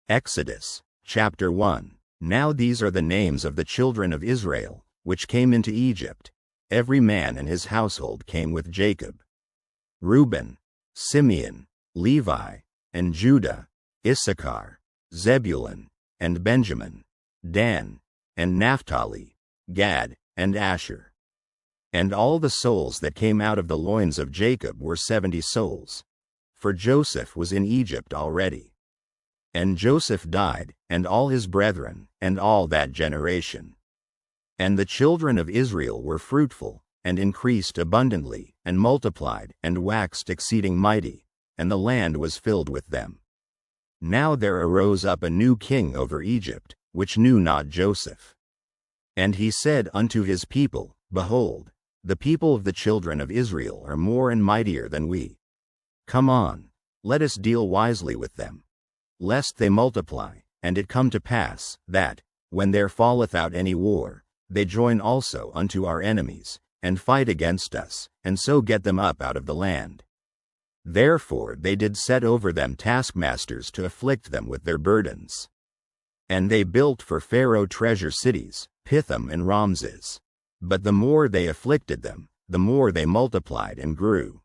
Exodus, chapter 1. Now these are the names of the children of Israel, which came into Egypt. Every man and his household came with Jacob. Reuben, Simeon, Levi, and Judah, Issachar, Zebulun, and Benjamin, Dan, and Naphtali, Gad, and Asher. And all the souls that came out of the loins of Jacob were 70 souls. For Joseph was in Egypt already. And Joseph died, and all his brethren, and all that generation. And the children of Israel were fruitful, and increased abundantly, and multiplied, and waxed exceeding mighty, and the land was filled with them. Now there arose up a new king over Egypt, which knew not Joseph. And he said unto his people, Behold, the people of the children of Israel are more and mightier than we. Come on, let us deal wisely with them, lest they multiply, and it come to pass, that, when there falleth out any war, they join also unto our enemies, and fight against us, and so get them up out of the land. Therefore they did set over them taskmasters to afflict them with their burdens. And they built for Pharaoh treasure cities, Pithom and Ramses. But the more they afflicted them, the more they multiplied and grew.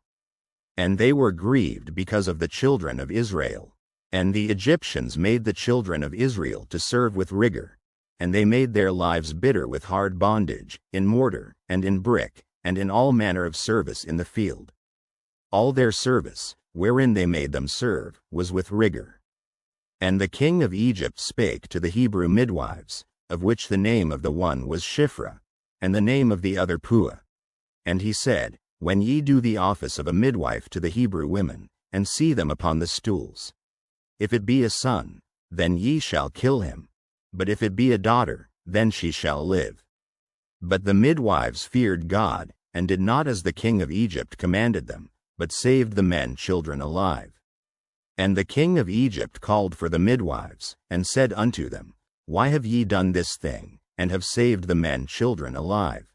And they were grieved because of the children of Israel. And the Egyptians made the children of Israel to serve with rigor, and they made their lives bitter with hard bondage, in mortar, and in brick, and in all manner of service in the field. All their service, wherein they made them serve, was with rigor. And the king of Egypt spake to the Hebrew midwives, of which the name of the one was Shiphrah, and the name of the other Puah. And he said, When ye do the office of a midwife to the Hebrew women, and see them upon the stools, if it be a son, then ye shall kill him, but if it be a daughter, then she shall live. But the midwives feared God, and did not as the king of Egypt commanded them, but saved the men children alive. And the king of Egypt called for the midwives, and said unto them, Why have ye done this thing, and have saved the men children alive?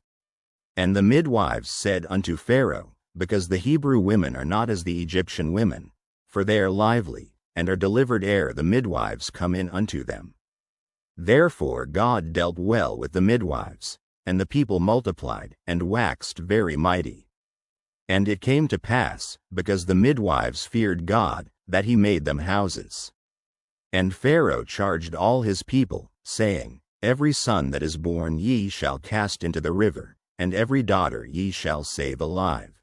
And the midwives said unto Pharaoh, Because the Hebrew women are not as the Egyptian women, for they are lively, and are delivered ere the midwives come in unto them. Therefore God dealt well with the midwives, and the people multiplied, and waxed very mighty. And it came to pass, because the midwives feared God, that he made them houses. And Pharaoh charged all his people, saying, Every son that is born ye shall cast into the river, and every daughter ye shall save alive.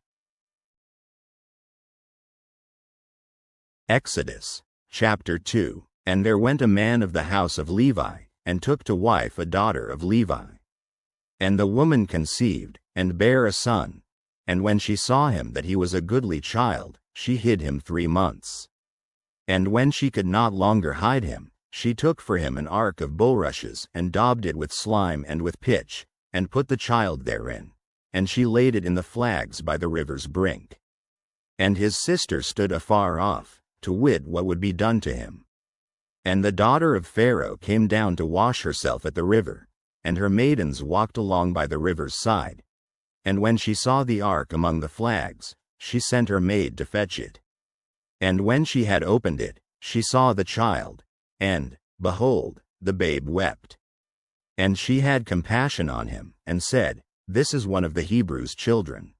Exodus, chapter 2. And there went a man of the house of Levi, and took to wife a daughter of Levi. And the woman conceived, and bare a son. And when she saw him that he was a goodly child, she hid him 3 months. And when she could not longer hide him, she took for him an ark of bulrushes, and daubed it with slime and with pitch, and put the child therein. And she laid it in the flags by the river's brink. And his sister stood afar off, to wit what would be done to him. And the daughter of Pharaoh came down to wash herself at the river, and her maidens walked along by the river's side. And when she saw the ark among the flags, she sent her maid to fetch it. And when she had opened it, she saw the child, and, behold, the babe wept. And she had compassion on him, and said, This is one of the Hebrews' children.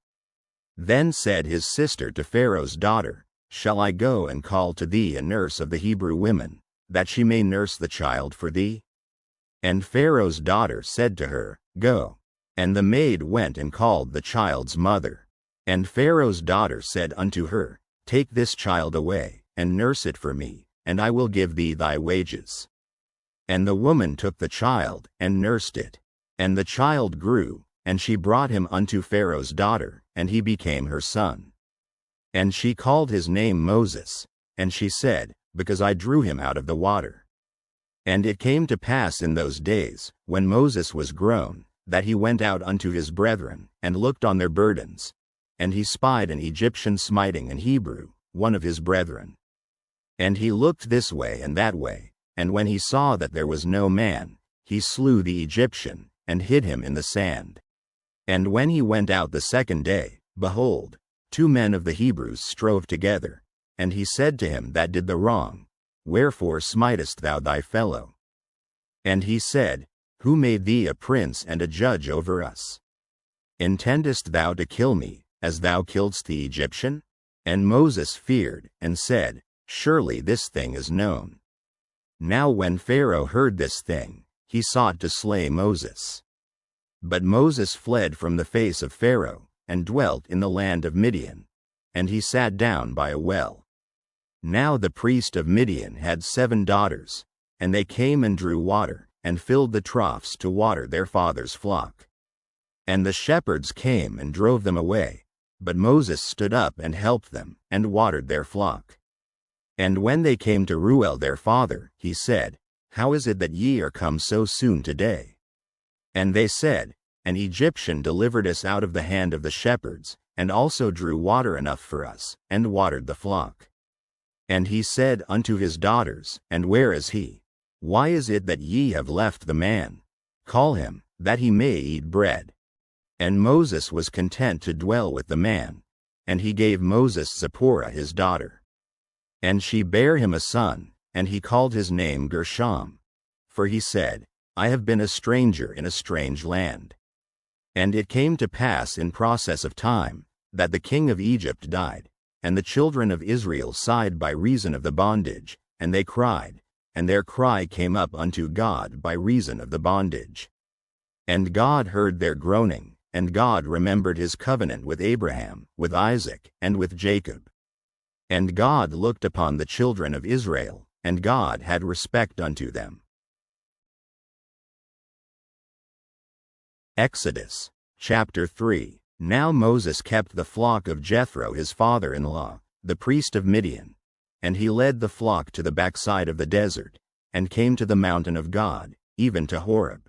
Then said his sister to Pharaoh's daughter, Shall I go and call to thee a nurse of the Hebrew women, that she may nurse the child for thee? And Pharaoh's daughter said to her, Go. And the maid went and called the child's mother. And Pharaoh's daughter said unto her, Take this child away, and nurse it for me, and I will give thee thy wages. And the woman took the child, and nursed it. And the child grew, and she brought him unto Pharaoh's daughter, and he became her son. And she called his name Moses, and she said, Because I drew him out of the water. And it came to pass in those days, when Moses was grown, that he went out unto his brethren, and looked on their burdens. And he spied an Egyptian smiting an Hebrew, one of his brethren. And he looked this way and that way, and when he saw that there was no man, he slew the Egyptian, and hid him in the sand. And when he went out the second day, behold, 2 men of the Hebrews strove together, and he said to him that did the wrong, Wherefore smitest thou thy fellow? And he said, Who made thee a prince and a judge over us? Intendest thou to kill me, as thou killedst the Egyptian? And Moses feared, and said, Surely this thing is known. Now when Pharaoh heard this thing, he sought to slay Moses. But Moses fled from the face of Pharaoh, and dwelt in the land of Midian. And he sat down by a well. Now the priest of Midian had 7 daughters, and they came and drew water, and filled the troughs to water their father's flock. And the shepherds came and drove them away, but Moses stood up and helped them, and watered their flock. And when they came to Reuel their father, he said, How is it that ye are come so soon today? And they said, An Egyptian delivered us out of the hand of the shepherds, and also drew water enough for us, and watered the flock. And he said unto his daughters, And where is he? Why is it that ye have left the man? Call him, that he may eat bread. And Moses was content to dwell with the man, and he gave Moses Zipporah his daughter. And she bare him a son, and he called his name Gershom. For he said, I have been a stranger in a strange land. And it came to pass in process of time, that the king of Egypt died, and the children of Israel sighed by reason of the bondage, and they cried, and their cry came up unto God by reason of the bondage. And God heard their groaning, and God remembered his covenant with Abraham, with Isaac, and with Jacob. And God looked upon the children of Israel, and God had respect unto them. Exodus, chapter 3. Now Moses kept the flock of Jethro his father-in-law, the priest of Midian. And he led the flock to the backside of the desert, and came to the mountain of God, even to Horeb.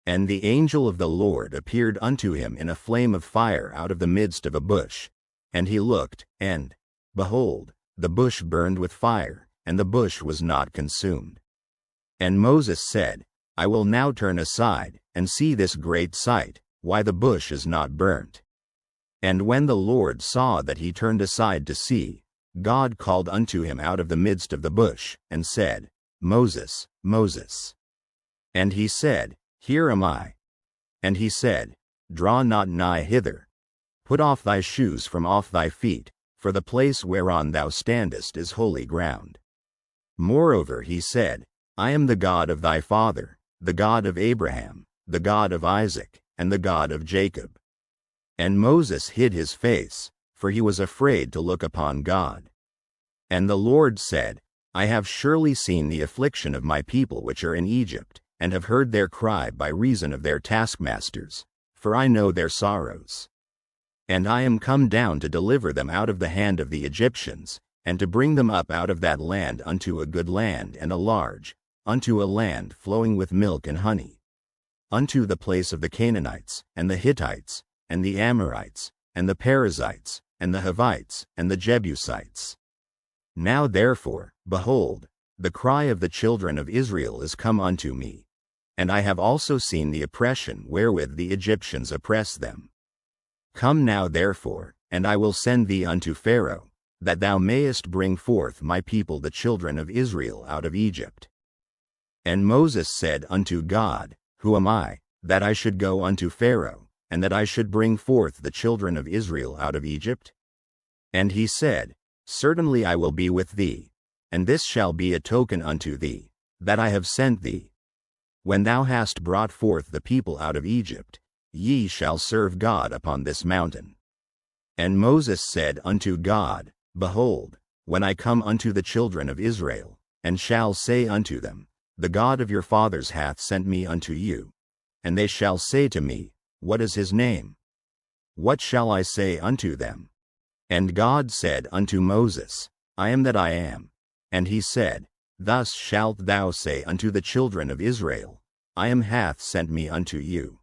And the angel of the Lord appeared unto him in a flame of fire out of the midst of a bush. And he looked, and, behold, the bush burned with fire, and the bush was not consumed. And Moses said, I will now turn aside, and see this great sight, why the bush is not burnt. And when the Lord saw that he turned aside to see, God called unto him out of the midst of the bush, and said, Moses, Moses. And he said, Here am I. And he said, Draw not nigh hither. Put off thy shoes from off thy feet, for the place whereon thou standest is holy ground. Moreover he said, I am the God of thy father, the God of Abraham, the God of Isaac, and the God of Jacob. And Moses hid his face, for he was afraid to look upon God. And the Lord said, I have surely seen the affliction of my people which are in Egypt, and have heard their cry by reason of their taskmasters, for I know their sorrows. And I am come down to deliver them out of the hand of the Egyptians, and to bring them up out of that land unto a good land and a large, unto a land flowing with milk and honey, unto the place of the Canaanites, and the Hittites, and the Amorites, and the Perizzites, and the Hivites, and the Jebusites. Now therefore, behold, the cry of the children of Israel is come unto me, and I have also seen the oppression wherewith the Egyptians oppress them. Come now therefore, and I will send thee unto Pharaoh, that thou mayest bring forth my people the children of Israel out of Egypt. And Moses said unto God, Who am I, that I should go unto Pharaoh, and that I should bring forth the children of Israel out of Egypt? And he said, Certainly I will be with thee, and this shall be a token unto thee, that I have sent thee. When thou hast brought forth the people out of Egypt, ye shall serve God upon this mountain. And Moses said unto God, Behold, when I come unto the children of Israel, and shall say unto them, The God of your fathers hath sent me unto you, and they shall say to me, What is his name? What shall I say unto them? And God said unto Moses, I am that I am. And he said, Thus shalt thou say unto the children of Israel, I am hath sent me unto you.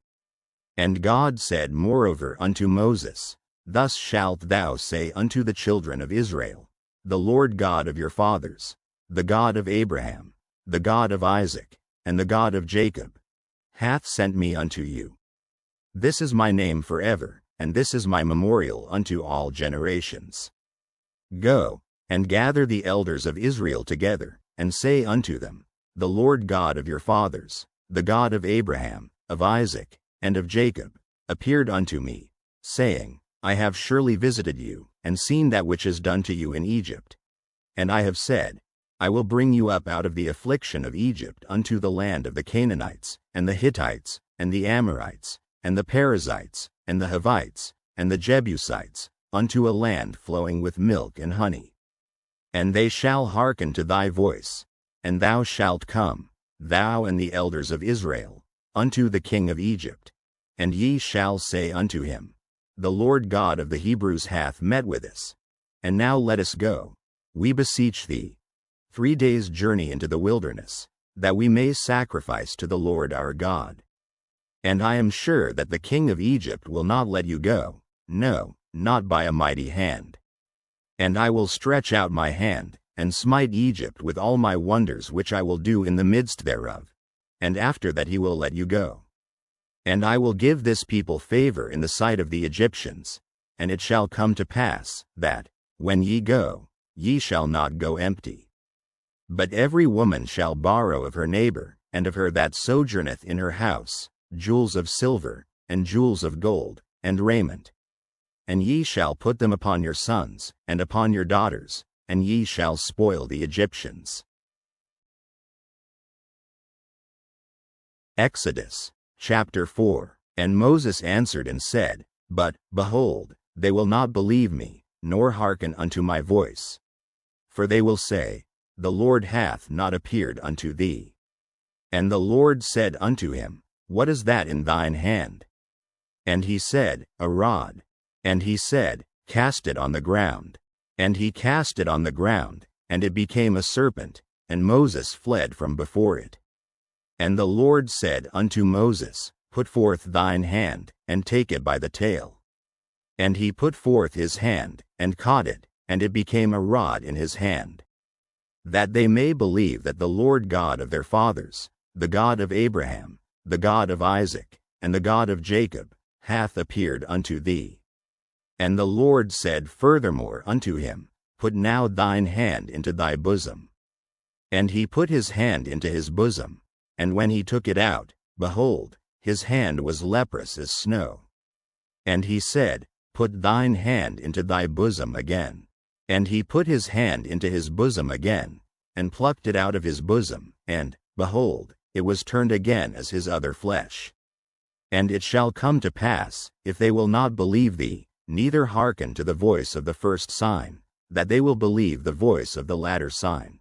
And God said moreover unto Moses, Thus shalt thou say unto the children of Israel, The Lord God of your fathers, the God of Abraham, the God of Isaac, and the God of Jacob, hath sent me unto you. This is my name forever, and this is my memorial unto all generations. Go, and gather the elders of Israel together, and say unto them, The Lord God of your fathers, the God of Abraham, of Isaac, and of Jacob, appeared unto me, saying, I have surely visited you, and seen that which is done to you in Egypt. And I have said, I will bring you up out of the affliction of Egypt unto the land of the Canaanites, and the Hittites, and the Amorites, and the Perizzites, and the Hivites, and the Jebusites, unto a land flowing with milk and honey. And they shall hearken to thy voice, and thou shalt come, thou and the elders of Israel, unto the king of Egypt. And ye shall say unto him, The Lord God of the Hebrews hath met with us. And now let us go, we beseech thee, 3 days' journey into the wilderness, that we may sacrifice to the Lord our God. And I am sure that the king of Egypt will not let you go, no, not by a mighty hand. And I will stretch out my hand, and smite Egypt with all my wonders which I will do in the midst thereof, and after that he will let you go. And I will give this people favor in the sight of the Egyptians, and it shall come to pass, that, when ye go, ye shall not go empty. But every woman shall borrow of her neighbor, and of her that sojourneth in her house, jewels of silver, and jewels of gold, and raiment. And ye shall put them upon your sons, and upon your daughters, and ye shall spoil the Egyptians. Exodus, chapter 4. And Moses answered and said, But, behold, they will not believe me, nor hearken unto my voice. For they will say, The Lord hath not appeared unto thee. And the Lord said unto him, What is that in thine hand? And he said, A rod. And he said, Cast it on the ground. And he cast it on the ground, and it became a serpent, and Moses fled from before it. And the Lord said unto Moses, Put forth thine hand, and take it by the tail. And he put forth his hand, and caught it, and it became a rod in his hand. That they may believe that the Lord God of their fathers, the God of Abraham, the God of Isaac, and the God of Jacob, hath appeared unto thee. And the Lord said furthermore unto him, Put now thine hand into thy bosom. And he put his hand into his bosom, and when he took it out, behold, his hand was leprous as snow. And he said, Put thine hand into thy bosom again. And he put his hand into his bosom again, and plucked it out of his bosom, and, behold, it was turned again as his other flesh. And it shall come to pass, if they will not believe thee, neither hearken to the voice of the first sign, that they will believe the voice of the latter sign.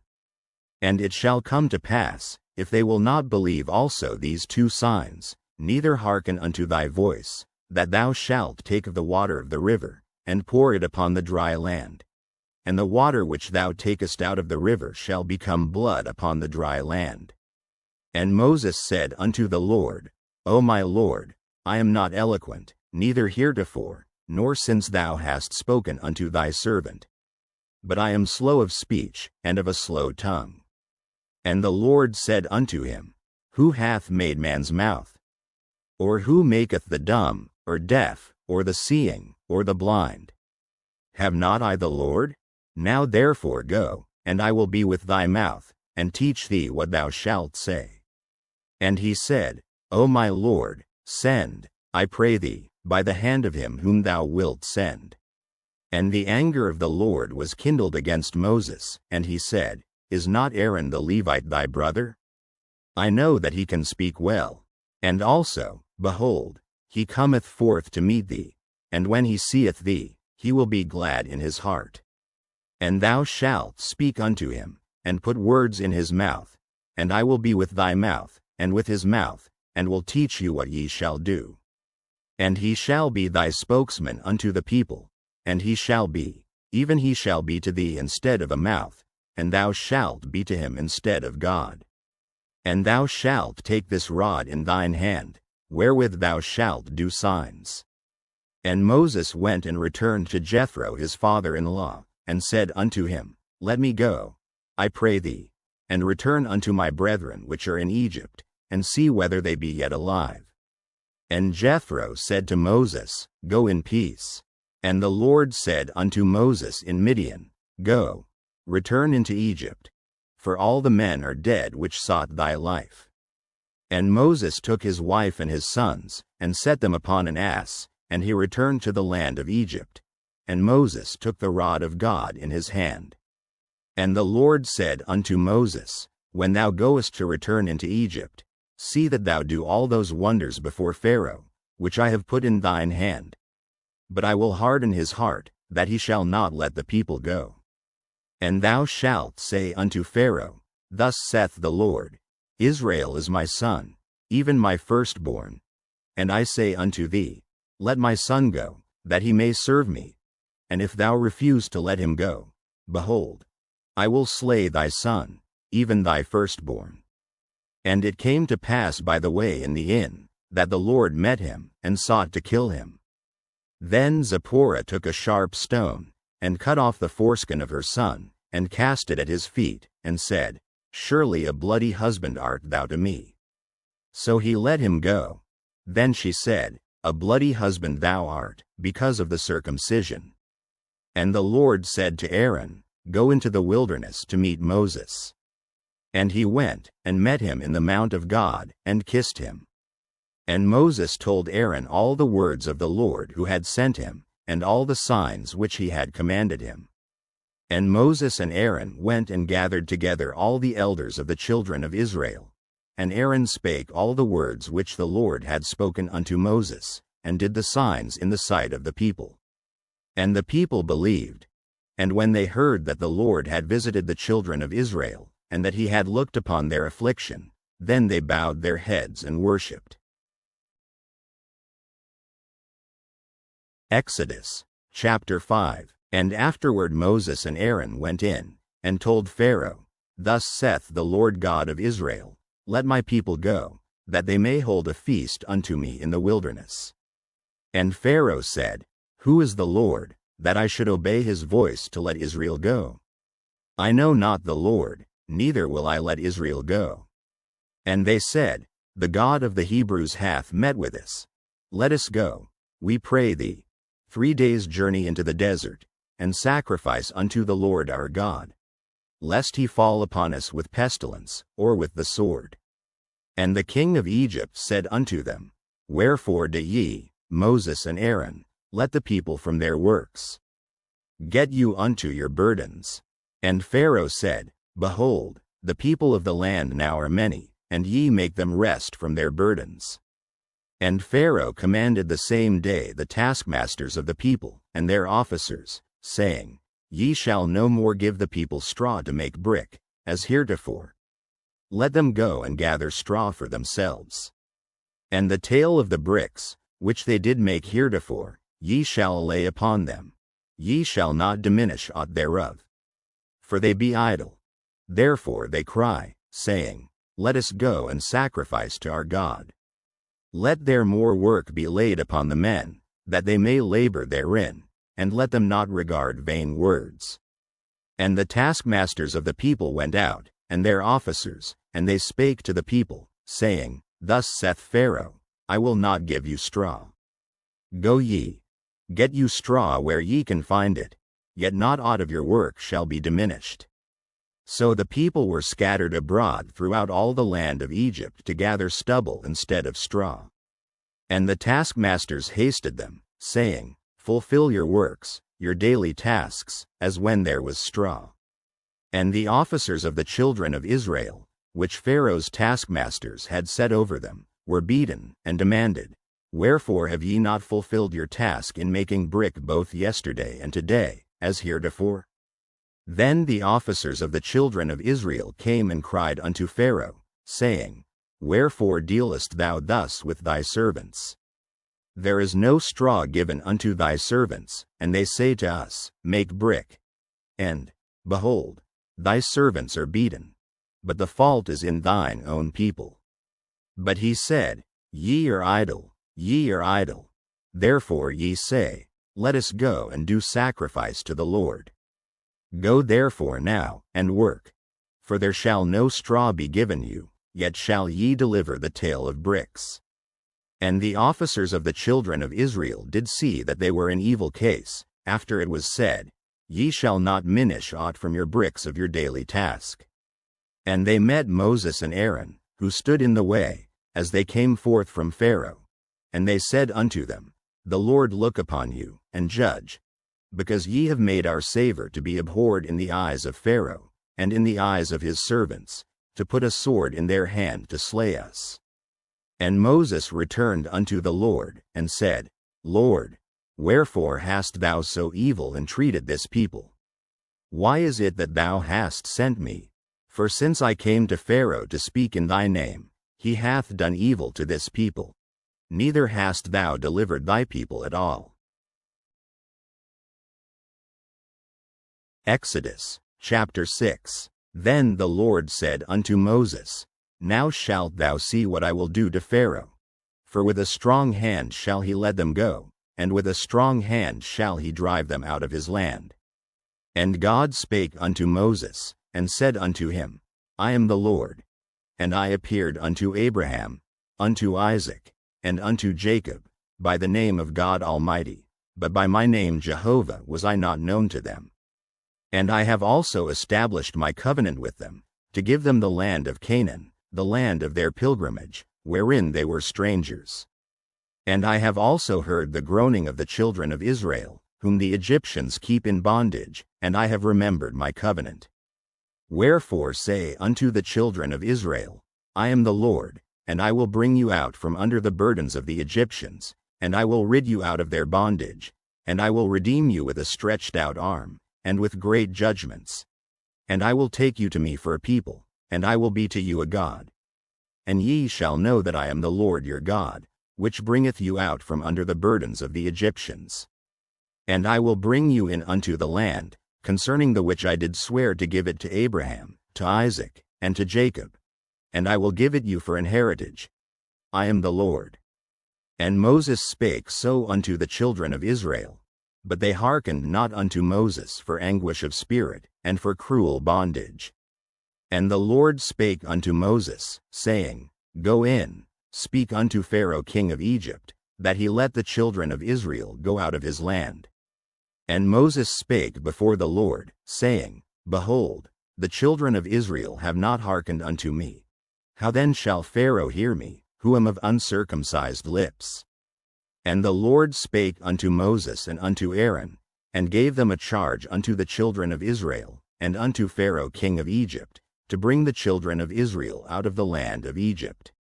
And it shall come to pass, if they will not believe also these 2 signs, neither hearken unto thy voice, that thou shalt take of the water of the river, and pour it upon the dry land. And the water which thou takest out of the river shall become blood upon the dry land. And Moses said unto the Lord, O my Lord, I am not eloquent, neither heretofore, nor since thou hast spoken unto thy servant. But I am slow of speech, and of a slow tongue. And the Lord said unto him, Who hath made man's mouth? Or who maketh the dumb, or deaf, or the seeing, or the blind? Have not I the Lord? Now therefore go, and I will be with thy mouth, and teach thee what thou shalt say. And he said, O my Lord, send, I pray thee, by the hand of him whom thou wilt send. And the anger of the Lord was kindled against Moses, and he said, Is not Aaron the Levite thy brother? I know that he can speak well. And also, behold, he cometh forth to meet thee, and when he seeth thee, he will be glad in his heart. And thou shalt speak unto him, and put words in his mouth, and I will be with thy mouth, and with his mouth, and will teach you what ye shall do. And he shall be thy spokesman unto the people, and he shall be, even he shall be to thee instead of a mouth, and thou shalt be to him instead of God. And thou shalt take this rod in thine hand, wherewith thou shalt do signs. And Moses went and returned to Jethro his father-in-law, and said unto him, Let me go, I pray thee, and return unto my brethren which are in Egypt, and see whether they be yet alive. And Jethro said to Moses, Go in peace. And the Lord said unto Moses in Midian, Go, return into Egypt, for all the men are dead which sought thy life. And Moses took his wife and his sons, and set them upon an ass, and he returned to the land of Egypt. And Moses took the rod of God in his hand. And the Lord said unto Moses, When thou goest to return into Egypt, see that thou do all those wonders before Pharaoh, which I have put in thine hand. But I will harden his heart, that he shall not let the people go. And thou shalt say unto Pharaoh, Thus saith the Lord, Israel is my son, even my firstborn. And I say unto thee, Let my son go, that he may serve me. And if thou refuse to let him go, behold, I will slay thy son, even thy firstborn. And it came to pass by the way in the inn, that the Lord met him, and sought to kill him. Then Zipporah took a sharp stone, and cut off the foreskin of her son, and cast it at his feet, and said, Surely a bloody husband art thou to me. So he let him go. Then she said, A bloody husband thou art, because of the circumcision. And the Lord said to Aaron, Go into the wilderness to meet Moses. And he went, and met him in the mount of God, and kissed him. And Moses told Aaron all the words of the Lord who had sent him, and all the signs which he had commanded him. And Moses and Aaron went and gathered together all the elders of the children of Israel. And Aaron spake all the words which the Lord had spoken unto Moses, and did the signs in the sight of the people. And the people believed. And when they heard that the Lord had visited the children of Israel, and that he had looked upon their affliction, then they bowed their heads and worshipped. Exodus chapter 5. And afterward Moses and Aaron went in, and told Pharaoh, Thus saith the Lord God of Israel, Let my people go, that they may hold a feast unto me in the wilderness. And Pharaoh said, Who is the Lord, that I should obey his voice to let Israel go? I know not the Lord, neither will I let Israel go. And they said, The God of the Hebrews hath met with us. Let us go, we pray thee, 3 days' journey into the desert, and sacrifice unto the Lord our God, lest he fall upon us with pestilence, or with the sword. And the king of Egypt said unto them, Wherefore do ye, Moses and Aaron, let the people from their works? Get you unto your burdens. And Pharaoh said, Behold, the people of the land now are many, and ye make them rest from their burdens. And Pharaoh commanded the same day the taskmasters of the people, and their officers, saying, Ye shall no more give the people straw to make brick, as heretofore. Let them go and gather straw for themselves. And the tale of the bricks, which they did make heretofore, ye shall lay upon them. Ye shall not diminish aught thereof. For they be idle. Therefore they cry, saying, Let us go and sacrifice to our God. Let their more work be laid upon the men, that they may labor therein, and let them not regard vain words. And the taskmasters of the people went out, and their officers, and they spake to the people, saying, Thus saith Pharaoh, I will not give you straw. Go ye, get you straw where ye can find it, yet not aught of your work shall be diminished. So the people were scattered abroad throughout all the land of Egypt to gather stubble instead of straw. And the taskmasters hasted them, saying, Fulfill your works, your daily tasks, as when there was straw. And the officers of the children of Israel, which Pharaoh's taskmasters had set over them, were beaten, and demanded, Wherefore have ye not fulfilled your task in making brick both yesterday and today, as heretofore? Then the officers of the children of Israel came and cried unto Pharaoh, saying, Wherefore dealest thou thus with thy servants? There is no straw given unto thy servants, and they say to us, Make brick. And, behold, thy servants are beaten, but the fault is in thine own people. But he said, Ye are idle, ye are idle. Therefore ye say, Let us go and do sacrifice to the Lord. Go therefore now, and work. For there shall no straw be given you, yet shall ye deliver the tale of bricks. And the officers of the children of Israel did see that they were in evil case, after it was said, Ye shall not minish aught from your bricks of your daily task. And they met Moses and Aaron, who stood in the way, as they came forth from Pharaoh. And they said unto them, The Lord look upon you, and judge, because ye have made our savor to be abhorred in the eyes of Pharaoh, and in the eyes of his servants, to put a sword in their hand to slay us. And Moses returned unto the Lord, and said, Lord, wherefore hast thou so evil entreated this people? Why is it that thou hast sent me? For since I came to Pharaoh to speak in thy name, he hath done evil to this people. Neither hast thou delivered thy people at all. Exodus chapter 6. Then the Lord said unto Moses, Now shalt thou see what I will do to Pharaoh. For with a strong hand shall he let them go, and with a strong hand shall he drive them out of his land. And God spake unto Moses, and said unto him, I am the Lord. And I appeared unto Abraham, unto Isaac, and unto Jacob, by the name of God Almighty, but by my name Jehovah was I not known to them. And I have also established my covenant with them, to give them the land of Canaan, the land of their pilgrimage, wherein they were strangers. And I have also heard the groaning of the children of Israel, whom the Egyptians keep in bondage, and I have remembered my covenant. Wherefore say unto the children of Israel, I am the Lord, and I will bring you out from under the burdens of the Egyptians, and I will rid you out of their bondage, and I will redeem you with a stretched out arm, and with great judgments. And I will take you to me for a people, and I will be to you a God. And ye shall know that I am the Lord your God, which bringeth you out from under the burdens of the Egyptians. And I will bring you in unto the land, concerning the which I did swear to give it to Abraham, to Isaac, and to Jacob. And I will give it you for an heritage. I am the Lord. And Moses spake so unto the children of Israel. But they hearkened not unto Moses for anguish of spirit, and for cruel bondage. And the Lord spake unto Moses, saying, Go in, speak unto Pharaoh king of Egypt, that he let the children of Israel go out of his land. And Moses spake before the Lord, saying, Behold, the children of Israel have not hearkened unto me. How then shall Pharaoh hear me, who am of uncircumcised lips? And the Lord spake unto Moses and unto Aaron, and gave them a charge unto the children of Israel, and unto Pharaoh king of Egypt, to bring the children of Israel out of the land of Egypt.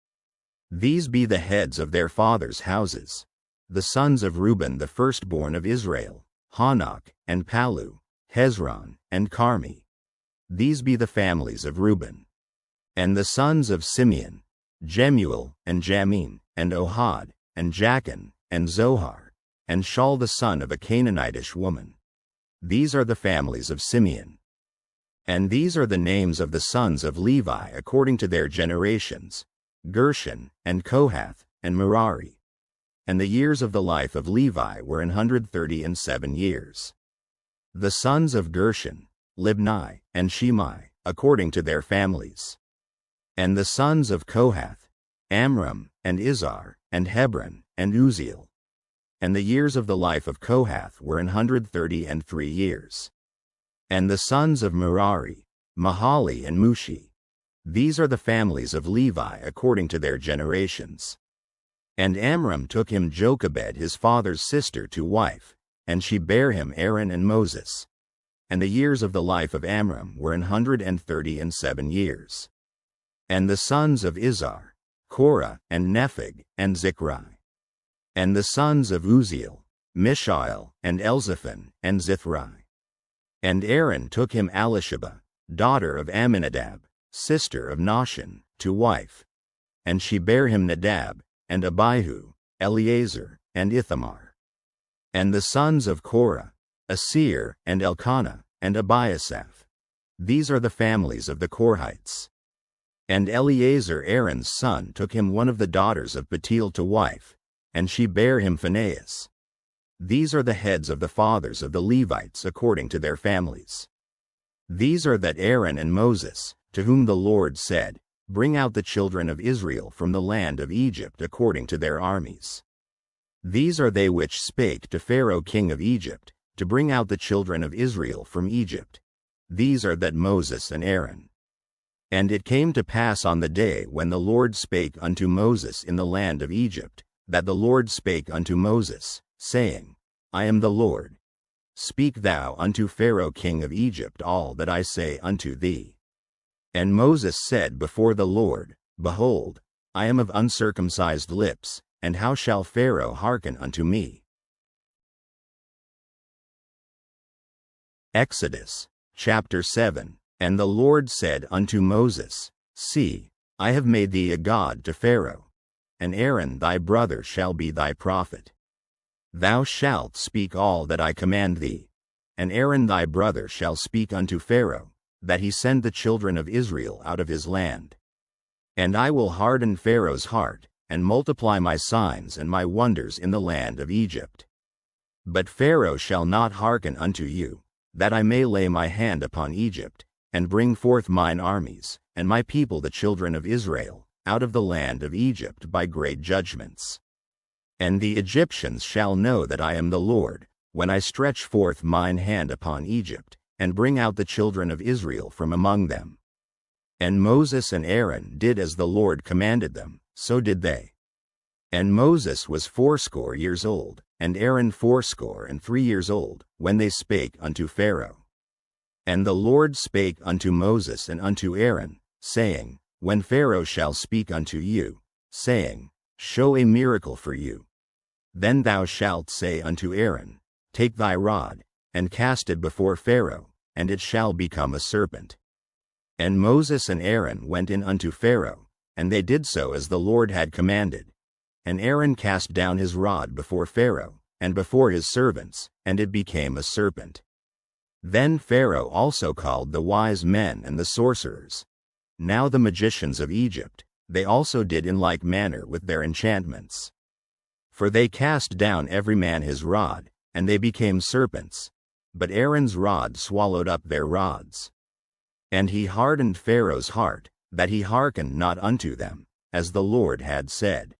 These be the heads of their fathers' houses. The sons of Reuben the firstborn of Israel, Hanok, and Palu, Hezron, and Carmi. These be the families of Reuben. And the sons of Simeon, Jemuel, and Jamin, and Ohad, and Jachin, and Zohar, and Shaul the son of a Canaanitish woman. These are the families of Simeon. And these are the names of the sons of Levi according to their generations, Gershon, and Kohath, and Merari. And the years of the life of Levi were 137 years. The sons of Gershon, Libni, and Shimei, according to their families. And the sons of Kohath, Amram, and Izhar, and Hebron, and Uzziel. And the years of the life of Kohath were 133 years. And the sons of Merari, Mahali and Mushi. These are the families of Levi according to their generations. And Amram took him Jochebed his father's sister to wife, and she bare him Aaron and Moses. And the years of the life of Amram were 137 years. And the sons of Izhar, Korah, and Nepheg, and Zichri. And the sons of Uzziel, Mishael, and Elzaphan, and Zithri. And Aaron took him Elisheba, daughter of Amminadab, sister of Nahshon, to wife. And she bare him Nadab, and Abihu, Eleazar, and Ithamar. And the sons of Korah, Asir, and Elkanah, and Abiasaph. These are the families of the Korhites. And Eleazar Aaron's son took him one of the daughters of Bethuel to wife, and she bare him Phinehas. These are the heads of the fathers of the Levites according to their families. These are that Aaron and Moses, to whom the Lord said, Bring out the children of Israel from the land of Egypt according to their armies. These are they which spake to Pharaoh king of Egypt, to bring out the children of Israel from Egypt. These are that Moses and Aaron. And it came to pass on the day when the Lord spake unto Moses in the land of Egypt, that the Lord spake unto Moses, saying, I am the Lord. Speak thou unto Pharaoh king of Egypt all that I say unto thee. And Moses said before the Lord, Behold, I am of uncircumcised lips, and how shall Pharaoh hearken unto me? Exodus chapter 7. And the Lord said unto Moses, See, I have made thee a god to Pharaoh, and Aaron thy brother shall be thy prophet. Thou shalt speak all that I command thee, and Aaron thy brother shall speak unto Pharaoh, that he send the children of Israel out of his land. And I will harden Pharaoh's heart, and multiply my signs and my wonders in the land of Egypt. But Pharaoh shall not hearken unto you, that I may lay my hand upon Egypt, and bring forth mine armies, and my people the children of Israel, out of the land of Egypt by great judgments. And the Egyptians shall know that I am the Lord, when I stretch forth mine hand upon Egypt, and bring out the children of Israel from among them. And Moses and Aaron did as the Lord commanded them, so did they. And Moses was 80 years old, and Aaron 83 years old, when they spake unto Pharaoh. And the Lord spake unto Moses and unto Aaron, saying, When Pharaoh shall speak unto you, saying, Show a miracle for you, then thou shalt say unto Aaron, Take thy rod, and cast it before Pharaoh, and it shall become a serpent. And Moses and Aaron went in unto Pharaoh, and they did so as the Lord had commanded. And Aaron cast down his rod before Pharaoh, and before his servants, and it became a serpent. Then Pharaoh also called the wise men and the sorcerers. Now the magicians of Egypt, they also did in like manner with their enchantments. For they cast down every man his rod, and they became serpents. But Aaron's rod swallowed up their rods. And he hardened Pharaoh's heart, that he hearkened not unto them, as the Lord had said.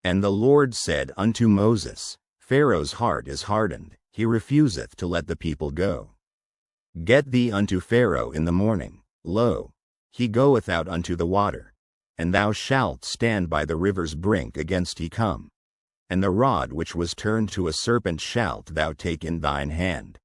And the Lord said unto Moses, Pharaoh's heart is hardened, he refuseth to let the people go. Get thee unto Pharaoh in the morning, lo, he goeth out unto the water, and thou shalt stand by the river's brink against he come. And the rod which was turned to a serpent shalt thou take in thine hand.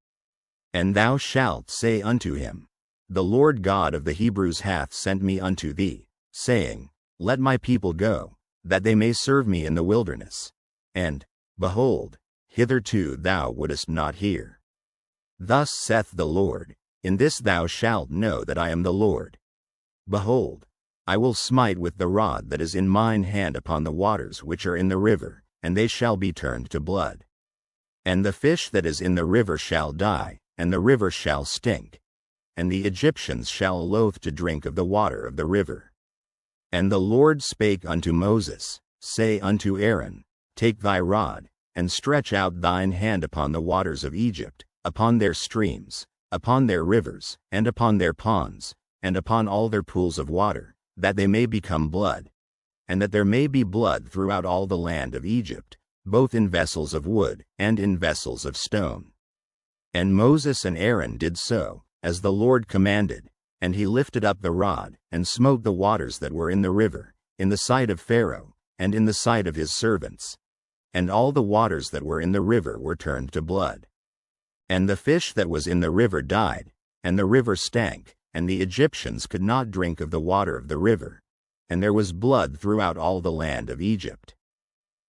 And thou shalt say unto him, The Lord God of the Hebrews hath sent me unto thee, saying, Let my people go, that they may serve me in the wilderness. And, behold, hitherto thou wouldest not hear. Thus saith the Lord, In this thou shalt know that I am the Lord. Behold, I will smite with the rod that is in mine hand upon the waters which are in the river, and they shall be turned to blood. And the fish that is in the river shall die, and the river shall stink, and the Egyptians shall loathe to drink of the water of the river. And the Lord spake unto Moses, Say unto Aaron, Take thy rod, and stretch out thine hand upon the waters of Egypt, upon their streams, upon their rivers, and upon their ponds, and upon all their pools of water, that they may become blood, and that there may be blood throughout all the land of Egypt, both in vessels of wood and in vessels of stone. And Moses and Aaron did so, as the Lord commanded, and he lifted up the rod, and smote the waters that were in the river, in the sight of Pharaoh, and in the sight of his servants. And all the waters that were in the river were turned to blood. And the fish that was in the river died, and the river stank, and the Egyptians could not drink of the water of the river, and there was blood throughout all the land of Egypt.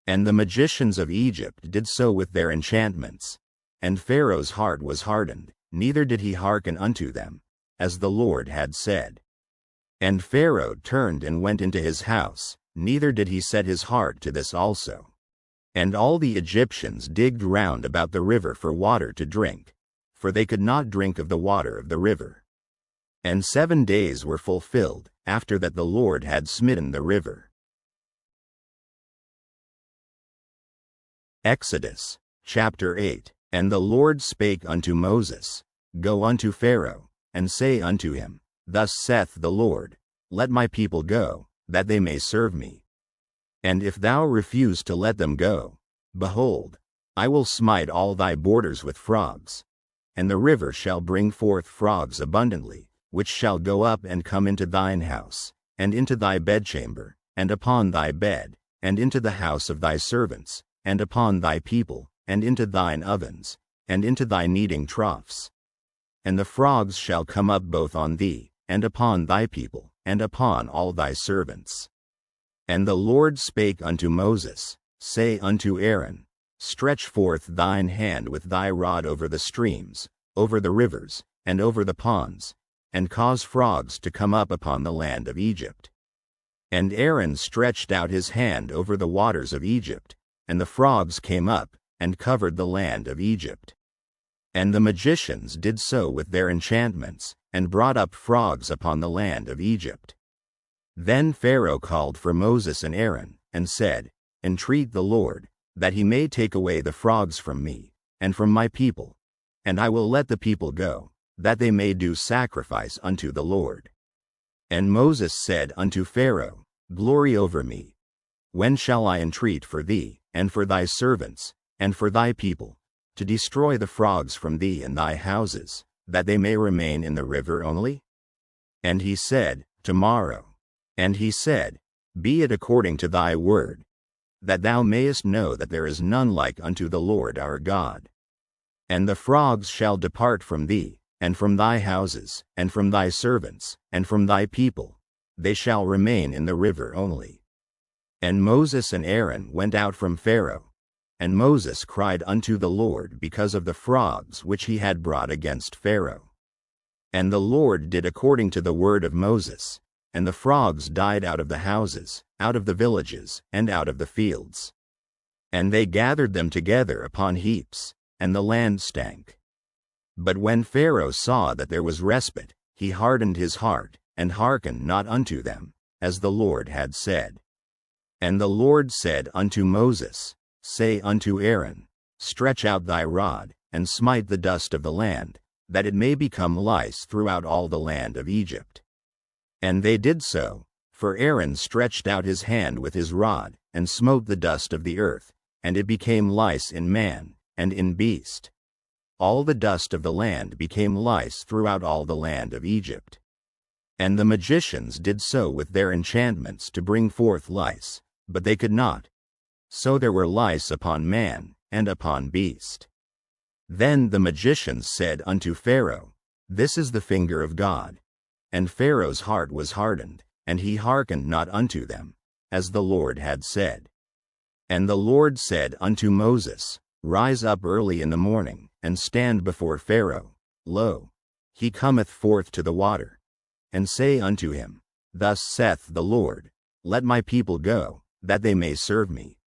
And the magicians of Egypt did so with their enchantments, and Pharaoh's heart was hardened, neither did he hearken unto them, as the Lord had said. And Pharaoh turned and went into his house, neither did he set his heart to this also. And all the Egyptians digged round about the river for water to drink, for they could not drink of the water of the river. And 7 days were fulfilled, after that the Lord had smitten the river. Exodus chapter 8. And the Lord spake unto Moses, Go unto Pharaoh, and say unto him, Thus saith the Lord, Let my people go, that they may serve me. And if thou refuse to let them go, behold, I will smite all thy borders with frogs, and the river shall bring forth frogs abundantly, which shall go up and come into thine house, and into thy bedchamber, and upon thy bed, and into the house of thy servants, and upon thy people, and into thine ovens, and into thy kneading troughs. And the frogs shall come up both on thee, and upon thy people, and upon all thy servants. And the Lord spake unto Moses, say unto Aaron, Stretch forth thine hand with thy rod over the streams, over the rivers, and over the ponds, and cause frogs to come up upon the land of Egypt. And Aaron stretched out his hand over the waters of Egypt, and the frogs came up, and covered the land of Egypt. And the magicians did so with their enchantments, and brought up frogs upon the land of Egypt. Then Pharaoh called for Moses and Aaron, and said, Entreat the Lord, that he may take away the frogs from me, and from my people, and I will let the people go, that they may do sacrifice unto the Lord. And Moses said unto Pharaoh, Glory over me. When shall I entreat for thee, and for thy servants, and for thy people, to destroy the frogs from thee and thy houses, that they may remain in the river only? And he said, Tomorrow. And he said, Be it according to thy word, that thou mayest know that there is none like unto the Lord our God. And the frogs shall depart from thee, and from thy houses, and from thy servants, and from thy people, they shall remain in the river only. And Moses and Aaron went out from Pharaoh, and Moses cried unto the Lord because of the frogs which he had brought against Pharaoh. And the Lord did according to the word of Moses, and the frogs died out of the houses, out of the villages, and out of the fields. And they gathered them together upon heaps, and the land stank. But when Pharaoh saw that there was respite, he hardened his heart, and hearkened not unto them, as the Lord had said. And the Lord said unto Moses, Say unto Aaron, Stretch out thy rod, and smite the dust of the land, that it may become lice throughout all the land of Egypt. And they did so, for Aaron stretched out his hand with his rod, and smote the dust of the earth, and it became lice in man, and in beast. All the dust of the land became lice throughout all the land of Egypt. And the magicians did so with their enchantments to bring forth lice, but they could not. So there were lice upon man, and upon beast. Then the magicians said unto Pharaoh, This is the finger of God. And Pharaoh's heart was hardened, and he hearkened not unto them, as the Lord had said. And the Lord said unto Moses, Rise up early in the morning, and stand before Pharaoh. Lo, he cometh forth to the water. And say unto him, Thus saith the Lord, Let my people go, that they may serve me.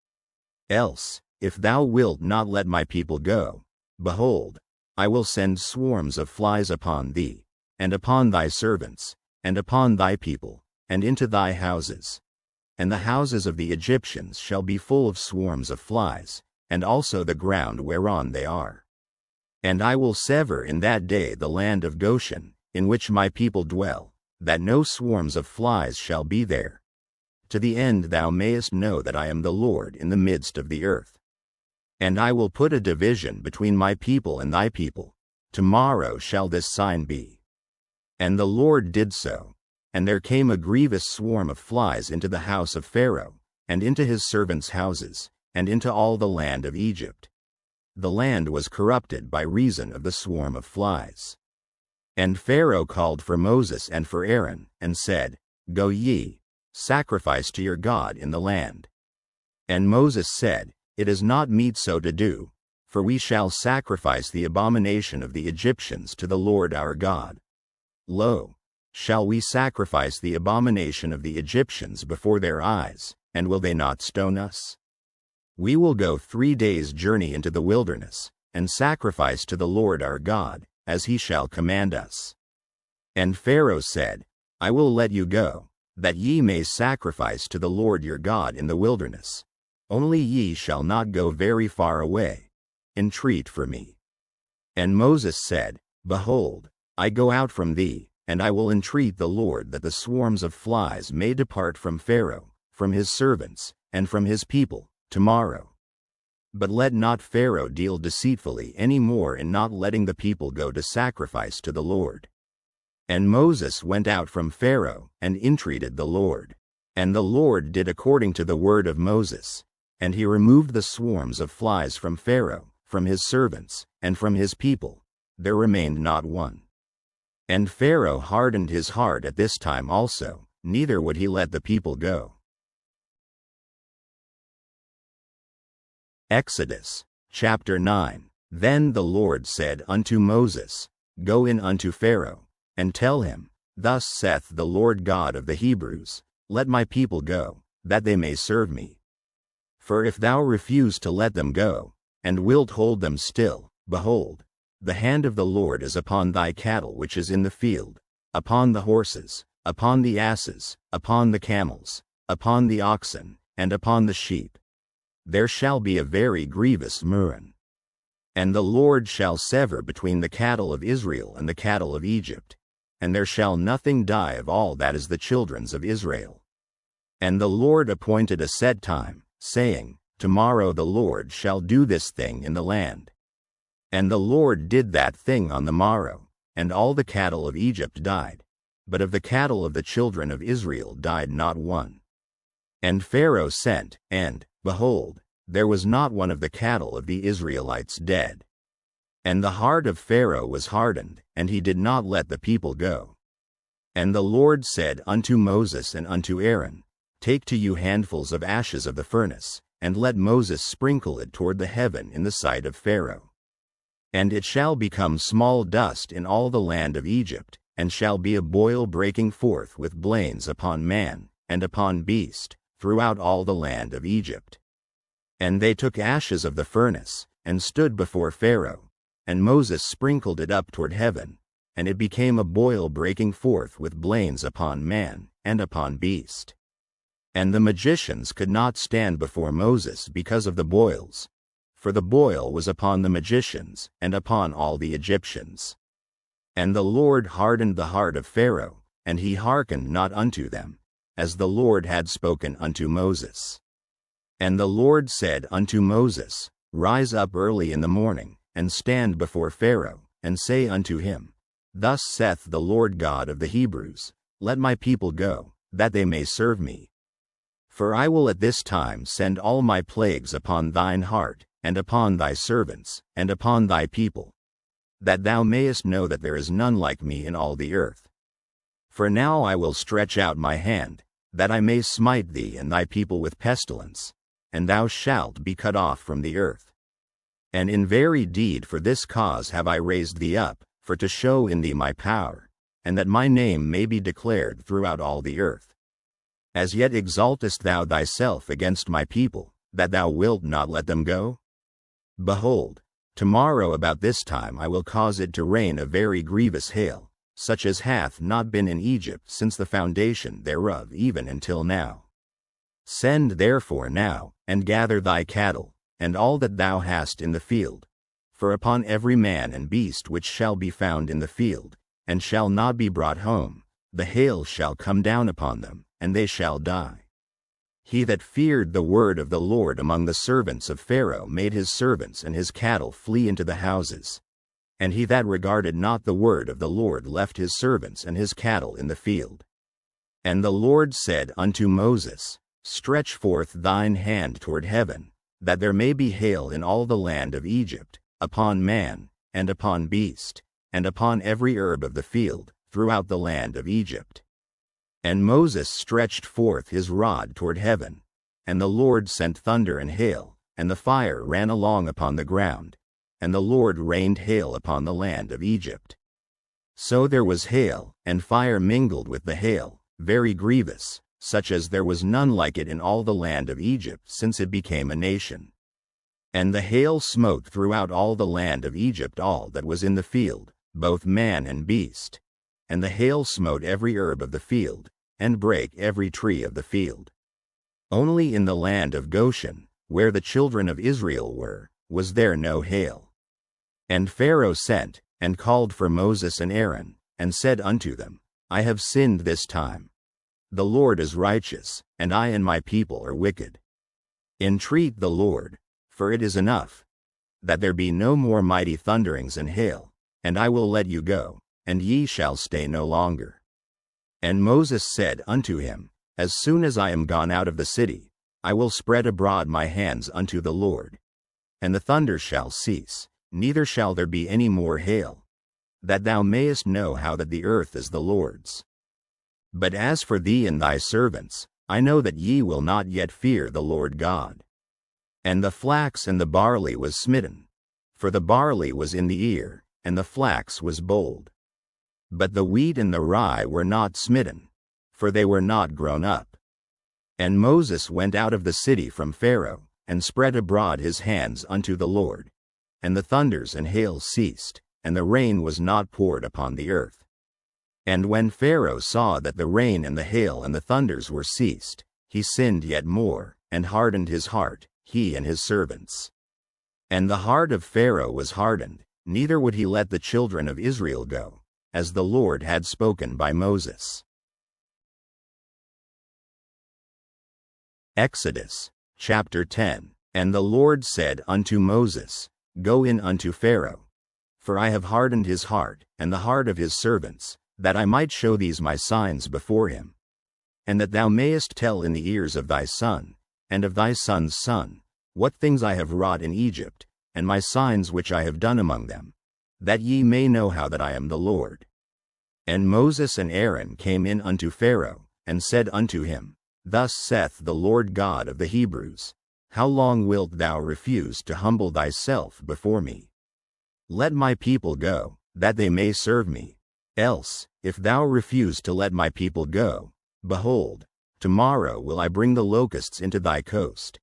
Else, if thou wilt not let my people go, behold, I will send swarms of flies upon thee, and upon thy servants, and upon thy people, and into thy houses. And the houses of the Egyptians shall be full of swarms of flies, and also the ground whereon they are. And I will sever in that day the land of Goshen, in which my people dwell, that no swarms of flies shall be there, to the end thou mayest know that I am the Lord in the midst of the earth. And I will put a division between my people and thy people. Tomorrow shall this sign be. And the Lord did so, and there came a grievous swarm of flies into the house of Pharaoh, and into his servants' houses, and into all the land of Egypt. The land was corrupted by reason of the swarm of flies. And Pharaoh called for Moses and for Aaron, and said, Go ye, sacrifice to your God in the land. And Moses said, It is not meet so to do, for we shall sacrifice the abomination of the Egyptians to the Lord our God. Lo, shall we sacrifice the abomination of the Egyptians before their eyes, and will they not stone us? We will go 3 days' journey into the wilderness, and sacrifice to the Lord our God, as he shall command us. And Pharaoh said, I will let you go, that ye may sacrifice to the Lord your God in the wilderness. Only ye shall not go very far away. Entreat for me. And Moses said, Behold, I go out from thee, and I will entreat the Lord that the swarms of flies may depart from Pharaoh, from his servants, and from his people, tomorrow. But let not Pharaoh deal deceitfully any more in not letting the people go to sacrifice to the Lord. And Moses went out from Pharaoh, and entreated the Lord. And the Lord did according to the word of Moses. And he removed the swarms of flies from Pharaoh, from his servants, and from his people. There remained not one. And Pharaoh hardened his heart at this time also, neither would he let the people go. Exodus chapter 9. Then the Lord said unto Moses, Go in unto Pharaoh, and tell him, Thus saith the Lord God of the Hebrews, Let my people go, that they may serve me. For if thou refuse to let them go, and wilt hold them still, behold, the hand of the Lord is upon thy cattle which is in the field, upon the horses, upon the asses, upon the camels, upon the oxen, and upon the sheep. There shall be a very grievous murrain. And the Lord shall sever between the cattle of Israel and the cattle of Egypt, and there shall nothing die of all that is the children's of Israel. And the Lord appointed a set time, saying, Tomorrow the Lord shall do this thing in the land. And the Lord did that thing on the morrow, and all the cattle of Egypt died, but of the cattle of the children of Israel died not one. And Pharaoh sent, and, behold, there was not one of the cattle of the Israelites dead. And the heart of Pharaoh was hardened, and he did not let the people go. And the Lord said unto Moses and unto Aaron, Take to you handfuls of ashes of the furnace, and let Moses sprinkle it toward the heaven in the sight of Pharaoh. And it shall become small dust in all the land of Egypt, and shall be a boil breaking forth with blains upon man, and upon beast, throughout all the land of Egypt. And they took ashes of the furnace, and stood before Pharaoh, and Moses sprinkled it up toward heaven, and it became a boil breaking forth with blains upon man, and upon beast. And the magicians could not stand before Moses because of the boils, for the boil was upon the magicians, and upon all the Egyptians. And the Lord hardened the heart of Pharaoh, and he hearkened not unto them, as the Lord had spoken unto Moses. And the Lord said unto Moses, Rise up early in the morning, and stand before Pharaoh, and say unto him, Thus saith the Lord God of the Hebrews, Let my people go, that they may serve me. For I will at this time send all my plagues upon thine heart, and upon thy servants, and upon thy people, that thou mayest know that there is none like me in all the earth. For now I will stretch out my hand, that I may smite thee and thy people with pestilence, and thou shalt be cut off from the earth. And in very deed for this cause have I raised thee up, for to show in thee my power, and that my name may be declared throughout all the earth. As yet exaltest thou thyself against my people, that thou wilt not let them go? Behold, tomorrow about this time I will cause it to rain a very grievous hail, such as hath not been in Egypt since the foundation thereof even until now. Send therefore now, and gather thy cattle, and all that thou hast in the field, for upon every man and beast which shall be found in the field, and shall not be brought home, the hail shall come down upon them, and they shall die. He that feared the word of the Lord among the servants of Pharaoh made his servants and his cattle flee into the houses. And he that regarded not the word of the Lord left his servants and his cattle in the field. And the Lord said unto Moses, Stretch forth thine hand toward heaven, that there may be hail in all the land of Egypt, upon man, and upon beast, and upon every herb of the field, throughout the land of Egypt. And Moses stretched forth his rod toward heaven, and the Lord sent thunder and hail, and the fire ran along upon the ground, and the Lord rained hail upon the land of Egypt. So there was hail, and fire mingled with the hail, very grievous, such as there was none like it in all the land of Egypt since it became a nation. And the hail smote throughout all the land of Egypt all that was in the field, both man and beast. And the hail smote every herb of the field, and brake every tree of the field. Only in the land of Goshen, where the children of Israel were, was there no hail. And Pharaoh sent, and called for Moses and Aaron, and said unto them, I have sinned this time. The Lord is righteous, and I and my people are wicked. Entreat the Lord, for it is enough, that there be no more mighty thunderings and hail, and I will let you go, and ye shall stay no longer. And Moses said unto him, As soon as I am gone out of the city, I will spread abroad my hands unto the Lord. And the thunder shall cease, neither shall there be any more hail, that thou mayest know how that the earth is the Lord's. But as for thee and thy servants, I know that ye will not yet fear the Lord God. And the flax and the barley was smitten, for the barley was in the ear, and the flax was bold. But the wheat and the rye were not smitten, for they were not grown up. And Moses went out of the city from Pharaoh, and spread abroad his hands unto the Lord. And the thunders and hail ceased, and the rain was not poured upon the earth. And when Pharaoh saw that the rain and the hail and the thunders were ceased, he sinned yet more, and hardened his heart, he and his servants. And the heart of Pharaoh was hardened, neither would he let the children of Israel go, as the Lord had spoken by Moses. Exodus chapter 10. And the Lord said unto Moses, Go in unto Pharaoh, for I have hardened his heart, and the heart of his servants, that I might show these my signs before him, and that thou mayest tell in the ears of thy son, and of thy son's son, what things I have wrought in Egypt, and my signs which I have done among them, that ye may know how that I am the Lord. And Moses and Aaron came in unto Pharaoh, and said unto him, Thus saith the Lord God of the Hebrews, How long wilt thou refuse to humble thyself before me? Let my people go, that they may serve me. Else, if thou refuse to let my people go, behold, tomorrow will I bring the locusts into thy coast.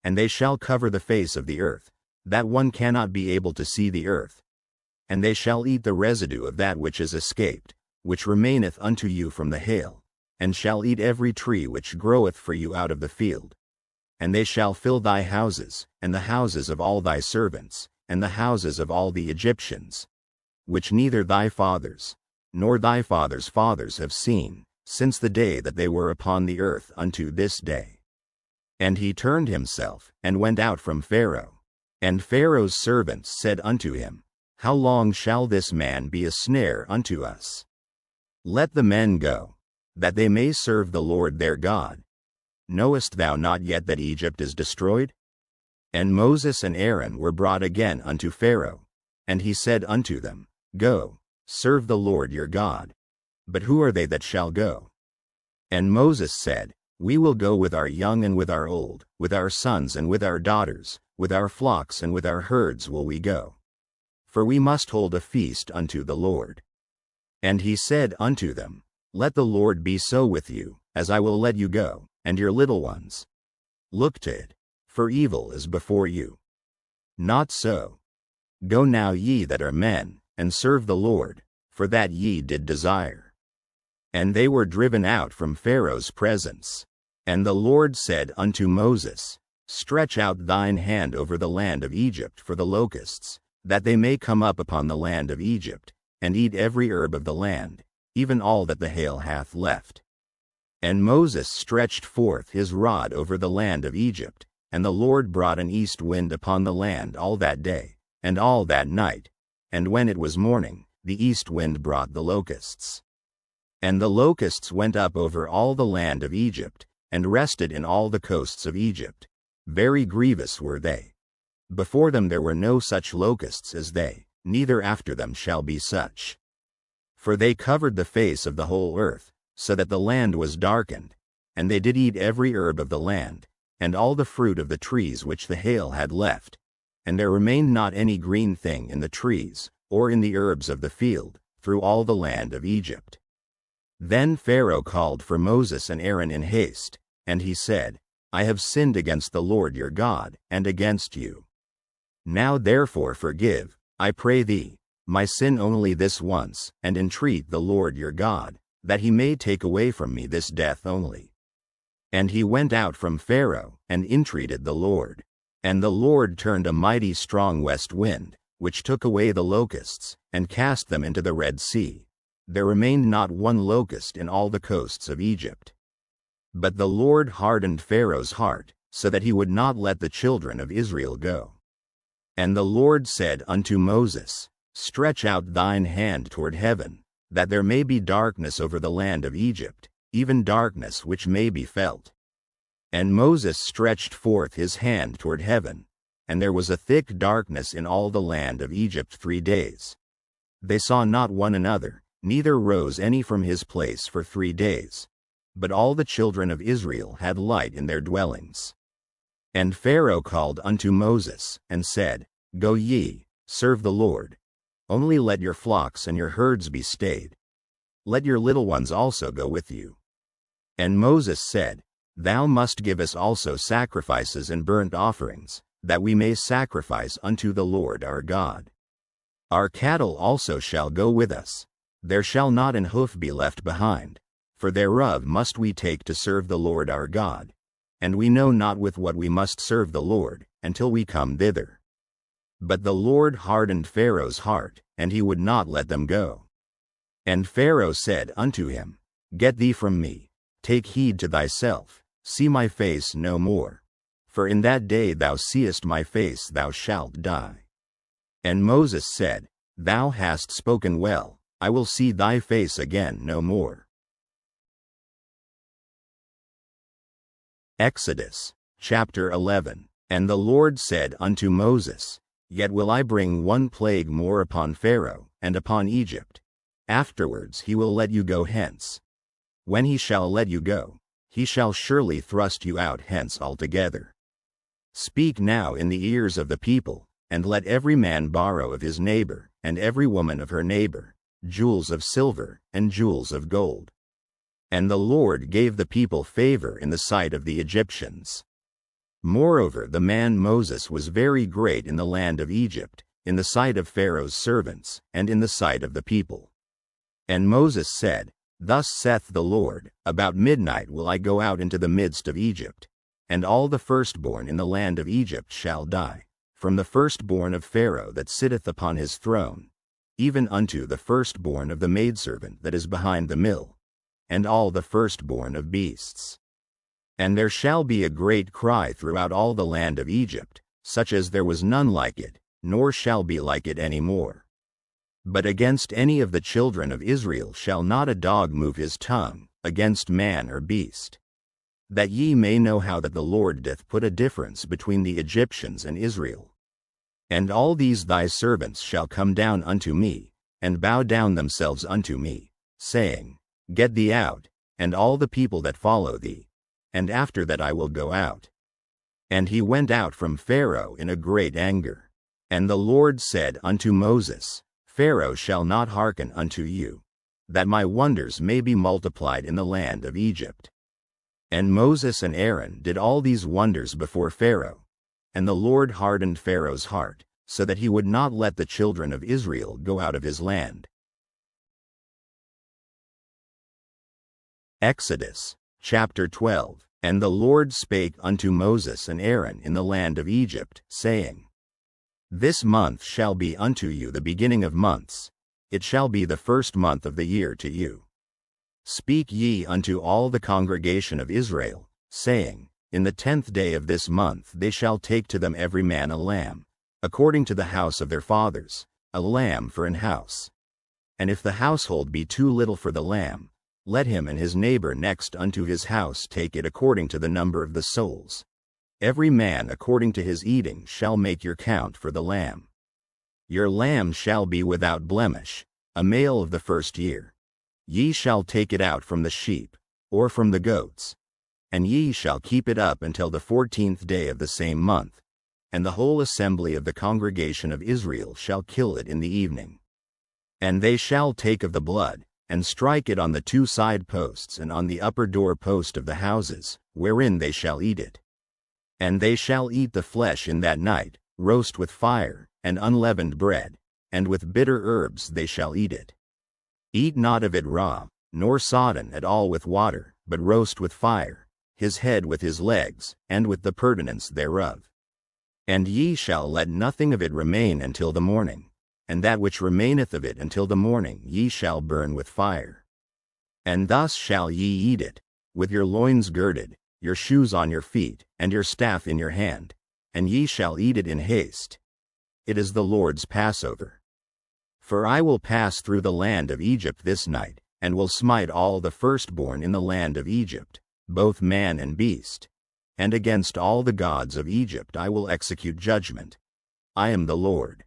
And they shall cover the face of the earth, that one cannot be able to see the earth. And they shall eat the residue of that which is escaped, which remaineth unto you from the hail, and shall eat every tree which groweth for you out of the field. And they shall fill thy houses, and the houses of all thy servants, and the houses of all the Egyptians, which neither thy fathers, nor thy fathers' fathers have seen, since the day that they were upon the earth unto this day. And he turned himself, and went out from Pharaoh. And Pharaoh's servants said unto him, How long shall this man be a snare unto us? Let the men go, that they may serve the Lord their God. Knowest thou not yet that Egypt is destroyed? And Moses and Aaron were brought again unto Pharaoh, and he said unto them, Go, serve the Lord your God. But who are they that shall go? And Moses said, We will go with our young and with our old, with our sons and with our daughters, with our flocks and with our herds will we go. For we must hold a feast unto the Lord. And he said unto them, Let the Lord be so with you, as I will let you go, and your little ones. Look to it, for evil is before you. Not so. Go now ye that are men, and serve the Lord, for that ye did desire. And they were driven out from Pharaoh's presence. And the Lord said unto Moses, Stretch out thine hand over the land of Egypt for the locusts, that they may come up upon the land of Egypt, and eat every herb of the land, even all that the hail hath left. And Moses stretched forth his rod over the land of Egypt, and the Lord brought an east wind upon the land all that day, and all that night, and when it was morning, the east wind brought the locusts. And the locusts went up over all the land of Egypt, and rested in all the coasts of Egypt. Very grievous were they. Before them there were no such locusts as they, neither after them shall be such. For they covered the face of the whole earth, so that the land was darkened, and they did eat every herb of the land, and all the fruit of the trees which the hail had left, and there remained not any green thing in the trees, or in the herbs of the field, through all the land of Egypt. Then Pharaoh called for Moses and Aaron in haste, and he said, I have sinned against the Lord your God, and against you. Now therefore forgive, I pray thee, my sin only this once, and entreat the Lord your God, that he may take away from me this death only. And he went out from Pharaoh, and entreated the Lord. And the Lord turned a mighty strong west wind, which took away the locusts, and cast them into the Red Sea. There remained not one locust in all the coasts of Egypt. But the Lord hardened Pharaoh's heart, so that he would not let the children of Israel go. And the Lord said unto Moses, Stretch out thine hand toward heaven, that there may be darkness over the land of Egypt, even darkness which may be felt. And Moses stretched forth his hand toward heaven, and there was a thick darkness in all the land of Egypt 3 days. They saw not one another, neither rose any from his place for 3 days. But all the children of Israel had light in their dwellings. And Pharaoh called unto Moses, and said, Go ye, serve the Lord. Only let your flocks and your herds be stayed. Let your little ones also go with you. And Moses said, Thou must give us also sacrifices and burnt offerings, that we may sacrifice unto the Lord our God. Our cattle also shall go with us. There shall not an hoof be left behind, for thereof must we take to serve the Lord our God. And we know not with what we must serve the Lord, until we come thither. But the Lord hardened Pharaoh's heart, and he would not let them go. And Pharaoh said unto him, Get thee from me, take heed to thyself, see my face no more. For in that day thou seest my face thou shalt die. And Moses said, Thou hast spoken well, I will see thy face again no more. Exodus, chapter 11. And the Lord said unto Moses, Yet will I bring one plague more upon Pharaoh, and upon Egypt. Afterwards he will let you go hence. When he shall let you go, he shall surely thrust you out hence altogether. Speak now in the ears of the people, and let every man borrow of his neighbor, and every woman of her neighbor, jewels of silver, and jewels of gold. And the Lord gave the people favor in the sight of the Egyptians. Moreover, the man Moses was very great in the land of Egypt, in the sight of Pharaoh's servants, and in the sight of the people. And Moses said, Thus saith the Lord, About midnight will I go out into the midst of Egypt, and all the firstborn in the land of Egypt shall die, from the firstborn of Pharaoh that sitteth upon his throne, even unto the firstborn of the maidservant that is behind the mill, and all the firstborn of beasts. And there shall be a great cry throughout all the land of Egypt, such as there was none like it, nor shall be like it any more. But against any of the children of Israel shall not a dog move his tongue, against man or beast. That ye may know how that the Lord doth put a difference between the Egyptians and Israel. And all these thy servants shall come down unto me, and bow down themselves unto me, saying, Get thee out, and all the people that follow thee, and after that I will go out. And he went out from Pharaoh in a great anger. And the Lord said unto Moses, Pharaoh shall not hearken unto you, that my wonders may be multiplied in the land of Egypt. And Moses and Aaron did all these wonders before Pharaoh, and the Lord hardened Pharaoh's heart, so that he would not let the children of Israel go out of his land. Exodus, chapter 12. And the Lord spake unto Moses and Aaron in the land of Egypt, saying, This month shall be unto you the beginning of months, it shall be the first month of the year to you. Speak ye unto all the congregation of Israel, saying, In the 10th day of this month they shall take to them every man a lamb, according to the house of their fathers, a lamb for an house. And if the household be too little for the lamb, let him and his neighbor next unto his house take it according to the number of the souls. Every man according to his eating shall make your count for the lamb. Your lamb shall be without blemish, a male of the first year. Ye shall take it out from the sheep, or from the goats, and ye shall keep it up until the 14th day of the same month, and the whole assembly of the congregation of Israel shall kill it in the evening. And they shall take of the blood, and strike it on the 2 side posts and on the upper door post of the houses, wherein they shall eat it. And they shall eat the flesh in that night, roast with fire, and unleavened bread, and with bitter herbs they shall eat it. Eat not of it raw, nor sodden at all with water, but roast with fire, his head with his legs, and with the purtenance thereof. And ye shall let nothing of it remain until the morning, and that which remaineth of it until the morning ye shall burn with fire. And thus shall ye eat it, with your loins girded, your shoes on your feet, and your staff in your hand, and ye shall eat it in haste. It is the Lord's Passover. For I will pass through the land of Egypt this night, and will smite all the firstborn in the land of Egypt, both man and beast. And against all the gods of Egypt I will execute judgment. I am the Lord.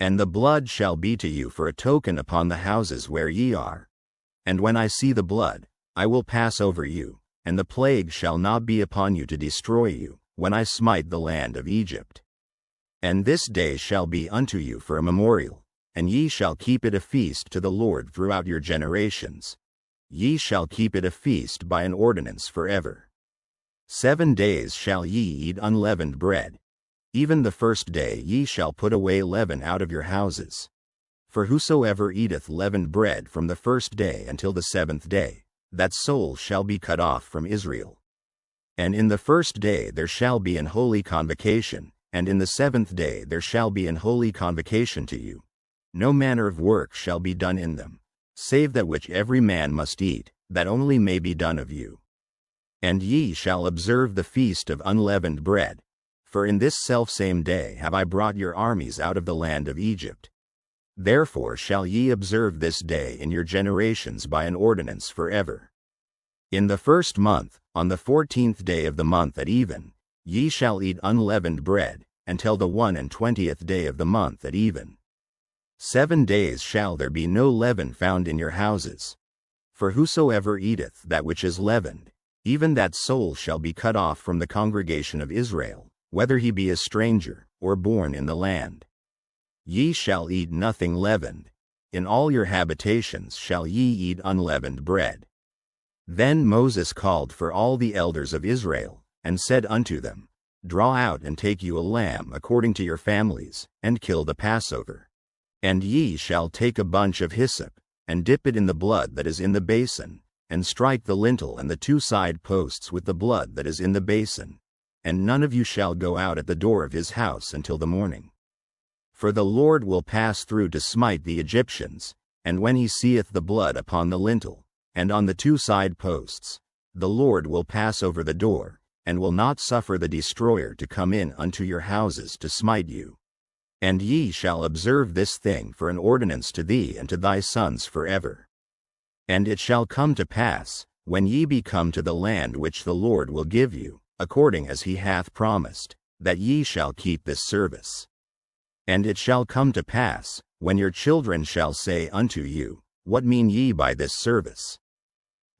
And the blood shall be to you for a token upon the houses where ye are. And when I see the blood, I will pass over you, and the plague shall not be upon you to destroy you, when I smite the land of Egypt. And this day shall be unto you for a memorial, and ye shall keep it a feast to the Lord throughout your generations. Ye shall keep it a feast by an ordinance forever. 7 days shall ye eat unleavened bread. Even the first day ye shall put away leaven out of your houses. For whosoever eateth leavened bread from the first day until the 7th day, that soul shall be cut off from Israel. And in the first day there shall be an holy convocation, and in the 7th day there shall be an holy convocation to you. No manner of work shall be done in them, save that which every man must eat, that only may be done of you. And ye shall observe the feast of unleavened bread, for in this selfsame day have I brought your armies out of the land of Egypt. Therefore shall ye observe this day in your generations by an ordinance forever. In the 1st month, on the 14th day of the month at even, ye shall eat unleavened bread, until the 21st day of the month at even. 7 days shall there be no leaven found in your houses. For whosoever eateth that which is leavened, even that soul shall be cut off from the congregation of Israel, whether he be a stranger, or born in the land. Ye shall eat nothing leavened. In all your habitations shall ye eat unleavened bread. Then Moses called for all the elders of Israel, and said unto them, Draw out and take you a lamb according to your families, and kill the Passover. And ye shall take a bunch of hyssop, and dip it in the blood that is in the basin, and strike the lintel and the 2 side posts with the blood that is in the basin. And none of you shall go out at the door of his house until the morning. For the Lord will pass through to smite the Egyptians, and when he seeth the blood upon the lintel, and on the 2 side posts, the Lord will pass over the door, and will not suffer the destroyer to come in unto your houses to smite you. And ye shall observe this thing for an ordinance to thee and to thy sons forever. And it shall come to pass, when ye be come to the land which the Lord will give you, according as he hath promised, that ye shall keep this service. And it shall come to pass, when your children shall say unto you, What mean ye by this service?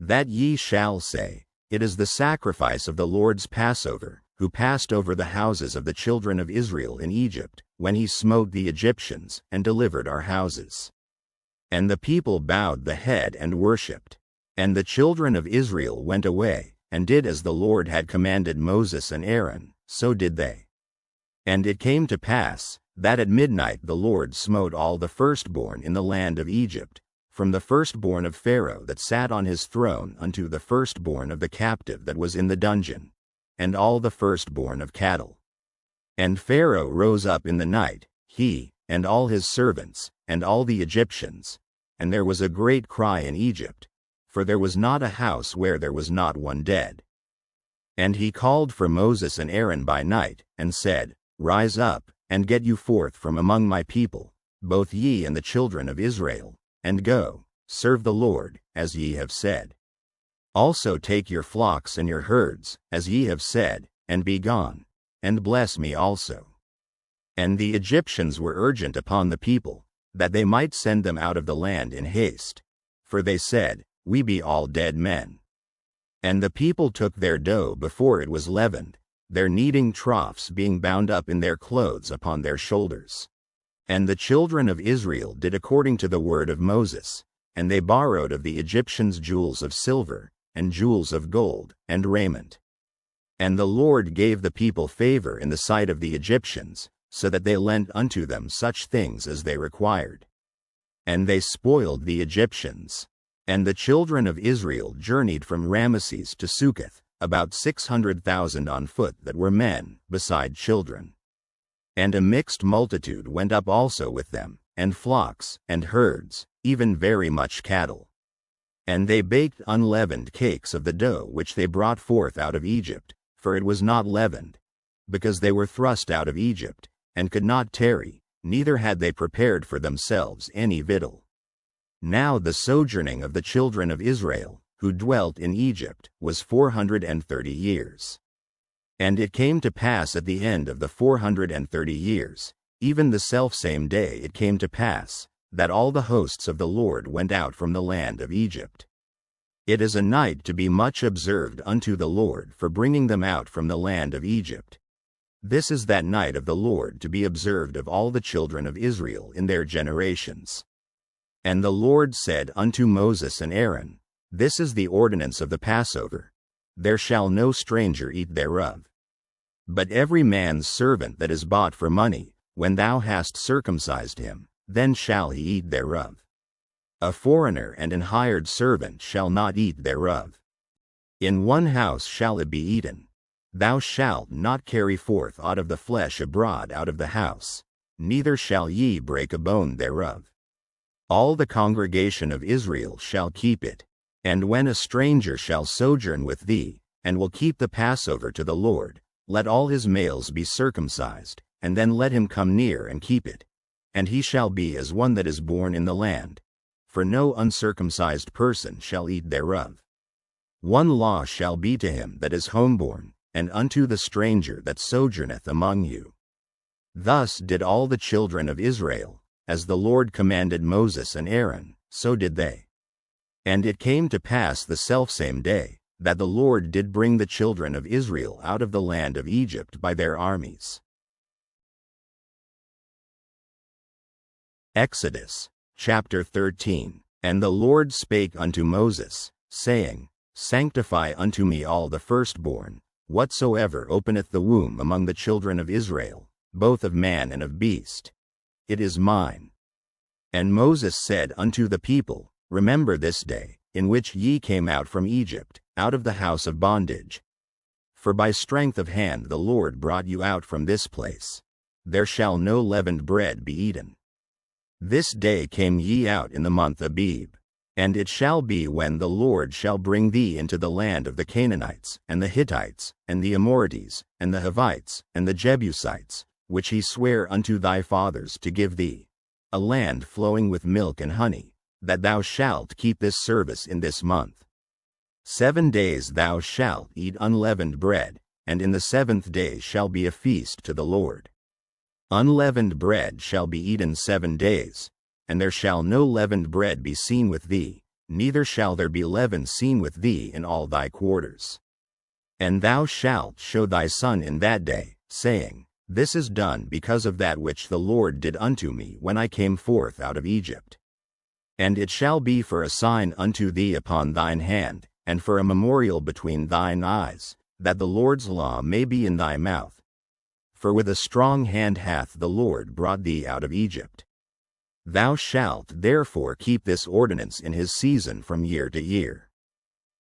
That ye shall say, It is the sacrifice of the Lord's Passover, who passed over the houses of the children of Israel in Egypt, when he smote the Egyptians, and delivered our houses. And the people bowed the head and worshipped. And the children of Israel went away, and did as the Lord had commanded Moses and Aaron, so did they. And it came to pass, that at midnight the Lord smote all the firstborn in the land of Egypt, from the firstborn of Pharaoh that sat on his throne unto the firstborn of the captive that was in the dungeon, and all the firstborn of cattle. And Pharaoh rose up in the night, he, and all his servants, and all the Egyptians, and there was a great cry in Egypt, for there was not a house where there was not one dead. And he called for Moses and Aaron by night, and said, Rise up, and get you forth from among my people, both ye and the children of Israel, and go, serve the Lord, as ye have said. Also take your flocks and your herds, as ye have said, and be gone, and bless me also. And the Egyptians were urgent upon the people, that they might send them out of the land in haste. For they said, We be all dead men. And the people took their dough before it was leavened, their kneading troughs being bound up in their clothes upon their shoulders. And the children of Israel did according to the word of Moses, and they borrowed of the Egyptians jewels of silver, and jewels of gold, and raiment. And the Lord gave the people favor in the sight of the Egyptians, so that they lent unto them such things as they required. And they spoiled the Egyptians. And the children of Israel journeyed from Ramesses to Succoth, about 600,000 on foot that were men, beside children. And a mixed multitude went up also with them, and flocks, and herds, even very much cattle. And they baked unleavened cakes of the dough which they brought forth out of Egypt, for it was not leavened, because they were thrust out of Egypt, and could not tarry, neither had they prepared for themselves any victual. Now the sojourning of the children of Israel, who dwelt in Egypt, was 430 years. And it came to pass at the end of the 430 years, even the selfsame day it came to pass, that all the hosts of the Lord went out from the land of Egypt. It is a night to be much observed unto the Lord for bringing them out from the land of Egypt. This is that night of the Lord to be observed of all the children of Israel in their generations. And the Lord said unto Moses and Aaron, This is the ordinance of the Passover. There shall no stranger eat thereof. But every man's servant that is bought for money, when thou hast circumcised him, then shall he eat thereof. A foreigner and an hired servant shall not eat thereof. In one house shall it be eaten. Thou shalt not carry forth aught of the flesh abroad out of the house, neither shall ye break a bone thereof. All the congregation of Israel shall keep it. And when a stranger shall sojourn with thee, and will keep the Passover to the Lord, let all his males be circumcised, and then let him come near and keep it. And he shall be as one that is born in the land. For no uncircumcised person shall eat thereof. One law shall be to him that is homeborn, and unto the stranger that sojourneth among you. Thus did all the children of Israel, as the Lord commanded Moses and Aaron, so did they. And it came to pass the selfsame day, that the Lord did bring the children of Israel out of the land of Egypt by their armies. Exodus chapter 13. And the Lord spake unto Moses, saying, Sanctify unto me all the firstborn, whatsoever openeth the womb among the children of Israel, both of man and of beast. It is mine. And Moses said unto the people, Remember this day, in which ye came out from Egypt, out of the house of bondage. For by strength of hand the Lord brought you out from this place. There shall no leavened bread be eaten. This day came ye out in the month Abib. And it shall be when the Lord shall bring thee into the land of the Canaanites, and the Hittites, and the Amorites, and the Hivites, and the Jebusites, which he sware unto thy fathers to give thee, a land flowing with milk and honey, that thou shalt keep this service in this month. 7 days thou shalt eat unleavened bread, and in the 7th day shall be a feast to the Lord. Unleavened bread shall be eaten 7 days, and there shall no leavened bread be seen with thee, neither shall there be leaven seen with thee in all thy quarters. And thou shalt show thy son in that day, saying, This is done because of that which the Lord did unto me when I came forth out of Egypt. And it shall be for a sign unto thee upon thine hand, and for a memorial between thine eyes, that the Lord's law may be in thy mouth. For with a strong hand hath the Lord brought thee out of Egypt. Thou shalt therefore keep this ordinance in his season from year to year.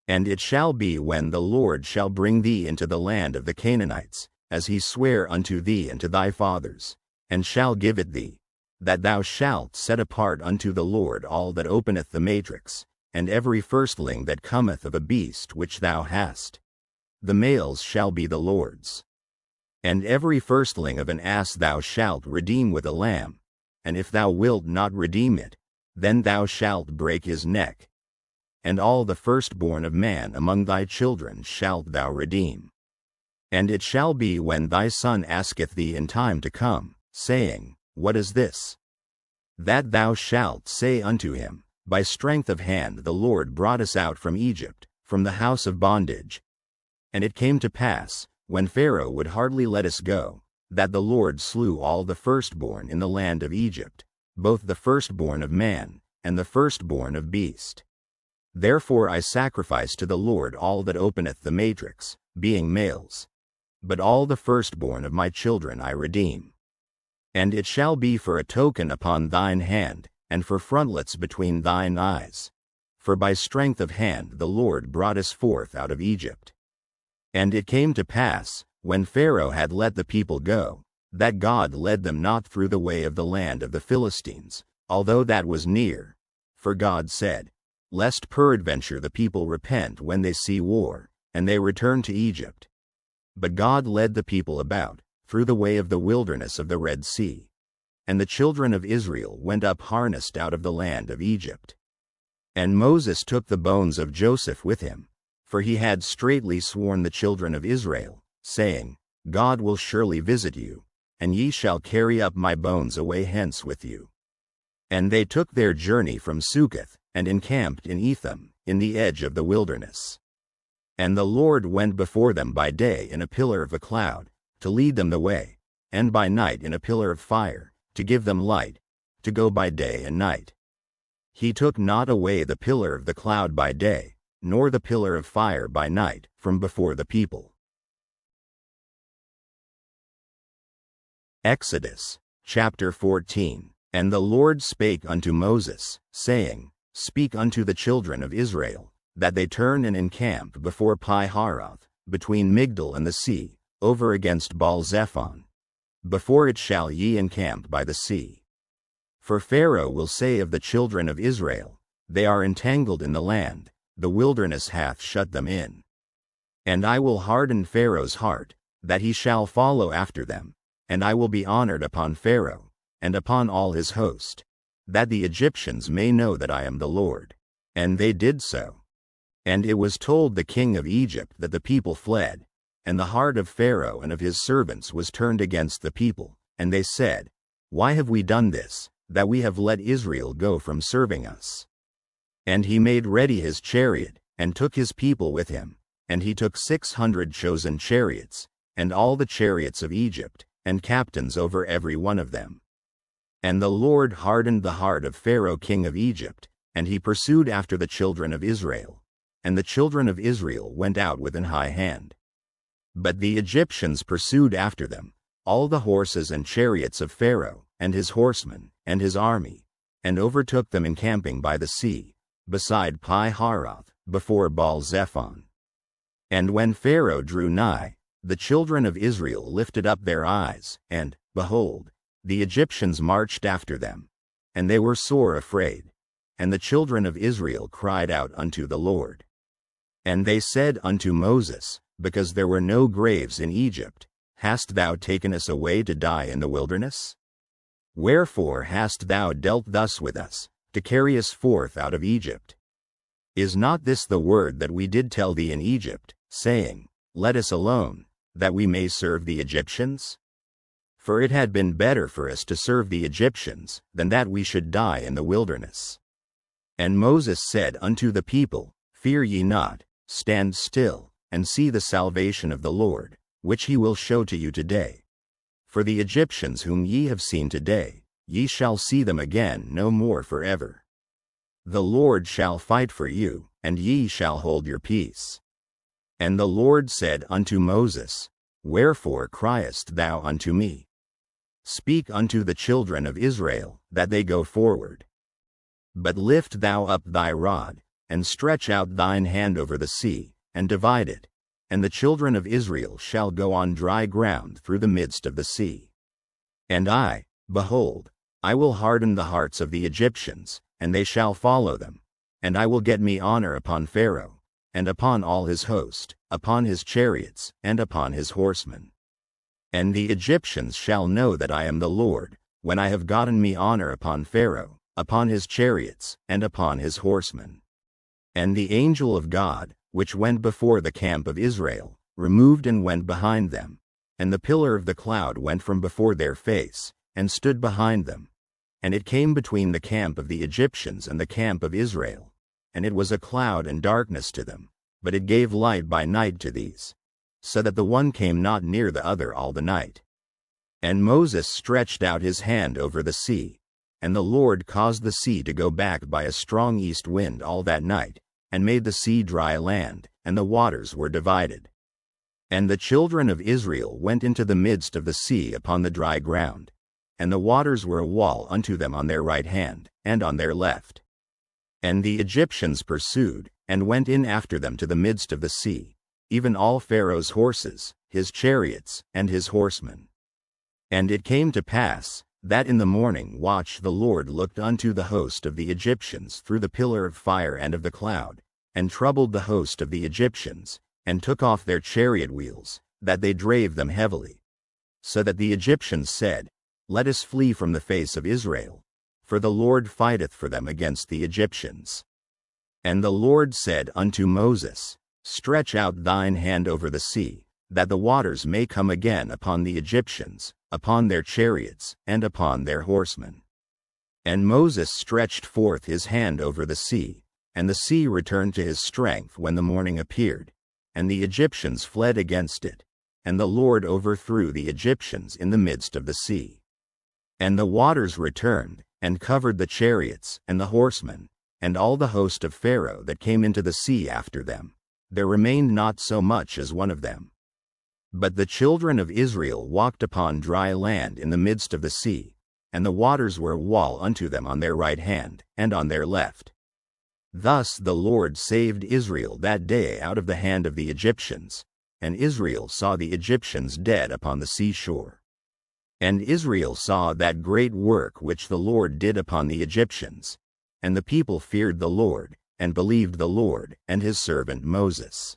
And it shall be when the Lord shall bring thee into the land of the Canaanites, as he sware unto thee and to thy fathers, and shall give it thee, that thou shalt set apart unto the Lord all that openeth the matrix, and every firstling that cometh of a beast which thou hast. The males shall be the Lord's. And every firstling of an ass thou shalt redeem with a lamb, and if thou wilt not redeem it, then thou shalt break his neck. And all the firstborn of man among thy children shalt thou redeem. And it shall be when thy son asketh thee in time to come, saying, What is this? That thou shalt say unto him, By strength of hand the Lord brought us out from Egypt, from the house of bondage. And it came to pass, when Pharaoh would hardly let us go, that the Lord slew all the firstborn in the land of Egypt, both the firstborn of man, and the firstborn of beast. Therefore I sacrifice to the Lord all that openeth the matrix, being males. But all the firstborn of my children I redeem. And it shall be for a token upon thine hand, and for frontlets between thine eyes. For by strength of hand the Lord brought us forth out of Egypt. And it came to pass, when Pharaoh had let the people go, that God led them not through the way of the land of the Philistines, although that was near. For God said, Lest peradventure the people repent when they see war, and they return to Egypt. But God led the people about, through the way of the wilderness of the Red Sea. and the children of Israel went up harnessed out of the land of Egypt. And Moses took the bones of Joseph with him, for he had straitly sworn the children of Israel, saying, God will surely visit you, and ye shall carry up my bones away hence with you. And they took their journey from Succoth, and encamped in Etham, in the edge of the wilderness. And the Lord went before them by day in a pillar of a cloud, to lead them the way, and by night in a pillar of fire, to give them light, to go by day and night. He took not away the pillar of the cloud by day, nor the pillar of fire by night, from before the people. Exodus, chapter 14. And the Lord spake unto Moses, saying, Speak unto the children of Israel, that they turn and encamp before Pi-hahiroth, between Migdol and the sea, over against Baal-zephon. Before it shall ye encamp by the sea. For Pharaoh will say of the children of Israel, They are entangled in the land, the wilderness hath shut them in. And I will harden Pharaoh's heart, that he shall follow after them, and I will be honored upon Pharaoh, and upon all his host, that the Egyptians may know that I am the Lord. And they did so. And it was told the king of Egypt that the people fled, and the heart of Pharaoh and of his servants was turned against the people, and they said, Why have we done this, that we have let Israel go from serving us? And he made ready his chariot, and took his people with him, and he took 600 chosen chariots, and all the chariots of Egypt, and captains over every one of them. And the Lord hardened the heart of Pharaoh king of Egypt, and he pursued after the children of Israel. And the children of Israel went out with an high hand. But the Egyptians pursued after them, all the horses and chariots of Pharaoh, and his horsemen, and his army, and overtook them encamping by the sea, beside Pi-hahiroth, before Baal-zephon. And when Pharaoh drew nigh, the children of Israel lifted up their eyes, and, behold, the Egyptians marched after them, and they were sore afraid. And the children of Israel cried out unto the Lord. And they said unto Moses, Because there were no graves in Egypt, hast thou taken us away to die in the wilderness? Wherefore hast thou dealt thus with us, to carry us forth out of Egypt? Is not this the word that we did tell thee in Egypt, saying, Let us alone, that we may serve the Egyptians? For it had been better for us to serve the Egyptians, than that we should die in the wilderness. And Moses said unto the people, Fear ye not, stand still, and see the salvation of the Lord, which he will show to you today. For the Egyptians whom ye have seen today, ye shall see them again no more forever. The Lord shall fight for you, and ye shall hold your peace. And the Lord said unto Moses, Wherefore criest thou unto me? Speak unto the children of Israel, that they go forward. But lift thou up thy rod, and stretch out thine hand over the sea, and divide it, and the children of Israel shall go on dry ground through the midst of the sea. And I, behold, I will harden the hearts of the Egyptians, and they shall follow them, and I will get me honor upon Pharaoh, and upon all his host, upon his chariots, and upon his horsemen. And the Egyptians shall know that I am the Lord, when I have gotten me honor upon Pharaoh, upon his chariots, and upon his horsemen. And the angel of God, which went before the camp of Israel, removed and went behind them, and the pillar of the cloud went from before their face, and stood behind them. And it came between the camp of the Egyptians and the camp of Israel, and it was a cloud and darkness to them, but it gave light by night to these, so that the one came not near the other all the night. And Moses stretched out his hand over the sea, and the Lord caused the sea to go back by a strong east wind all that night, and made the sea dry land, and the waters were divided. And the children of Israel went into the midst of the sea upon the dry ground, and the waters were a wall unto them on their right hand, and on their left. And the Egyptians pursued, and went in after them to the midst of the sea, even all Pharaoh's horses, his chariots, and his horsemen. And it came to pass, that in the morning watch the Lord looked unto the host of the Egyptians through the pillar of fire and of the cloud, and troubled the host of the Egyptians, and took off their chariot wheels, that they drave them heavily. So that the Egyptians said, Let us flee from the face of Israel, for the Lord fighteth for them against the Egyptians. And the Lord said unto Moses, Stretch out thine hand over the sea, that the waters may come again upon the Egyptians, upon their chariots, and upon their horsemen. And Moses stretched forth his hand over the sea, and the sea returned to his strength when the morning appeared, and the Egyptians fled against it, and the Lord overthrew the Egyptians in the midst of the sea. And the waters returned, and covered the chariots, and the horsemen, and all the host of Pharaoh that came into the sea after them. There remained not so much as one of them. But the children of Israel walked upon dry land in the midst of the sea, and the waters were a wall unto them on their right hand, and on their left. Thus the Lord saved Israel that day out of the hand of the Egyptians, and Israel saw the Egyptians dead upon the seashore. And Israel saw that great work which the Lord did upon the Egyptians, and the people feared the Lord, and believed the Lord and his servant Moses.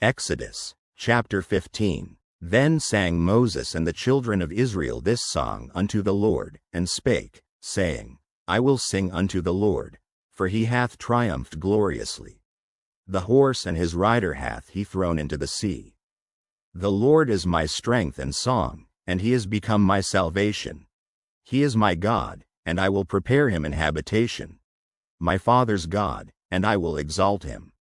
Exodus, chapter 15. Then sang Moses and the children of Israel this song unto the Lord, and spake, saying, I will sing unto the Lord, for he hath triumphed gloriously. The horse and his rider hath he thrown into the sea. The Lord is my strength and song, and he is become my salvation. He is my God, and I will prepare him an habitation. My father's God, and I will exalt him.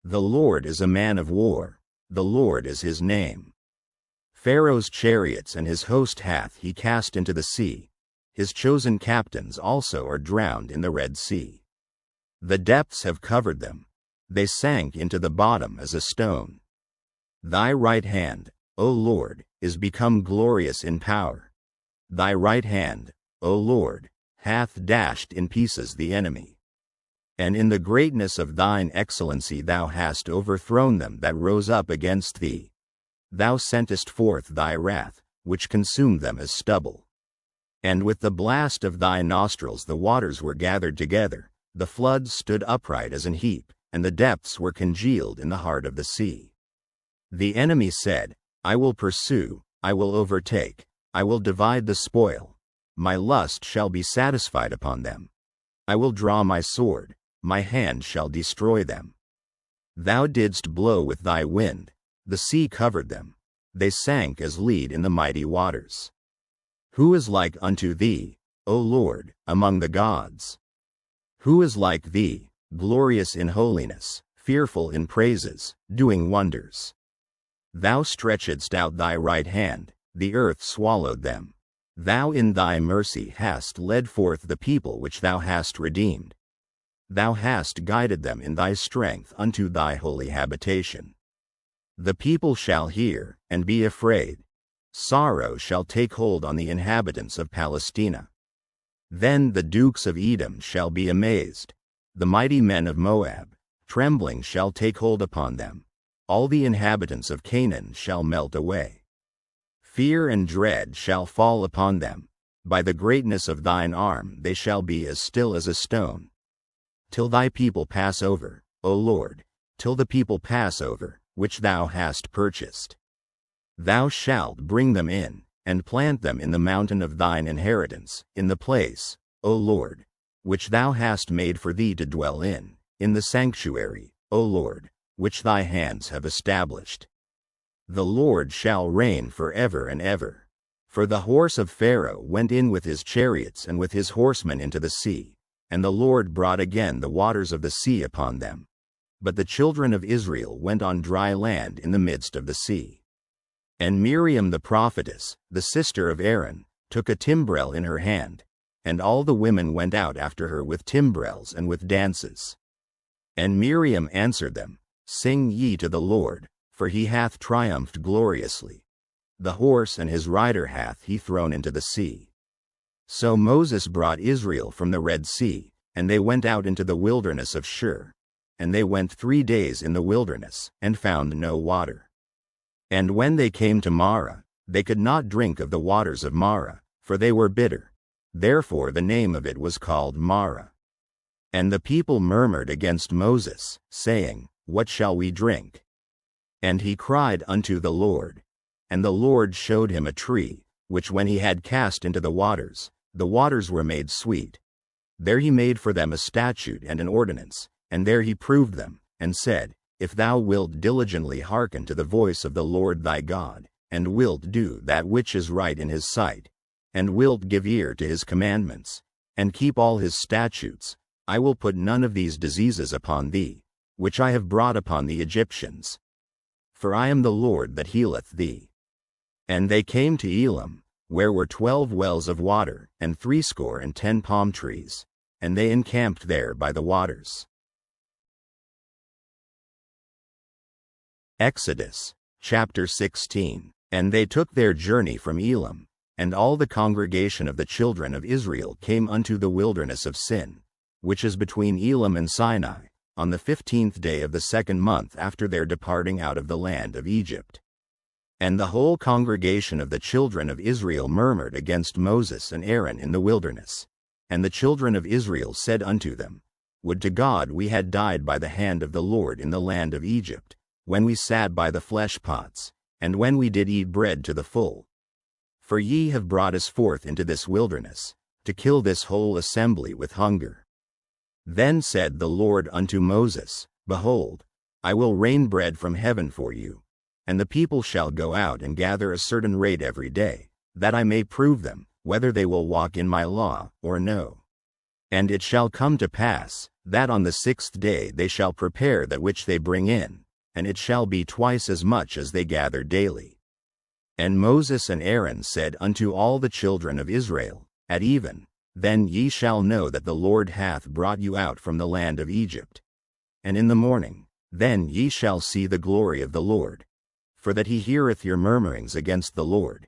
The Lord is a man of war, the Lord is his name. Pharaoh's chariots and his host hath he cast into the sea. His chosen captains also are drowned in the Red Sea. The depths have covered them. They sank into the bottom as a stone. Thy right hand, O Lord, is become glorious in power. Thy right hand, O Lord, hath dashed in pieces the enemy. And in the greatness of thine excellency thou hast overthrown them that rose up against thee. Thou sentest forth thy wrath, which consumed them as stubble. And with the blast of thy nostrils the waters were gathered together, the floods stood upright as an heap, and the depths were congealed in the heart of the sea. The enemy said, I will pursue, I will overtake, I will divide the spoil. My lust shall be satisfied upon them. I will draw my sword, my hand shall destroy them. Thou didst blow with thy wind, the sea covered them. They sank as lead in the mighty waters. Who is like unto thee, O Lord, among the gods? Who is like thee, glorious in holiness, fearful in praises, doing wonders? Thou stretchedst out thy right hand, the earth swallowed them. Thou in thy mercy hast led forth the people which thou hast redeemed. Thou hast guided them in thy strength unto thy holy habitation. The people shall hear, and be afraid. Sorrow shall take hold on the inhabitants of Palestina. Then the dukes of Edom shall be amazed. The mighty men of Moab, trembling shall take hold upon them. All the inhabitants of Canaan shall melt away. Fear and dread shall fall upon them. By the greatness of thine arm they shall be as still as a stone. Till thy people pass over, O Lord, till the people pass over, which thou hast purchased. Thou shalt bring them in, and plant them in the mountain of thine inheritance, in the place, O Lord, which thou hast made for thee to dwell in the sanctuary, O Lord, which thy hands have established. The Lord shall reign forever and ever. For the horse of Pharaoh went in with his chariots and with his horsemen into the sea, and the Lord brought again the waters of the sea upon them. But the children of Israel went on dry land in the midst of the sea. And Miriam the prophetess, the sister of Aaron, took a timbrel in her hand, and all the women went out after her with timbrels and with dances. And Miriam answered them, Sing ye to the Lord, for he hath triumphed gloriously. The horse and his rider hath he thrown into the sea. So Moses brought Israel from the Red Sea, and they went out into the wilderness of Shur. And they went 3 days in the wilderness, and found no water. And when they came to Marah, they could not drink of the waters of Marah, for they were bitter. Therefore the name of it was called Marah. And the people murmured against Moses, saying, What shall we drink? And he cried unto the Lord. And the Lord showed him a tree, which when he had cast into the waters were made sweet. There he made for them a statute and an ordinance, and there he proved them, and said, If thou wilt diligently hearken to the voice of the Lord thy God, and wilt do that which is right in his sight, and wilt give ear to his commandments, and keep all his statutes, I will put none of these diseases upon thee, which I have brought upon the Egyptians. For I am the Lord that healeth thee. And they came to A.R.M., where were 12 wells of water, and 70 palm trees, and they encamped there by the waters. Exodus, chapter 16. And they took their journey from A.R.M., and all the congregation of the children of Israel came unto the wilderness of Sin, which is between A.R.M. and Sinai, on the 15th day of the 2nd month after their departing out of the land of Egypt. And the whole congregation of the children of Israel murmured against Moses and Aaron in the wilderness. And the children of Israel said unto them, Would to God we had died by the hand of the Lord in the land of Egypt, when we sat by the flesh pots, and when we did eat bread to the full. For ye have brought us forth into this wilderness, to kill this whole assembly with hunger. Then said the Lord unto Moses, Behold, I will rain bread from heaven for you, and the people shall go out and gather a certain rate every day, that I may prove them, whether they will walk in my law or no. And it shall come to pass, that on the 6th day they shall prepare that which they bring in, and it shall be twice as much as they gather daily. And Moses and Aaron said unto all the children of Israel, At even, then ye shall know that the Lord hath brought you out from the land of Egypt. And in the morning, then ye shall see the glory of the Lord, for that he heareth your murmurings against the Lord.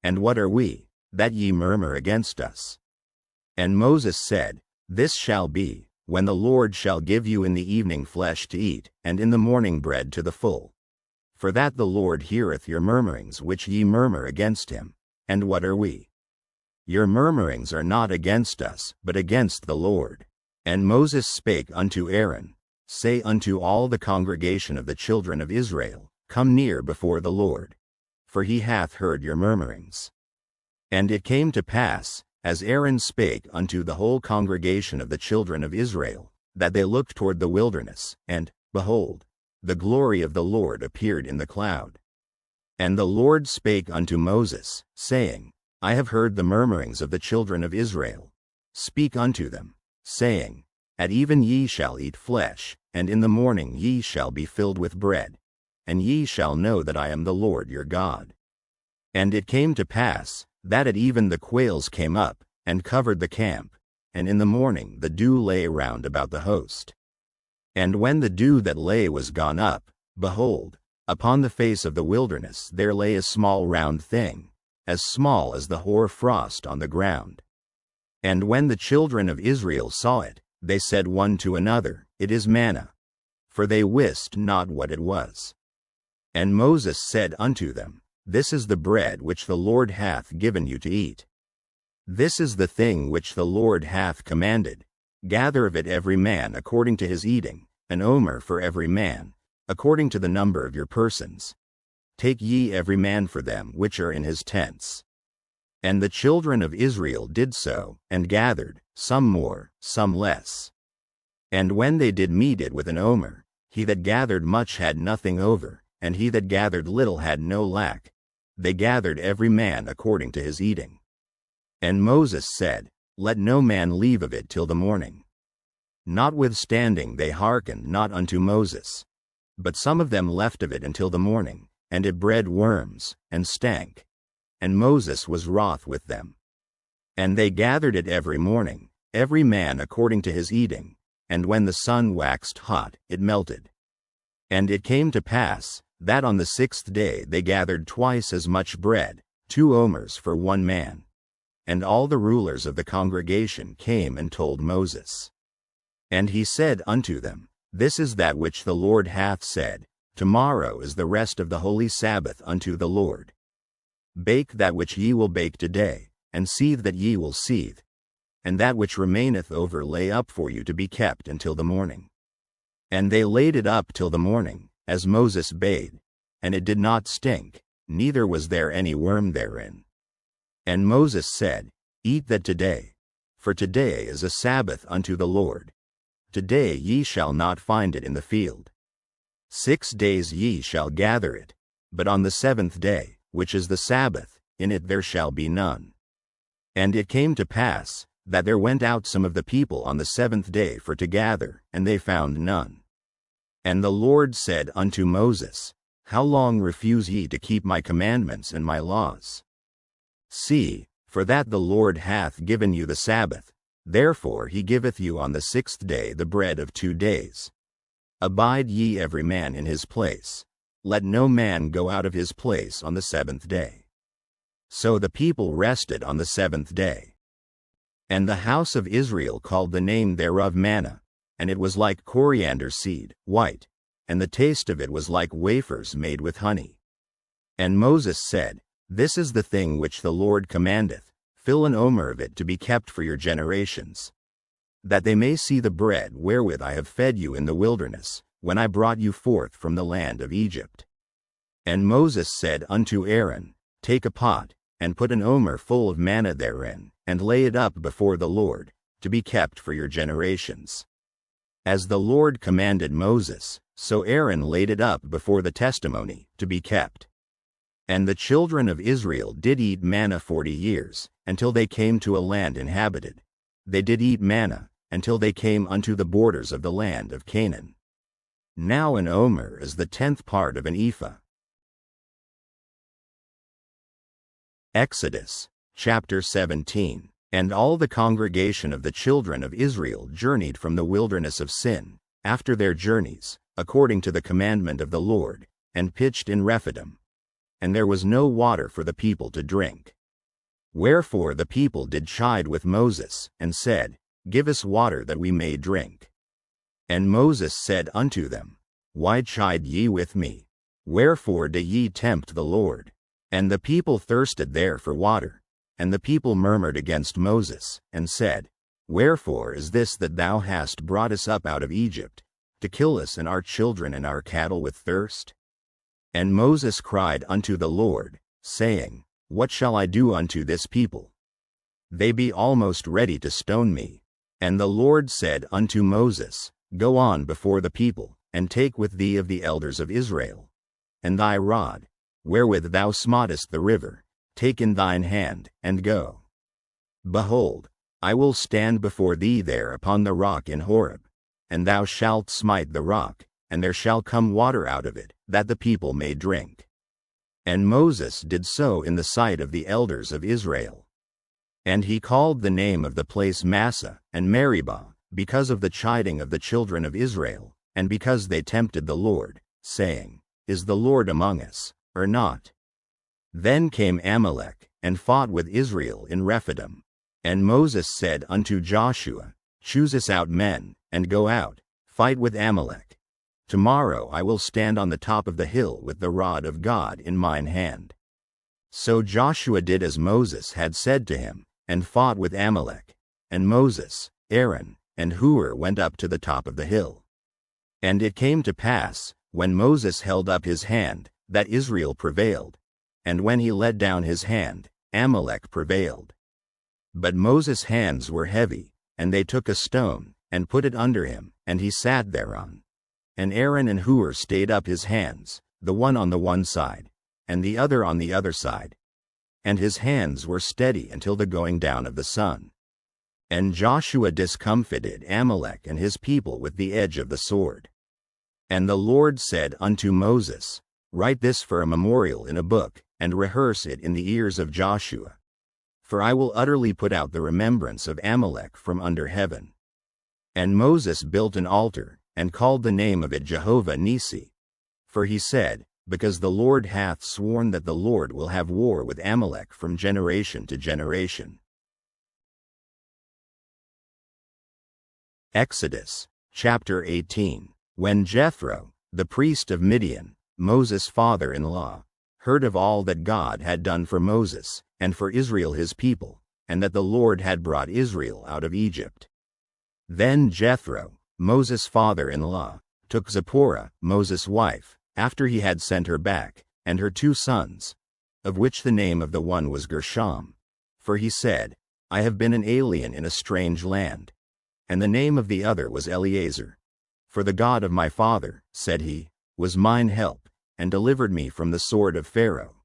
And what are we, that ye murmur against us? And Moses said, This shall be, when the Lord shall give you in the evening flesh to eat, and in the morning bread to the full. For that the Lord heareth your murmurings which ye murmur against him. And what are we? Your murmurings are not against us, but against the Lord. And Moses spake unto Aaron, Say unto all the congregation of the children of Israel, Come near before the Lord, for he hath heard your murmurings. And it came to pass, as Aaron spake unto the whole congregation of the children of Israel, that they looked toward the wilderness, and, behold, the glory of the Lord appeared in the cloud. And the Lord spake unto Moses, saying, I have heard the murmurings of the children of Israel. Speak unto them, saying, At even ye shall eat flesh, and in the morning ye shall be filled with bread, and ye shall know that I am the Lord your God. And it came to pass, that at even the quails came up, and covered the camp, and in the morning the dew lay round about the host. And when the dew that lay was gone up, behold, upon the face of the wilderness there lay a small round thing, as small as the hoar frost on the ground. And when the children of Israel saw it, they said one to another, It is manna. For they wist not what it was. And Moses said unto them, This is the bread which the Lord hath given you to eat. This is the thing which the Lord hath commanded. Gather of it every man according to his eating, an omer for every man, according to the number of your persons. Take ye every man for them which are in his tents. And the children of Israel did so, and gathered, some more, some less. And when they did mete it with an omer, he that gathered much had nothing over, and he that gathered little had no lack. They gathered every man according to his eating. And Moses said, Let no man leave of it till the morning. Notwithstanding they hearkened not unto Moses. But some of them left of it until the morning, and it bred worms, and stank. And Moses was wroth with them. And they gathered it every morning, every man according to his eating, and when the sun waxed hot, it melted. And it came to pass, that on the 6th day they gathered twice as much bread, 2 omers for one man. And all the rulers of the congregation came and told Moses. And he said unto them, This is that which the Lord hath said, Tomorrow is the rest of the holy Sabbath unto the Lord. Bake that which ye will bake today, and seethe that ye will seethe, and that which remaineth over lay up for you to be kept until the morning. And they laid it up till the morning, as Moses bade, and it did not stink, neither was there any worm therein. And Moses said, Eat that today, for today is a Sabbath unto the Lord. Today ye shall not find it in the field. 6 days ye shall gather it, but on the 7th day, which is the Sabbath, in it there shall be none. And it came to pass, that there went out some of the people on the 7th day for to gather, and they found none. And the Lord said unto Moses, How long refuse ye to keep my commandments and my laws? See, for that the Lord hath given you the Sabbath, therefore he giveth you on the 6th day the bread of 2 days. Abide ye every man in his place. Let no man go out of his place on the 7th day. So the people rested on the 7th day. And the house of Israel called the name thereof manna, and it was like coriander seed, white, and the taste of it was like wafers made with honey. And Moses said, This is the thing which the Lord commandeth, fill an omer of it to be kept for your generations, that they may see the bread wherewith I have fed you in the wilderness, when I brought you forth from the land of Egypt. And Moses said unto Aaron, Take a pot, and put an omer full of manna therein, and lay it up before the Lord, to be kept for your generations. As the Lord commanded Moses, so Aaron laid it up before the testimony, to be kept. And the children of Israel did eat manna 40 years, until they came to a land inhabited. They did eat manna, until they came unto the borders of the land of Canaan. Now an omer is the 10th part of an ephah. Exodus, chapter 17. And all the congregation of the children of Israel journeyed from the wilderness of Sin, after their journeys, according to the commandment of the Lord, and pitched in Rephidim. And there was no water for the people to drink. Wherefore the people did chide with Moses, and said, Give us water that we may drink. And Moses said unto them, Why chide ye with me? Wherefore do ye tempt the Lord? And the people thirsted there for water. And the people murmured against Moses, and said, Wherefore is this that thou hast brought us up out of Egypt, to kill us and our children and our cattle with thirst? And Moses cried unto the Lord, saying, What shall I do unto this people? They be almost ready to stone me. And the Lord said unto Moses, Go on before the people, and take with thee of the elders of Israel, and thy rod, wherewith thou smotest the river, take in thine hand, and go. Behold, I will stand before thee there upon the rock in Horeb, and thou shalt smite the rock, and there shall come water out of it, that the people may drink. And Moses did so in the sight of the elders of Israel. And he called the name of the place Massah and Meribah, because of the chiding of the children of Israel, and because they tempted the Lord, saying, Is the Lord among us, or not? Then came Amalek, and fought with Israel in Rephidim. And Moses said unto Joshua, Choose us out men, and go out, fight with Amalek. Tomorrow I will stand on the top of the hill with the rod of God in mine hand. So Joshua did as Moses had said to him, and fought with Amalek. And Moses, Aaron, and Hur went up to the top of the hill. And it came to pass, when Moses held up his hand, that Israel prevailed. And when he let down his hand, Amalek prevailed. But Moses' hands were heavy, and they took a stone, and put it under him, and he sat thereon. And Aaron and Hur stayed up his hands, the one on the one side, and the other on the other side. And his hands were steady until the going down of the sun. And Joshua discomfited Amalek and his people with the edge of the sword. And the Lord said unto Moses, Write this for a memorial in a book, and rehearse it in the ears of Joshua. For I will utterly put out the remembrance of Amalek from under heaven. And Moses built an altar, and called the name of it Jehovah Nissi. For he said, Because the Lord hath sworn that the Lord will have war with Amalek from generation to generation. Exodus, chapter 18. When Jethro, the priest of Midian, Moses' father-in-law, heard of all that God had done for Moses, and for Israel his people, and that the Lord had brought Israel out of Egypt. Then Jethro, Moses' father-in-law, took Zipporah, Moses' wife, after he had sent her back, and her 2 sons, of which the name of the one was Gershom. For he said, I have been an alien in a strange land. And the name of the other was Eleazar. For the God of my father, said he, was mine help, and delivered me from the sword of Pharaoh.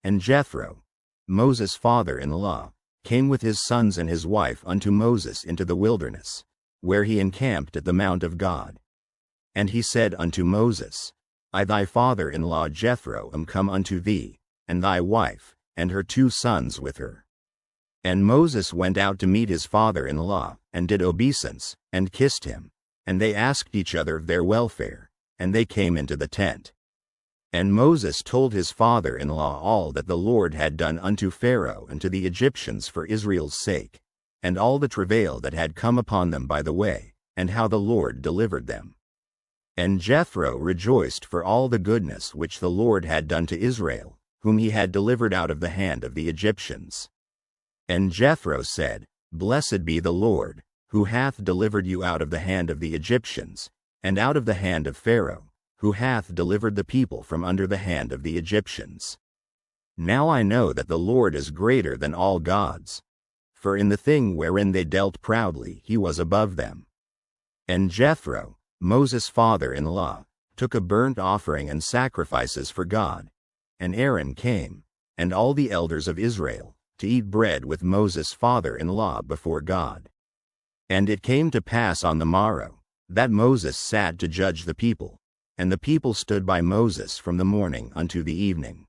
And Jethro, Moses' father-in-law, came with his sons and his wife unto Moses into the wilderness, where he encamped at the mount of God. And he said unto Moses, I thy father-in-law Jethro am come unto thee, and thy wife, and her 2 sons with her. And Moses went out to meet his father-in-law, and did obeisance, and kissed him. And they asked each other of their welfare, and they came into the tent. And Moses told his father-in-law all that the Lord had done unto Pharaoh and to the Egyptians for Israel's sake, and all the travail that had come upon them by the way, and how the Lord delivered them. And Jethro rejoiced for all the goodness which the Lord had done to Israel, whom he had delivered out of the hand of the Egyptians. And Jethro said, Blessed be the Lord, who hath delivered you out of the hand of the Egyptians, and out of the hand of Pharaoh, who hath delivered the people from under the hand of the Egyptians. Now I know that the Lord is greater than all gods. For in the thing wherein they dealt proudly he was above them. And Jethro, Moses' father-in-law, took a burnt offering and sacrifices for God. And Aaron came, and all the elders of Israel, to eat bread with Moses' father-in-law before God. And it came to pass on the morrow, that Moses sat to judge the people, and the people stood by Moses from the morning unto the evening.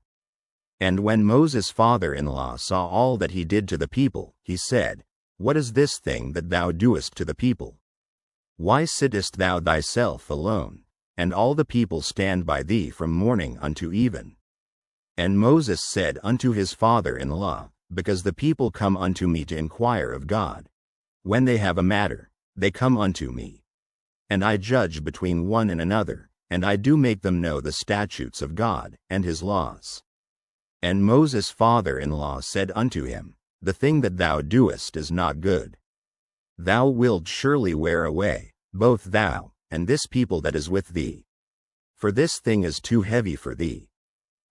And when Moses' father-in-law saw all that he did to the people, he said, What is this thing that thou doest to the people? Why sittest thou thyself alone, and all the people stand by thee from morning unto even? And Moses said unto his father-in-law, Because the people come unto me to inquire of God. When they have a matter, they come unto me. And I judge between one and another, and I do make them know the statutes of God, and his laws. And Moses' father-in-law said unto him, The thing that thou doest is not good. Thou wilt surely wear away, both thou, and this people that is with thee. For this thing is too heavy for thee.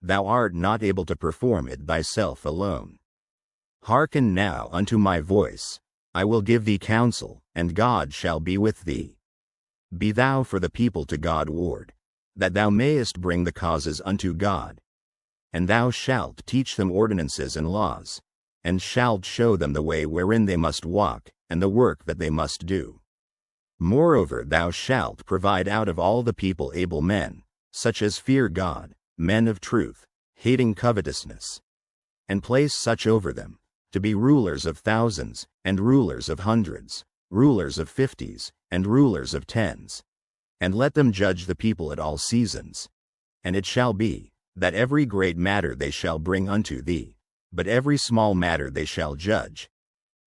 Thou art not able to perform it thyself alone. Hearken now unto my voice. I will give thee counsel, and God shall be with thee. Be thou for the people to God ward, that thou mayest bring the causes unto God. And thou shalt teach them ordinances and laws, and shalt show them the way wherein they must walk, and the work that they must do. Moreover thou shalt provide out of all the people able men, such as fear God, men of truth, hating covetousness. And place such over them, to be rulers of thousands, and rulers of hundreds, rulers of 50s, and rulers of 10s. And let them judge the people at all seasons. And it shall be, that every great matter they shall bring unto thee, but every small matter they shall judge.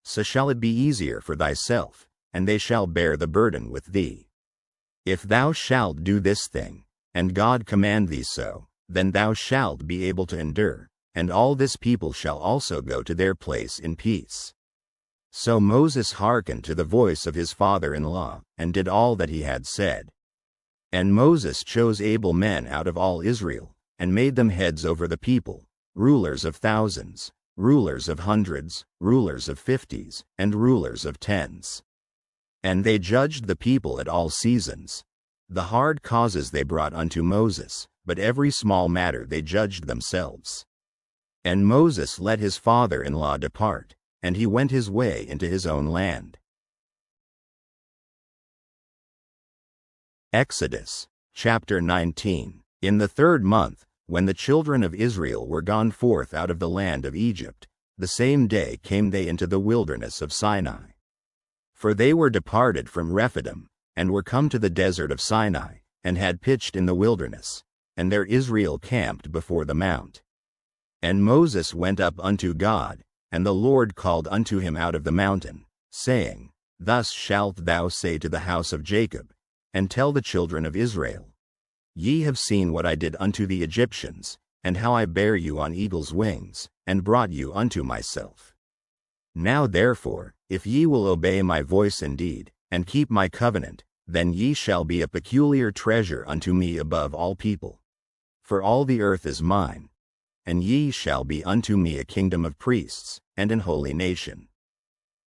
So shall it be easier for thyself, and they shall bear the burden with thee. If thou shalt do this thing, and God command thee so, then thou shalt be able to endure, and all this people shall also go to their place in peace. So Moses hearkened to the voice of his father-in-law, and did all that he had said. And Moses chose able men out of all Israel, and made them heads over the people, rulers of thousands, rulers of hundreds, rulers of 50s, and rulers of 10s. And they judged the people at all seasons. The hard causes they brought unto Moses, but every small matter they judged themselves. And Moses let his father-in-law depart, and he went his way into his own land. Exodus, chapter 19. In the 3rd month, when the children of Israel were gone forth out of the land of Egypt, the same day came they into the wilderness of Sinai. For they were departed from Rephidim, and were come to the desert of Sinai, and had pitched in the wilderness, and there Israel camped before the mount. And Moses went up unto God, and the Lord called unto him out of the mountain, saying, Thus shalt thou say to the house of Jacob, and tell the children of Israel, Ye have seen what I did unto the Egyptians, and how I bare you on eagle's wings, and brought you unto myself. Now therefore, if ye will obey my voice indeed, and keep my covenant, then ye shall be a peculiar treasure unto me above all people. For all the earth is mine, and ye shall be unto me a kingdom of priests, and an holy nation.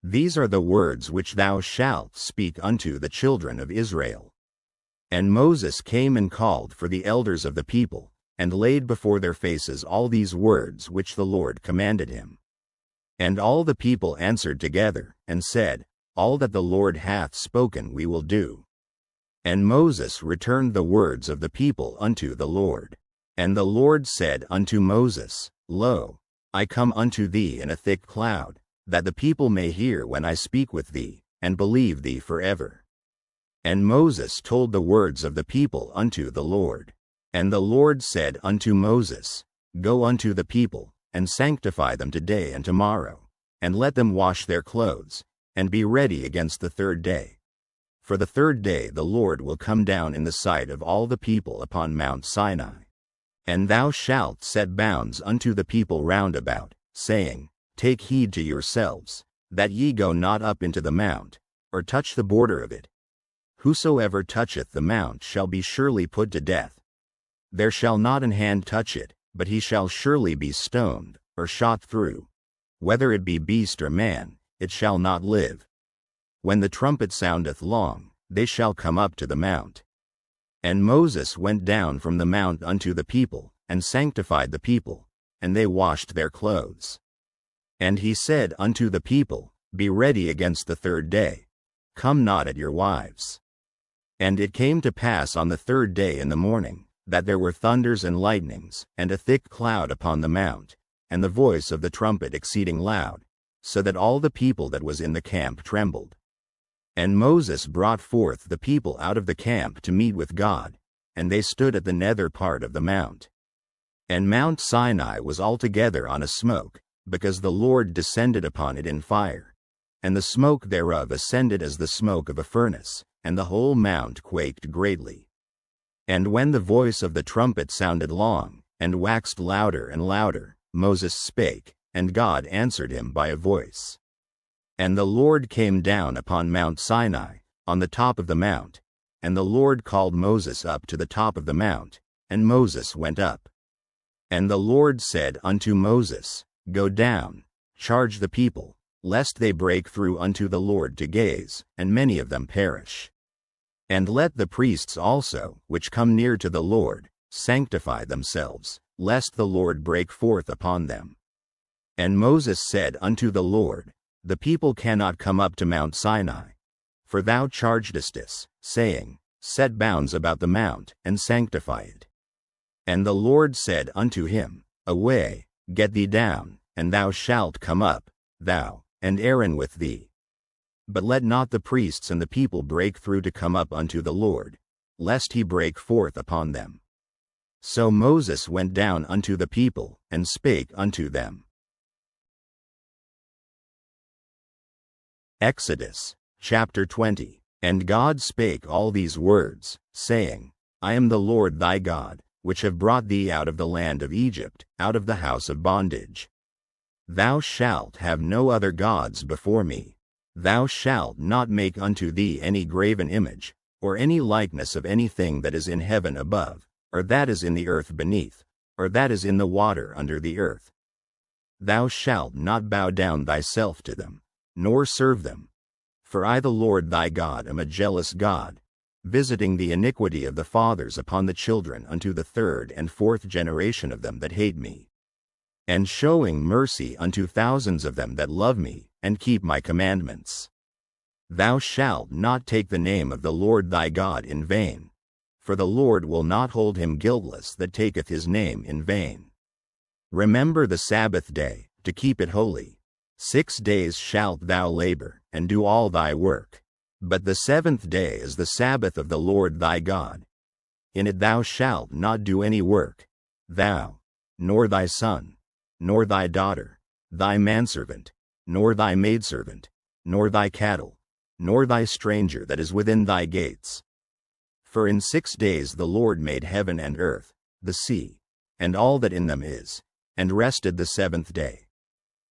These are the words which thou shalt speak unto the children of Israel. And Moses came and called for the elders of the people, and laid before their faces all these words which the Lord commanded him. And all the people answered together, and said, All that the Lord hath spoken we will do. And Moses returned the words of the people unto the Lord. And the Lord said unto Moses, Lo, I come unto thee in a thick cloud, that the people may hear when I speak with thee, and believe thee forever. And Moses told the words of the people unto the Lord. And the Lord said unto Moses, Go unto the people, and sanctify them today and tomorrow, and let them wash their clothes, and be ready against the third day. For the third day the Lord will come down in the sight of all the people upon Mount Sinai. And thou shalt set bounds unto the people round about, saying, Take heed to yourselves, that ye go not up into the mount, or touch the border of it. Whosoever toucheth the mount shall be surely put to death. There shall not an hand touch it, but he shall surely be stoned, or shot through. Whether it be beast or man, it shall not live. When the trumpet soundeth long, they shall come up to the mount. And Moses went down from the mount unto the people, and sanctified the people, and they washed their clothes. And he said unto the people, Be ready against the third day. Come not at your wives. And it came to pass on the third day in the morning, that there were thunders and lightnings, and a thick cloud upon the mount, and the voice of the trumpet exceeding loud, so that all the people that was in the camp trembled. And Moses brought forth the people out of the camp to meet with God, and they stood at the nether part of the mount. And Mount Sinai was altogether on a smoke, because the Lord descended upon it in fire, and the smoke thereof ascended as the smoke of a furnace, and the whole mount quaked greatly. And when the voice of the trumpet sounded long, and waxed louder and louder, Moses spake, and God answered him by a voice. And the Lord came down upon Mount Sinai, on the top of the mount, and the Lord called Moses up to the top of the mount, and Moses went up. And the Lord said unto Moses, Go down, charge the people, lest they break through unto the Lord to gaze, and many of them perish. And let the priests also, which come near to the Lord, sanctify themselves, lest the Lord break forth upon them. And Moses said unto the Lord, The people cannot come up to Mount Sinai. For thou chargedest us, saying, Set bounds about the mount, and sanctify it. And the Lord said unto him, Away, get thee down, and thou shalt come up, thou, and Aaron with thee. But let not the priests and the people break through to come up unto the Lord, lest he break forth upon them. So Moses went down unto the people, and spake unto them. Exodus, chapter 20. And God spake all these words, saying, I am the Lord thy God, which have brought thee out of the land of Egypt, out of the house of bondage. Thou shalt have no other gods before me. Thou shalt not make unto thee any graven image, or any likeness of anything that is in heaven above, or that is in the earth beneath, or that is in the water under the earth. Thou shalt not bow down thyself to them, nor serve them. For I the Lord thy God am a jealous God, visiting the iniquity of the fathers upon the children unto the third and fourth generation of them that hate me, and showing mercy unto thousands of them that love me, and keep my commandments. Thou shalt not take the name of the Lord thy God in vain, for the Lord will not hold him guiltless that taketh his name in vain. Remember the Sabbath day, to keep it holy. 6 days shalt thou labor, and do all thy work. But the seventh day is the Sabbath of the Lord thy God. In it thou shalt not do any work, thou, nor thy son, nor thy daughter, thy manservant, nor thy maidservant, nor thy cattle, nor thy stranger that is within thy gates. For in 6 days the Lord made heaven and earth, the sea, and all that in them is, and rested the seventh day.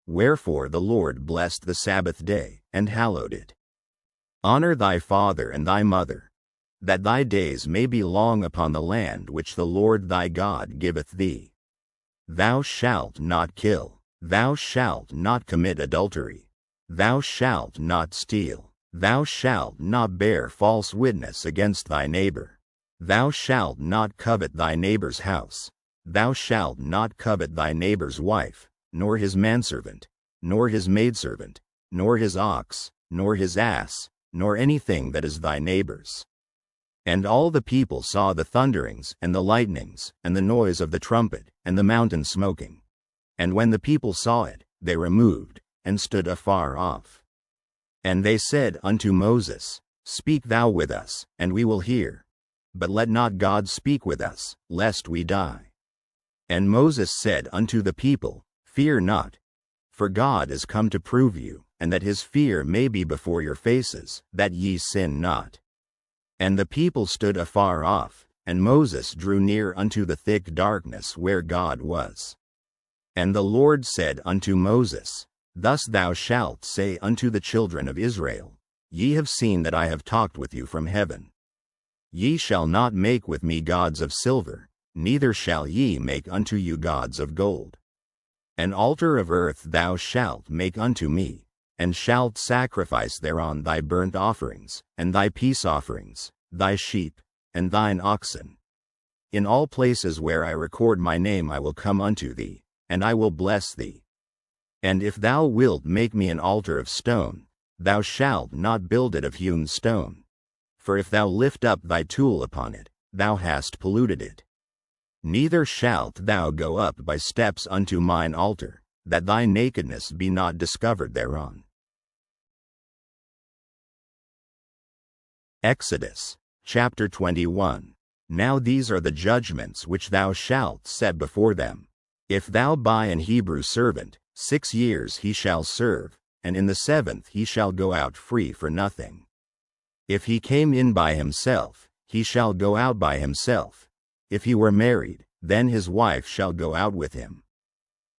Wherefore the Lord blessed the Sabbath day, and hallowed it. Honor thy father and thy mother, that thy days may be long upon the land which the Lord thy God giveth thee. Thou shalt not kill. Thou shalt not commit adultery. Thou shalt not steal. Thou shalt not bear false witness against thy neighbor. Thou shalt not covet thy neighbor's house. Thou shalt not covet thy neighbor's wife, nor his manservant, nor his maidservant, nor his ox, nor his ass, nor anything that is thy neighbor's. And all the people saw the thunderings, and the lightnings, and the noise of the trumpet, and the mountain smoking. And when the people saw it, they removed, and stood afar off. And they said unto Moses, Speak thou with us, and we will hear. But let not God speak with us, lest we die. And Moses said unto the people, Fear not, for God is come to prove you, and that his fear may be before your faces, that ye sin not. And the people stood afar off, and Moses drew near unto the thick darkness where God was. And the Lord said unto Moses, Thus thou shalt say unto the children of Israel, Ye have seen that I have talked with you from heaven. Ye shall not make with me gods of silver, neither shall ye make unto you gods of gold. An altar of earth thou shalt make unto me, and shalt sacrifice thereon thy burnt offerings, and thy peace offerings, thy sheep, and thine oxen. In all places where I record my name I will come unto thee, and I will bless thee. And if thou wilt make me an altar of stone, thou shalt not build it of hewn stone. For if thou lift up thy tool upon it, thou hast polluted it. Neither shalt thou go up by steps unto mine altar, that thy nakedness be not discovered thereon. Exodus, chapter 21. Now these are the judgments which thou shalt set before them. If thou buy an Hebrew servant, 6 years he shall serve, and in the 7th he shall go out free for nothing. If he came in by himself, he shall go out by himself. If he were married, then his wife shall go out with him.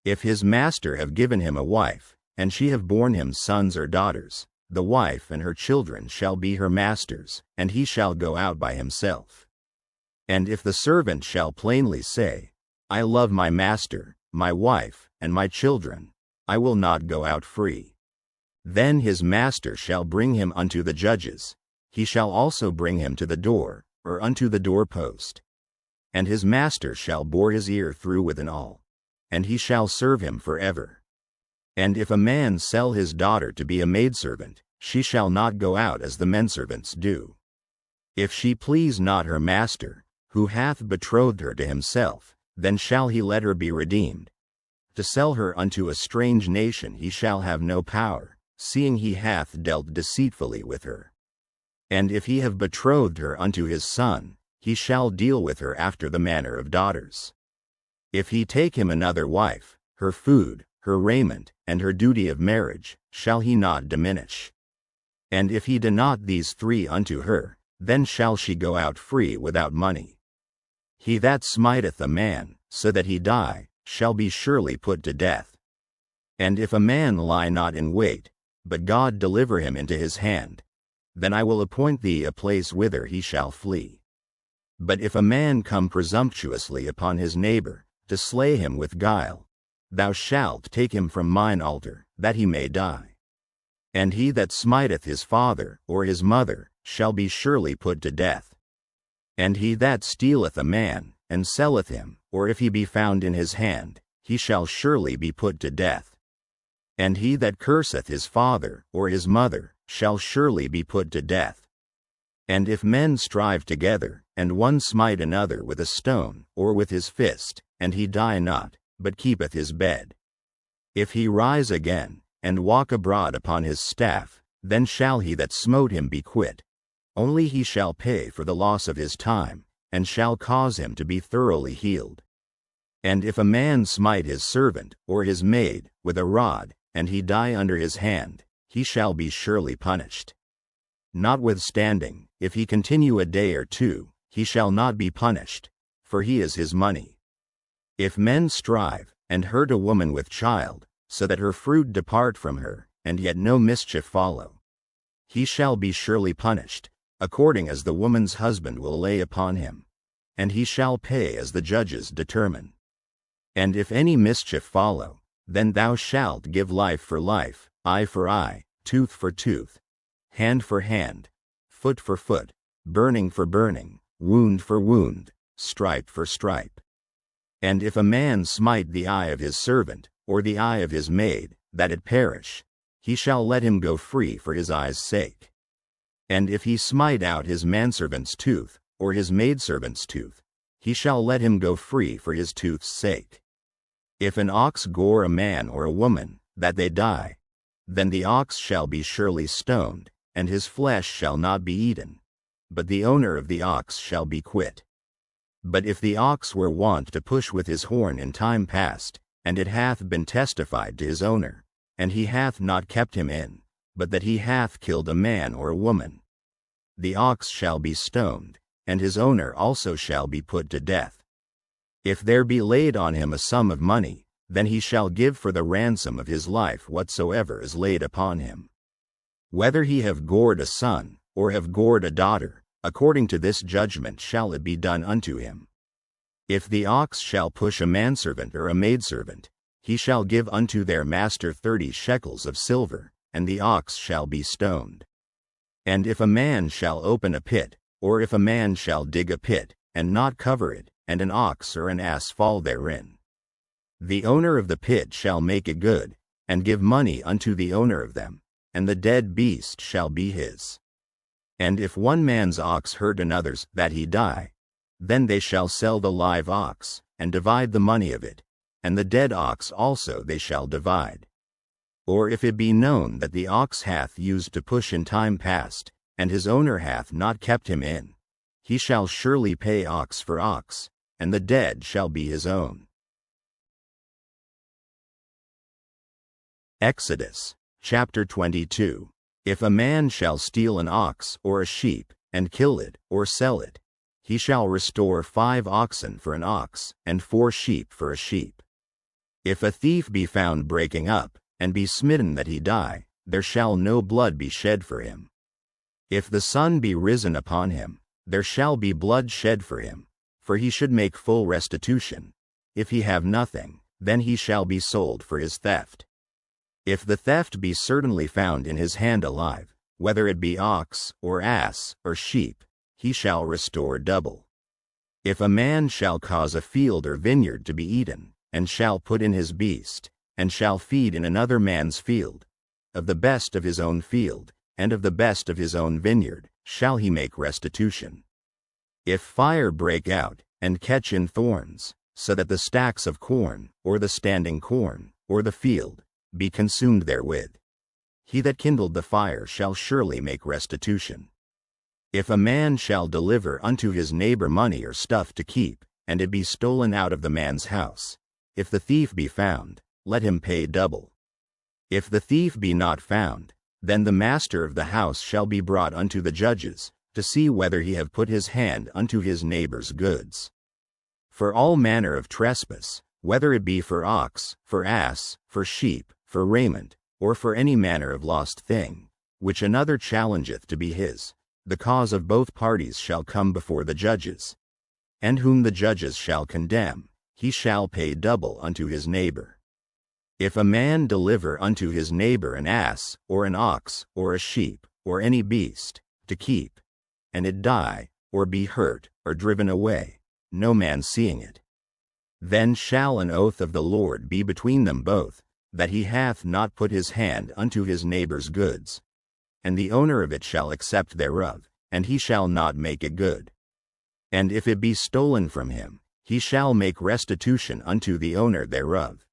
If his master have given him a wife, and she have borne him sons or daughters, the wife and her children shall be her master's, and he shall go out by himself. And if the servant shall plainly say, I love my master, my wife, and my children, I will not go out free. Then his master shall bring him unto the judges. He shall also bring him to the door, or unto the doorpost. And his master shall bore his ear through with an awl, and he shall serve him forever. And if a man sell his daughter to be a maidservant, she shall not go out as the menservants do. If she please not her master, who hath betrothed her to himself, then shall he let her be redeemed. To sell her unto a strange nation he shall have no power, seeing he hath dealt deceitfully with her. And if he have betrothed her unto his son, he shall deal with her after the manner of daughters. If he take him another wife, her food, her raiment, and her duty of marriage, shall he not diminish. And if he do not these 3 unto her, then shall she go out free without money. He that smiteth a man, so that he die, shall be surely put to death. And if a man lie not in wait, but God deliver him into his hand, then I will appoint thee a place whither he shall flee. But if a man come presumptuously upon his neighbor, to slay him with guile, thou shalt take him from mine altar, that he may die. And he that smiteth his father or his mother shall be surely put to death. And he that stealeth a man, and selleth him, or if he be found in his hand, he shall surely be put to death. And he that curseth his father or his mother shall surely be put to death. And if men strive together, and one smite another with a stone, or with his fist, and he die not, but keepeth his bed, if he rise again, and walk abroad upon his staff, then shall he that smote him be quit. Only he shall pay for the loss of his time, and shall cause him to be thoroughly healed. And if a man smite his servant, or his maid, with a rod, and he die under his hand, he shall be surely punished. Notwithstanding, if he continue a day or 2, he shall not be punished, for he is his money. If men strive, and hurt a woman with child, so that her fruit depart from her, and yet no mischief follow, he shall be surely punished, according as the woman's husband will lay upon him, and he shall pay as the judges determine. And if any mischief follow, then thou shalt give life for life, eye for eye, tooth for tooth, hand for hand, foot for foot, burning for burning, wound for wound, stripe for stripe. And if a man smite the eye of his servant, or the eye of his maid, that it perish, he shall let him go free for his eye's sake. And if he smite out his manservant's tooth, or his maidservant's tooth, he shall let him go free for his tooth's sake. If an ox gore a man or a woman, that they die, then the ox shall be surely stoned, and his flesh shall not be eaten, but the owner of the ox shall be quit. But if the ox were wont to push with his horn in time past, and it hath been testified to his owner, and he hath not kept him in, but that he hath killed a man or a woman, the ox shall be stoned, and his owner also shall be put to death. If there be laid on him a sum of money, then he shall give for the ransom of his life whatsoever is laid upon him. Whether he have gored a son, or have gored a daughter, according to this judgment shall it be done unto him. If the ox shall push a manservant or a maidservant, he shall give unto their master 30 shekels of silver, and the ox shall be stoned. And if a man shall open a pit, or if a man shall dig a pit, and not cover it, and an ox or an ass fall therein, the owner of the pit shall make it good, and give money unto the owner of them, and the dead beast shall be his. And if one man's ox hurt another's, that he die, then they shall sell the live ox, and divide the money of it, and the dead ox also they shall divide. Or if it be known that the ox hath used to push in time past, and his owner hath not kept him in, he shall surely pay ox for ox, and the dead shall be his own. Exodus, chapter 22. If a man shall steal an ox or a sheep, and kill it, or sell it, he shall restore 5 oxen for an ox, and 4 sheep for a sheep. If a thief be found breaking up, and be smitten that he die, there shall no blood be shed for him. If the sun be risen upon him, there shall be blood shed for him, for he should make full restitution. If he have nothing, then he shall be sold for his theft. If the theft be certainly found in his hand alive, whether it be ox, or ass, or sheep, he shall restore double. If a man shall cause a field or vineyard to be eaten, and shall put in his beast, and shall feed in another man's field, of the best of his own field, and of the best of his own vineyard, shall he make restitution. If fire break out, and catch in thorns, so that the stacks of corn, or the standing corn, or the field, be consumed therewith, he that kindled the fire shall surely make restitution. If a man shall deliver unto his neighbor money or stuff to keep, and it be stolen out of the man's house, if the thief be found, let him pay double. If the thief be not found, then the master of the house shall be brought unto the judges, to see whether he have put his hand unto his neighbor's goods. For all manner of trespass, whether it be for ox, for ass, for sheep, for raiment, or for any manner of lost thing, which another challengeth to be his, the cause of both parties shall come before the judges. And whom the judges shall condemn, he shall pay double unto his neighbor. If a man deliver unto his neighbor an ass, or an ox, or a sheep, or any beast, to keep, and it die, or be hurt, or driven away, no man seeing it, then shall an oath of the Lord be between them both, that he hath not put his hand unto his neighbor's goods, and the owner of it shall accept thereof, and he shall not make it good. And if it be stolen from him, he shall make restitution unto the owner thereof.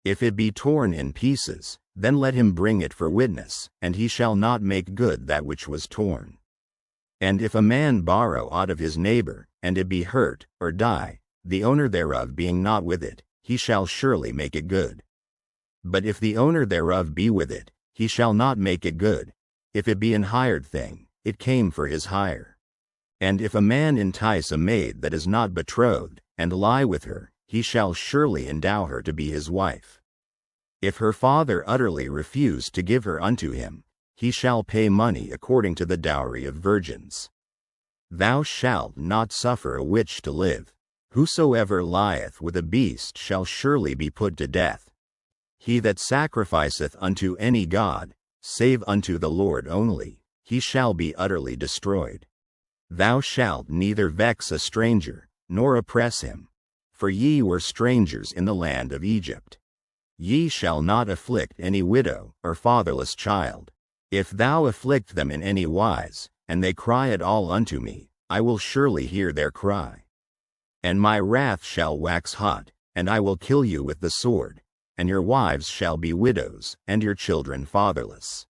If it be torn in pieces, then let him bring it for witness, and he shall not make good that which was torn. And if a man borrow aught of his neighbor, and it be hurt, or die, the owner thereof being not with it, he shall surely make it good. But if the owner thereof be with it, he shall not make it good. If it be an hired thing, it came for his hire. And if a man entice a maid that is not betrothed, and lie with her, he shall surely endow her to be his wife. If her father utterly refuse to give her unto him, he shall pay money according to the dowry of virgins. Thou shalt not suffer a witch to live. Whosoever lieth with a beast shall surely be put to death. He that sacrificeth unto any god, save unto the Lord only, he shall be utterly destroyed. Thou shalt neither vex a stranger, nor oppress him. For ye were strangers in the land of Egypt. Ye shall not afflict any widow or fatherless child. If thou afflict them in any wise, and they cry at all unto me, I will surely hear their cry. And my wrath shall wax hot, and I will kill you with the sword, and your wives shall be widows, and your children fatherless.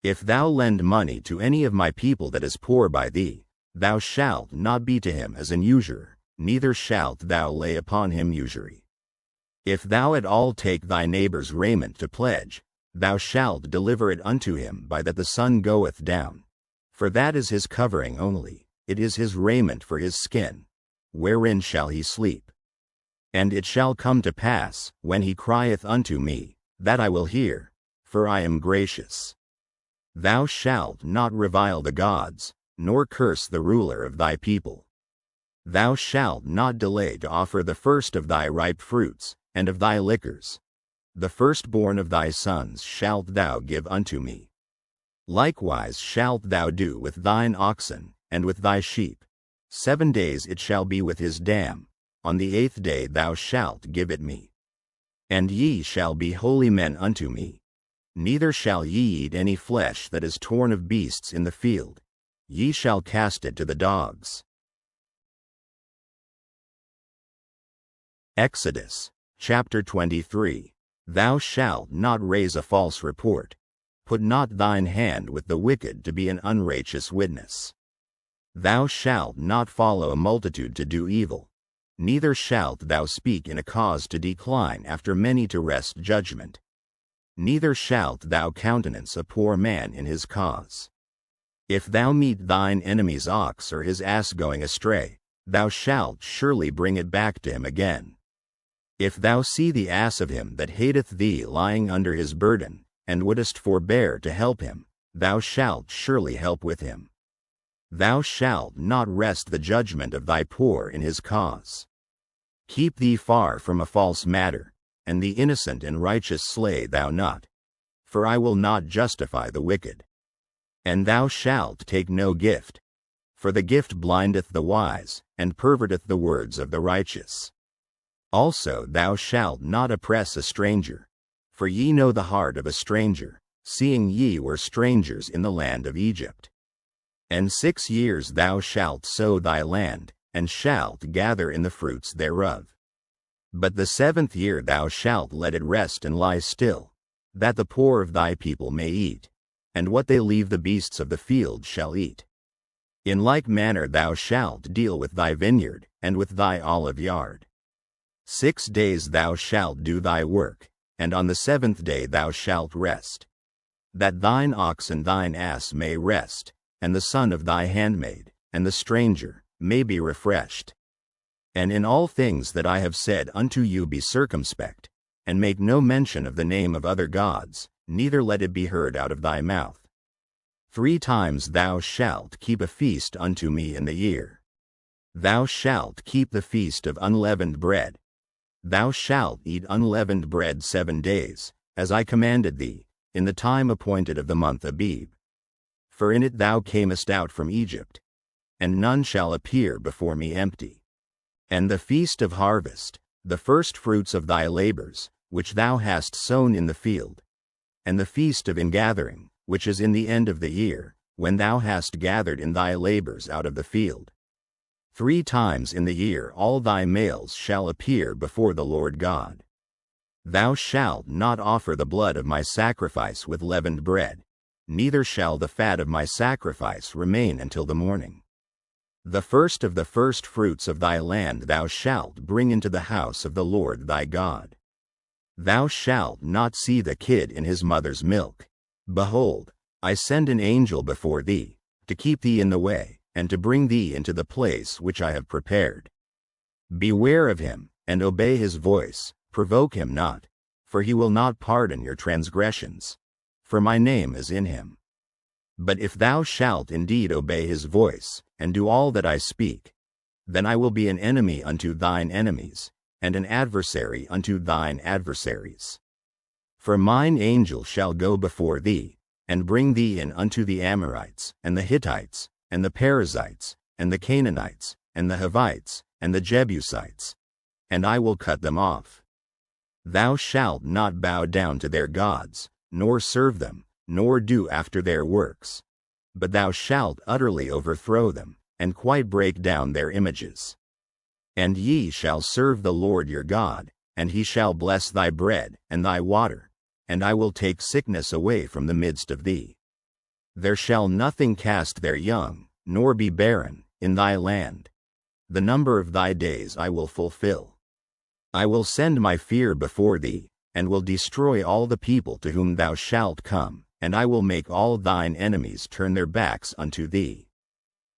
If thou lend money to any of my people that is poor by thee, thou shalt not be to him as an usurer, neither shalt thou lay upon him usury. If thou at all take thy neighbor's raiment to pledge, thou shalt deliver it unto him by that the sun goeth down. For that is his covering only, it is his raiment for his skin. Wherein shall he sleep? And it shall come to pass, when he crieth unto me, that I will hear, for I am gracious. Thou shalt not revile the gods, nor curse the ruler of thy people. Thou shalt not delay to offer the first of thy ripe fruits, and of thy liquors. The firstborn of thy sons shalt thou give unto me. Likewise shalt thou do with thine oxen, and with thy sheep. 7 days it shall be with his dam. On the 8th day thou shalt give it me. And ye shall be holy men unto me. Neither shall ye eat any flesh that is torn of beasts in the field. Ye shall cast it to the dogs. Exodus, chapter 23. Thou shalt not raise a false report. Put not thine hand with the wicked to be an unrighteous witness. Thou shalt not follow a multitude to do evil. Neither shalt thou speak in a cause to decline after many to wrest judgment. Neither shalt thou countenance a poor man in his cause. If thou meet thine enemy's ox or his ass going astray, thou shalt surely bring it back to him again. If thou see the ass of him that hateth thee lying under his burden, and wouldest forbear to help him, thou shalt surely help with him. Thou shalt not wrest the judgment of thy poor in his cause. Keep thee far from a false matter, and the innocent and righteous slay thou not. For I will not justify the wicked. And thou shalt take no gift. For the gift blindeth the wise, and perverteth the words of the righteous. Also thou shalt not oppress a stranger. For ye know the heart of a stranger, seeing ye were strangers in the land of Egypt. And 6 years thou shalt sow thy land, and shalt gather in the fruits thereof. But the 7th year thou shalt let it rest and lie still, that the poor of thy people may eat, and what they leave the beasts of the field shall eat. In like manner thou shalt deal with thy vineyard, and with thy olive yard. 6 days thou shalt do thy work, and on the 7th day thou shalt rest. That thine ox and thine ass may rest, and the son of thy handmaid, and the stranger, may be refreshed. And in all things that I have said unto you be circumspect, and make no mention of the name of other gods, neither let it be heard out of thy mouth. 3 times thou shalt keep a feast unto me in the year. Thou shalt keep the feast of unleavened bread. Thou shalt eat unleavened bread 7 days, as I commanded thee, in the time appointed of the month Abib. For in it thou camest out from Egypt, and none shall appear before me empty. And the feast of harvest, the first fruits of thy labors, which thou hast sown in the field, and the feast of ingathering, which is in the end of the year, when thou hast gathered in thy labors out of the field. 3 times in the year all thy males shall appear before the Lord God. Thou shalt not offer the blood of my sacrifice with leavened bread, neither shall the fat of my sacrifice remain until the morning. The first of the first fruits of thy land thou shalt bring into the house of the Lord thy God. Thou shalt not see the kid in his mother's milk. Behold, I send an angel before thee, to keep thee in the way, and to bring thee into the place which I have prepared. Beware of him, and obey his voice, provoke him not, for he will not pardon your transgressions. For my name is in him. But if thou shalt indeed obey his voice, and do all that I speak, then I will be an enemy unto thine enemies, and an adversary unto thine adversaries. For mine angel shall go before thee, and bring thee in unto the Amorites, and the Hittites, and the Perizzites, and the Canaanites, and the Hivites, and the Jebusites, and I will cut them off. Thou shalt not bow down to their gods, nor serve them, nor do after their works. But thou shalt utterly overthrow them, and quite break down their images. And ye shall serve the Lord your God, and he shall bless thy bread and thy water, and I will take sickness away from the midst of thee. There shall nothing cast their young, nor be barren, in thy land. The number of thy days I will fulfill. I will send my fear before thee, and will destroy all the people to whom thou shalt come, and I will make all thine enemies turn their backs unto thee.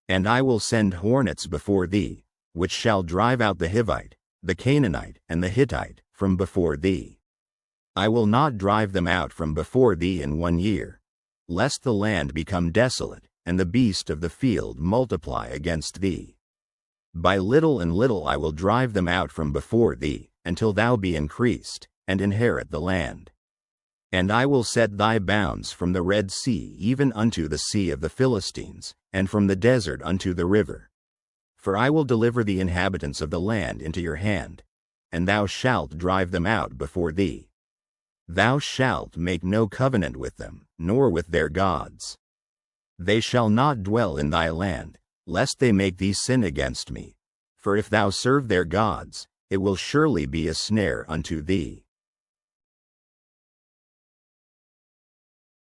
And I will send hornets before thee, which shall drive out the Hivite, the Canaanite, and the Hittite from before thee. I will not drive them out from before thee in 1 year, lest the land become desolate, and the beast of the field multiply against thee. By little and little I will drive them out from before thee, until thou be increased, and inherit the land. And I will set thy bounds from the Red Sea even unto the sea of the Philistines, and from the desert unto the river. For I will deliver the inhabitants of the land into your hand, and thou shalt drive them out before thee. Thou shalt make no covenant with them, nor with their gods. They shall not dwell in thy land, lest they make thee sin against me. For if thou serve their gods, it will surely be a snare unto thee.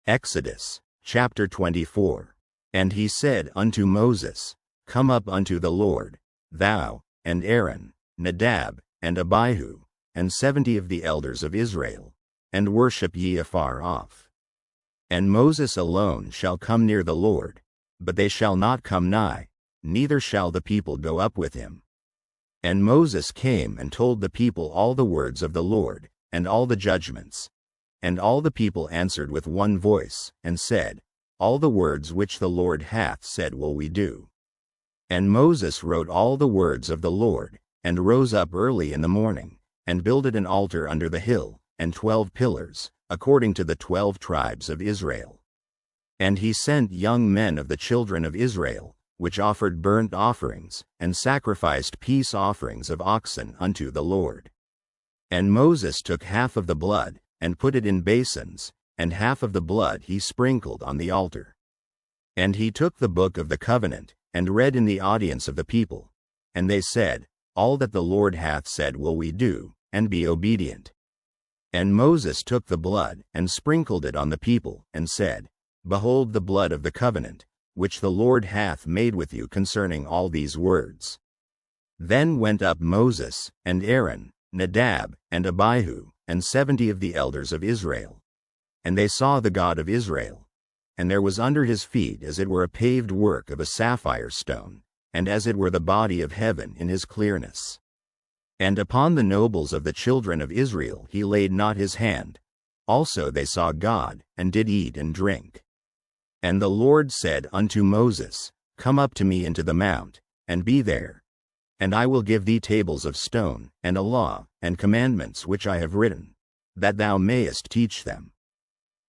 Exodus chapter 24. And he said unto Moses, Come up unto the Lord, thou, and Aaron, Nadab, and Abihu, and 70 of the elders of Israel, and worship ye afar off. And Moses alone shall come near the Lord, but they shall not come nigh, neither shall the people go up with him. And Moses came and told the people all the words of the Lord, and all the judgments. And all the people answered with one voice, and said, All the words which the Lord hath said will we do. And Moses wrote all the words of the Lord, and rose up early in the morning, and builded an altar under the hill, and 12 pillars, according to the 12 tribes of Israel. And he sent young men of the children of Israel, which offered burnt offerings, and sacrificed peace offerings of oxen unto the Lord. And Moses took half of the blood, and put it in basins, and half of the blood he sprinkled on the altar. And he took the book of the covenant, and read in the audience of the people. And they said, All that the Lord hath said will we do, and be obedient. And Moses took the blood, and sprinkled it on the people, and said, Behold the blood of the covenant, which the Lord hath made with you concerning all these words. Then went up Moses, and Aaron, Nadab, and Abihu, and 70 of the elders of Israel. And they saw the God of Israel. And there was under his feet as it were a paved work of a sapphire stone, and as it were the body of heaven in his clearness. And upon the nobles of the children of Israel he laid not his hand. Also they saw God, and did eat and drink. And the Lord said unto Moses, Come up to me into the mount, and be there. And I will give thee tables of stone, and a law, and commandments which I have written, that thou mayest teach them.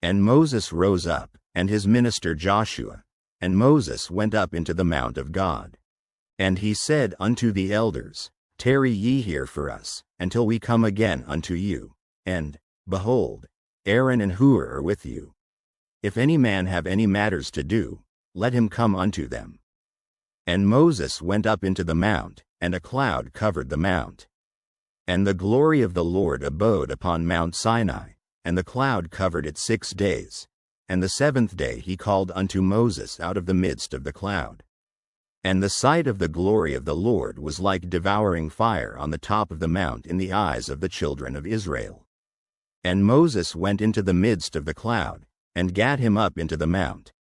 And Moses rose up, and his minister Joshua, and Moses went up into the mount of God. And he said unto the elders, Tarry ye here for us, until we come again unto you. And, behold, Aaron and Hur are with you. If any man have any matters to do, let him come unto them. And Moses went up into the mount, and a cloud covered the mount. And the glory of the Lord abode upon Mount Sinai, and the cloud covered it 6 days. And the 7th day he called unto Moses out of the midst of the cloud. And the sight of the glory of the Lord was like devouring fire on the top of the mount in the eyes of the children of Israel. And Moses went into the midst of the cloud, and gat him up into the mount.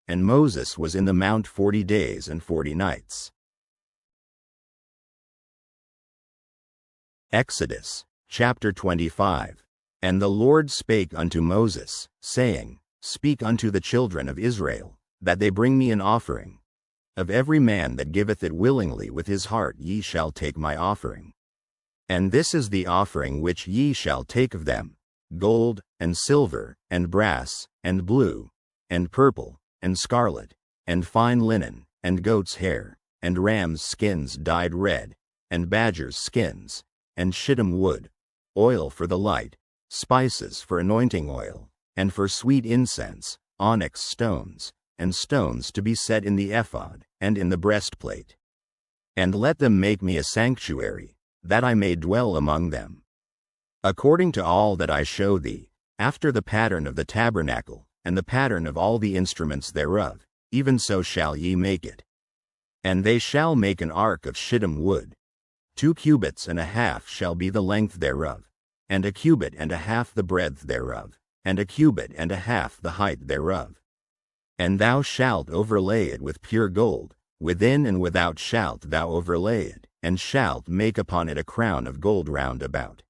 And Moses was in the mount 40 days and 40 nights. Exodus chapter 25. And the Lord spake unto Moses, saying, Speak unto the children of Israel, that they bring me an offering. Of every man that giveth it willingly with his heart ye shall take my offering. And this is the offering which ye shall take of them: gold, and silver, and brass, and blue, and purple, and scarlet, and fine linen, and goats' hair, and rams' skins dyed red, and badgers' skins, and shittim wood, oil for the light, spices for anointing oil, and for sweet incense, onyx stones, and stones to be set in the ephod, and in the breastplate. And let them make me a sanctuary, that I may dwell among them. According to all that I show thee, after the pattern of the tabernacle, and the pattern of all the instruments thereof, even so shall ye make it. And they shall make an ark of shittim wood. 2 cubits and a half shall be the length thereof, and 1 cubit and a half the breadth thereof, and 1 cubit and a half the height thereof. And thou shalt overlay it with pure gold, within and without shalt thou overlay it, and shalt make upon it a crown of gold round about.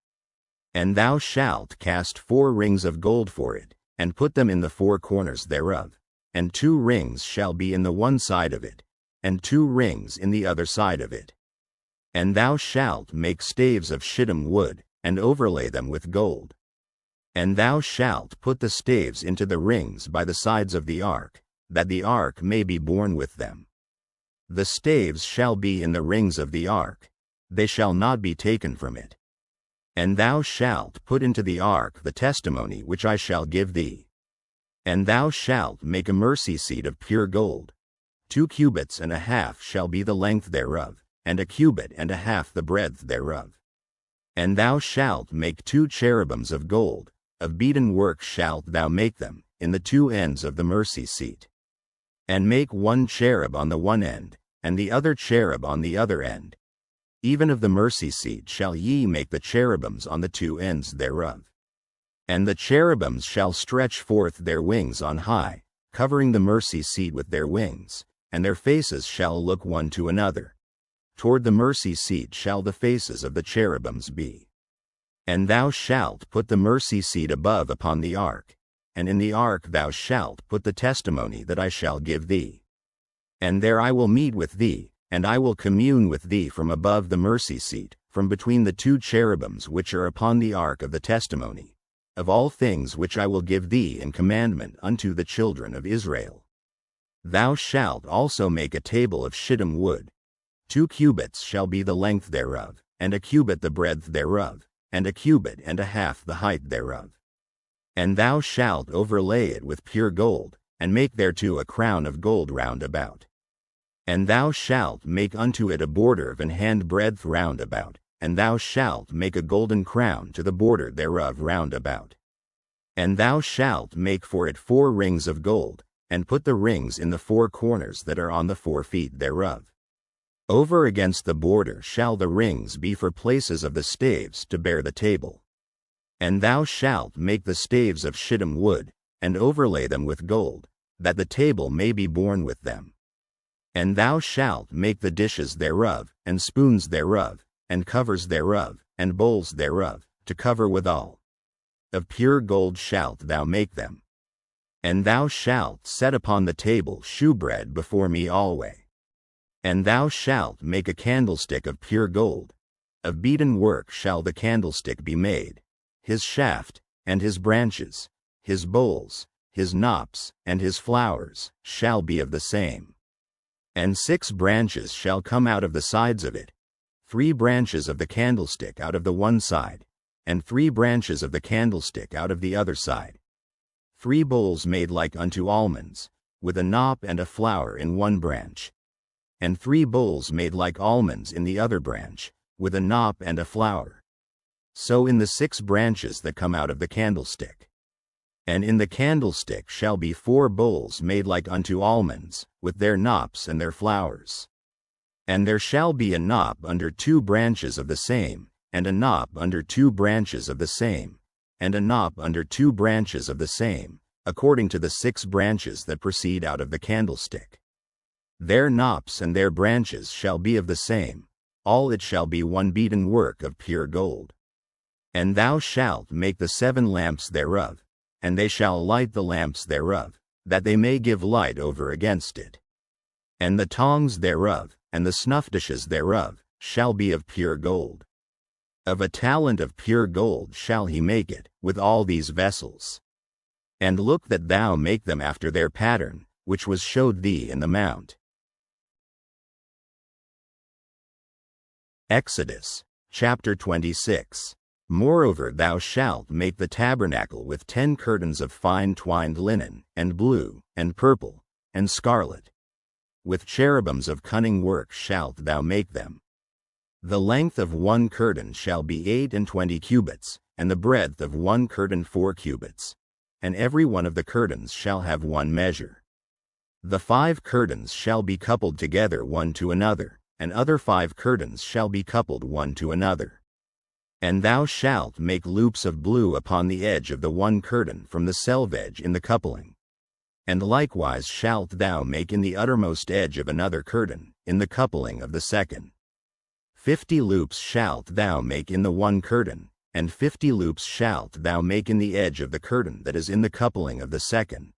And thou shalt cast 4 rings of gold for it, and put them in the 4 corners thereof, and 2 rings shall be in the one side of it, and 2 rings in the other side of it. And thou shalt make staves of shittim wood, and overlay them with gold. And thou shalt put the staves into the rings by the sides of the ark, that the ark may be borne with them. The staves shall be in the rings of the ark, they shall not be taken from it. And thou shalt put into the ark the testimony which I shall give thee. And thou shalt make a mercy seat of pure gold. 2 cubits and a half shall be the length thereof, and 1 cubit and a half the breadth thereof. And thou shalt make 2 cherubims of gold, of beaten work shalt thou make them, in the 2 ends of the mercy seat. And make 1 cherub on the one end, and the other cherub on the other end. Even of the mercy seat shall ye make the cherubims on the 2 ends thereof. And the cherubims shall stretch forth their wings on high, covering the mercy seat with their wings, and their faces shall look one to another. Toward the mercy seat shall the faces of the cherubims be. And thou shalt put the mercy seat above upon the ark, and in the ark thou shalt put the testimony that I shall give thee. And there I will meet with thee, and I will commune with thee from above the mercy seat, from between the 2 cherubims which are upon the ark of the testimony, of all things which I will give thee in commandment unto the children of Israel. Thou shalt also make a table of shittim wood. 2 cubits shall be the length thereof, and 1 cubit the breadth thereof, and 1 cubit and a half the height thereof. And thou shalt overlay it with pure gold, and make thereto a crown of gold round about. And thou shalt make unto it a border of an hand breadth round about, and thou shalt make a golden crown to the border thereof round about. And thou shalt make for it 4 rings of gold, and put the rings in the 4 corners that are on the 4 feet thereof. Over against the border shall the rings be for places of the staves to bear the table. And thou shalt make the staves of shittim wood, and overlay them with gold, that the table may be borne with them. And thou shalt make the dishes thereof, and spoons thereof, and covers thereof, and bowls thereof, to cover withal. Of pure gold shalt thou make them. And thou shalt set upon the table shewbread before me alway. And thou shalt make a candlestick of pure gold. Of beaten work shall the candlestick be made, his shaft, and his branches, his bowls, his knops, and his flowers, shall be of the same. And 6 branches shall come out of the sides of it, 3 branches of the candlestick out of the one side, and 3 branches of the candlestick out of the other side. 3 bowls made like unto almonds, with a knop and a flower in one branch. And 3 bowls made like almonds in the other branch, with a knop and a flower. So in the 6 branches that come out of the candlestick. And in the candlestick shall be 4 bowls made like unto almonds, with their knops and their flowers. And there shall be a knop under 2 branches of the same, and a knop under 2 branches of the same, and a knop under 2 branches of the same, according to the 6 branches that proceed out of the candlestick. Their knops and their branches shall be of the same, all it shall be one beaten work of pure gold. And thou shalt make the 7 lamps thereof, and they shall light the lamps thereof, that they may give light over against it. And the tongs thereof, and the snuff dishes thereof, shall be of pure gold. Of a talent of pure gold shall he make it, with all these vessels. And look that thou make them after their pattern, which was showed thee in the mount. Exodus, chapter 26. Moreover thou shalt make the tabernacle with 10 curtains of fine twined linen, and blue, and purple, and scarlet. With cherubims of cunning work shalt thou make them. The length of one curtain shall be 28 cubits, and the breadth of one curtain 4 cubits. And every one of the curtains shall have one measure. The 5 curtains shall be coupled together one to another, and other 5 curtains shall be coupled one to another. And thou shalt make loops of blue upon the edge of the one curtain from the selvedge in the coupling. And likewise shalt thou make in the uttermost edge of another curtain, in the coupling of the second. 50 loops shalt thou make in the one curtain, and 50 loops shalt thou make in the edge of the curtain that is in the coupling of the second,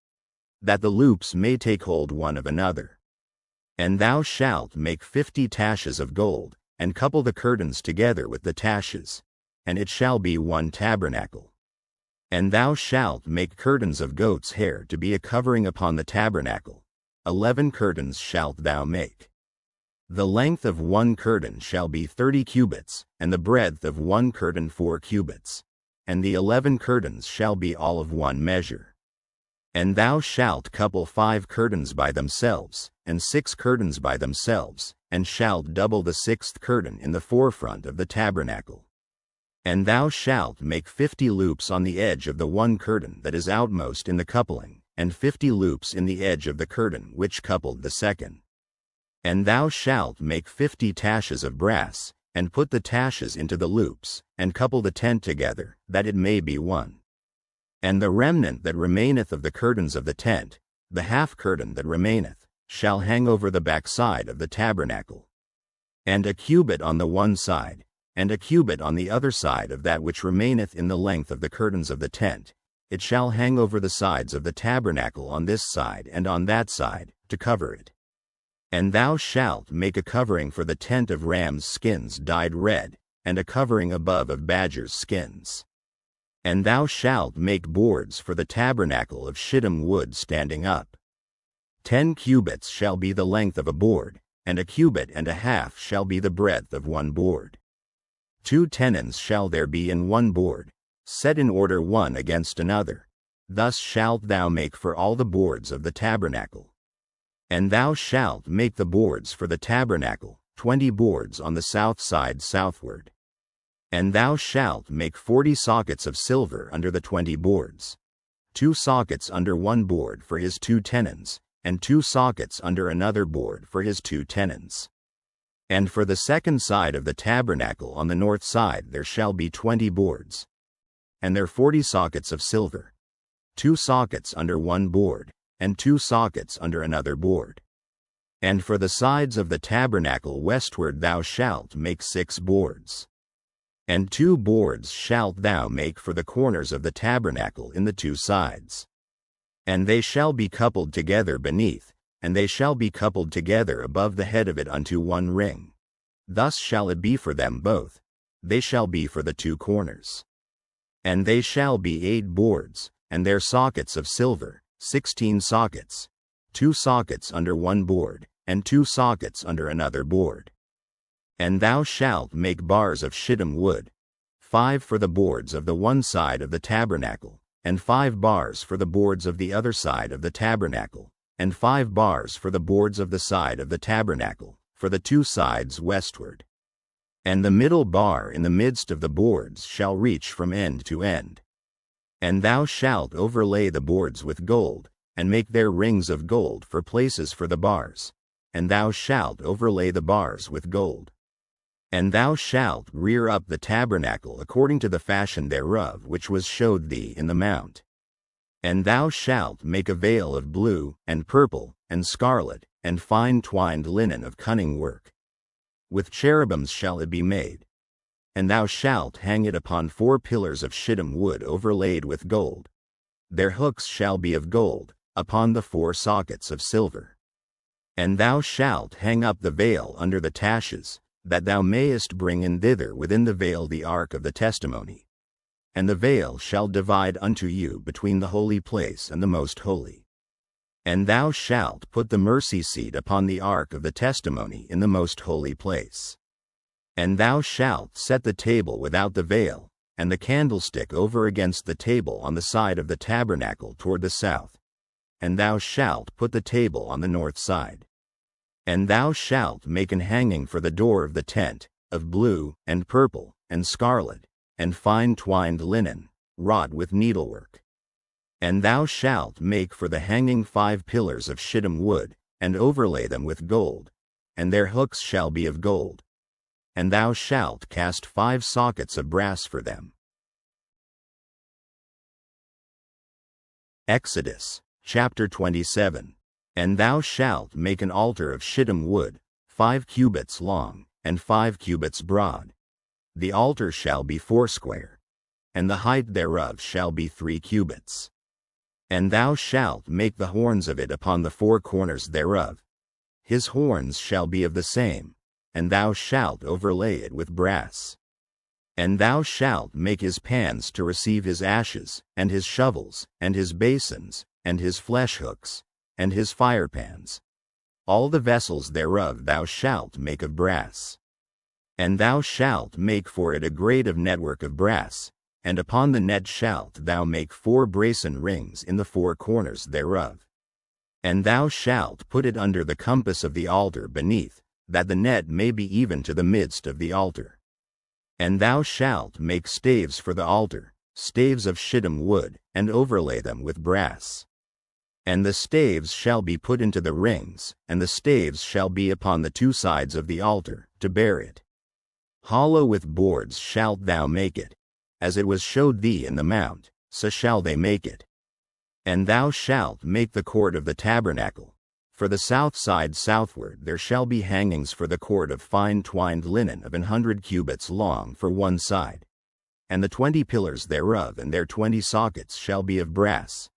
that the loops may take hold one of another. And thou shalt make 50 taches of gold, and couple the curtains together with the taches, and it shall be one tabernacle. And thou shalt make curtains of goat's hair to be a covering upon the tabernacle. 11 curtains shalt thou make. The length of one curtain shall be 30 cubits, and the breadth of one curtain 4 cubits. And the 11 curtains shall be all of one measure. And thou shalt couple 5 curtains by themselves, and 6 curtains by themselves, and shalt double the 6th curtain in the forefront of the tabernacle. And thou shalt make 50 loops on the edge of the one curtain that is outmost in the coupling, and 50 loops in the edge of the curtain which coupled the second. And thou shalt make 50 taches of brass, and put the taches into the loops, and couple the tent together, that it may be one. And the remnant that remaineth of the curtains of the tent, the half curtain that remaineth, shall hang over the backside of the tabernacle. And a cubit on the one side, and a cubit on the other side of that which remaineth in the length of the curtains of the tent, it shall hang over the sides of the tabernacle on this side and on that side, to cover it. And thou shalt make a covering for the tent of rams' skins dyed red, and a covering above of badgers' skins. And thou shalt make boards for the tabernacle of shittim wood standing up. 10 cubits shall be the length of a board, and a cubit and a half shall be the breadth of one board. 2 tenons shall there be in one board, set in order one against another. Thus shalt thou make for all the boards of the tabernacle. And thou shalt make the boards for the tabernacle, 20 boards on the south side southward. And thou shalt make 40 sockets of silver under the 20 boards. 2 sockets under one board for his 2 tenons, and 2 sockets under another board for his 2 tenons. And for the second side of the tabernacle on the north side there shall be 20 boards, and there 40 sockets of silver, 2 sockets under one board, and 2 sockets under another board. And for the sides of the tabernacle westward thou shalt make 6 boards. And 2 boards shalt thou make for the corners of the tabernacle in the 2 sides. And they shall be coupled together beneath, and they shall be coupled together above the head of it unto one ring. Thus shall it be for them both. They shall be for the 2 corners. And they shall be 8 boards, and their sockets of silver, 16 sockets, 2 sockets under one board, and 2 sockets under another board. And thou shalt make bars of shittim wood, 5 for the boards of the one side of the tabernacle, and 5 bars for the boards of the other side of the tabernacle, and 5 bars for the boards of the side of the tabernacle, for the 2 sides westward. And the middle bar in the midst of the boards shall reach from end to end. And thou shalt overlay the boards with gold, and make their rings of gold for places for the bars, and thou shalt overlay the bars with gold. And thou shalt rear up the tabernacle according to the fashion thereof which was showed thee in the mount. And thou shalt make a veil of blue, and purple, and scarlet, and fine twined linen of cunning work. With cherubims shall it be made. And thou shalt hang it upon 4 pillars of shittim wood overlaid with gold. Their hooks shall be of gold, upon the 4 sockets of silver. And thou shalt hang up the veil under the taches, that thou mayest bring in thither within the veil the ark of the testimony. And the veil shall divide unto you between the holy place and the most holy. And thou shalt put the mercy seat upon the ark of the testimony in the most holy place. And thou shalt set the table without the veil, and the candlestick over against the table on the side of the tabernacle toward the south. And thou shalt put the table on the north side. And thou shalt make an hanging for the door of the tent, of blue, and purple, and scarlet, and fine twined linen, wrought with needlework. And thou shalt make for the hanging 5 pillars of shittim wood, and overlay them with gold, and their hooks shall be of gold. And thou shalt cast 5 sockets of brass for them. Exodus, chapter 27. And thou shalt make an altar of shittim wood, 5 cubits long, and 5 cubits broad. The altar shall be 4 square, and the height thereof shall be 3 cubits. And thou shalt make the horns of it upon the 4 corners thereof. His horns shall be of the same, and thou shalt overlay it with brass. And thou shalt make his pans to receive his ashes, and his shovels, and his basins, and his flesh hooks, and his firepans. All the vessels thereof thou shalt make of brass. And thou shalt make for it a grate of network of brass, and upon the net shalt thou make 4 brasen rings in the 4 corners thereof. And thou shalt put it under the compass of the altar beneath, that the net may be even to the midst of the altar. And thou shalt make staves for the altar, staves of shittim wood, and overlay them with brass. And the staves shall be put into the rings, and the staves shall be upon the 2 sides of the altar, to bear it. Hollow with boards shalt thou make it, as it was showed thee in the mount, so shall they make it. And thou shalt make the court of the tabernacle. For the south side southward there shall be hangings for the court of fine twined linen of 100 cubits long for 1 side. And the 20 pillars thereof and their 20 sockets shall be of brass.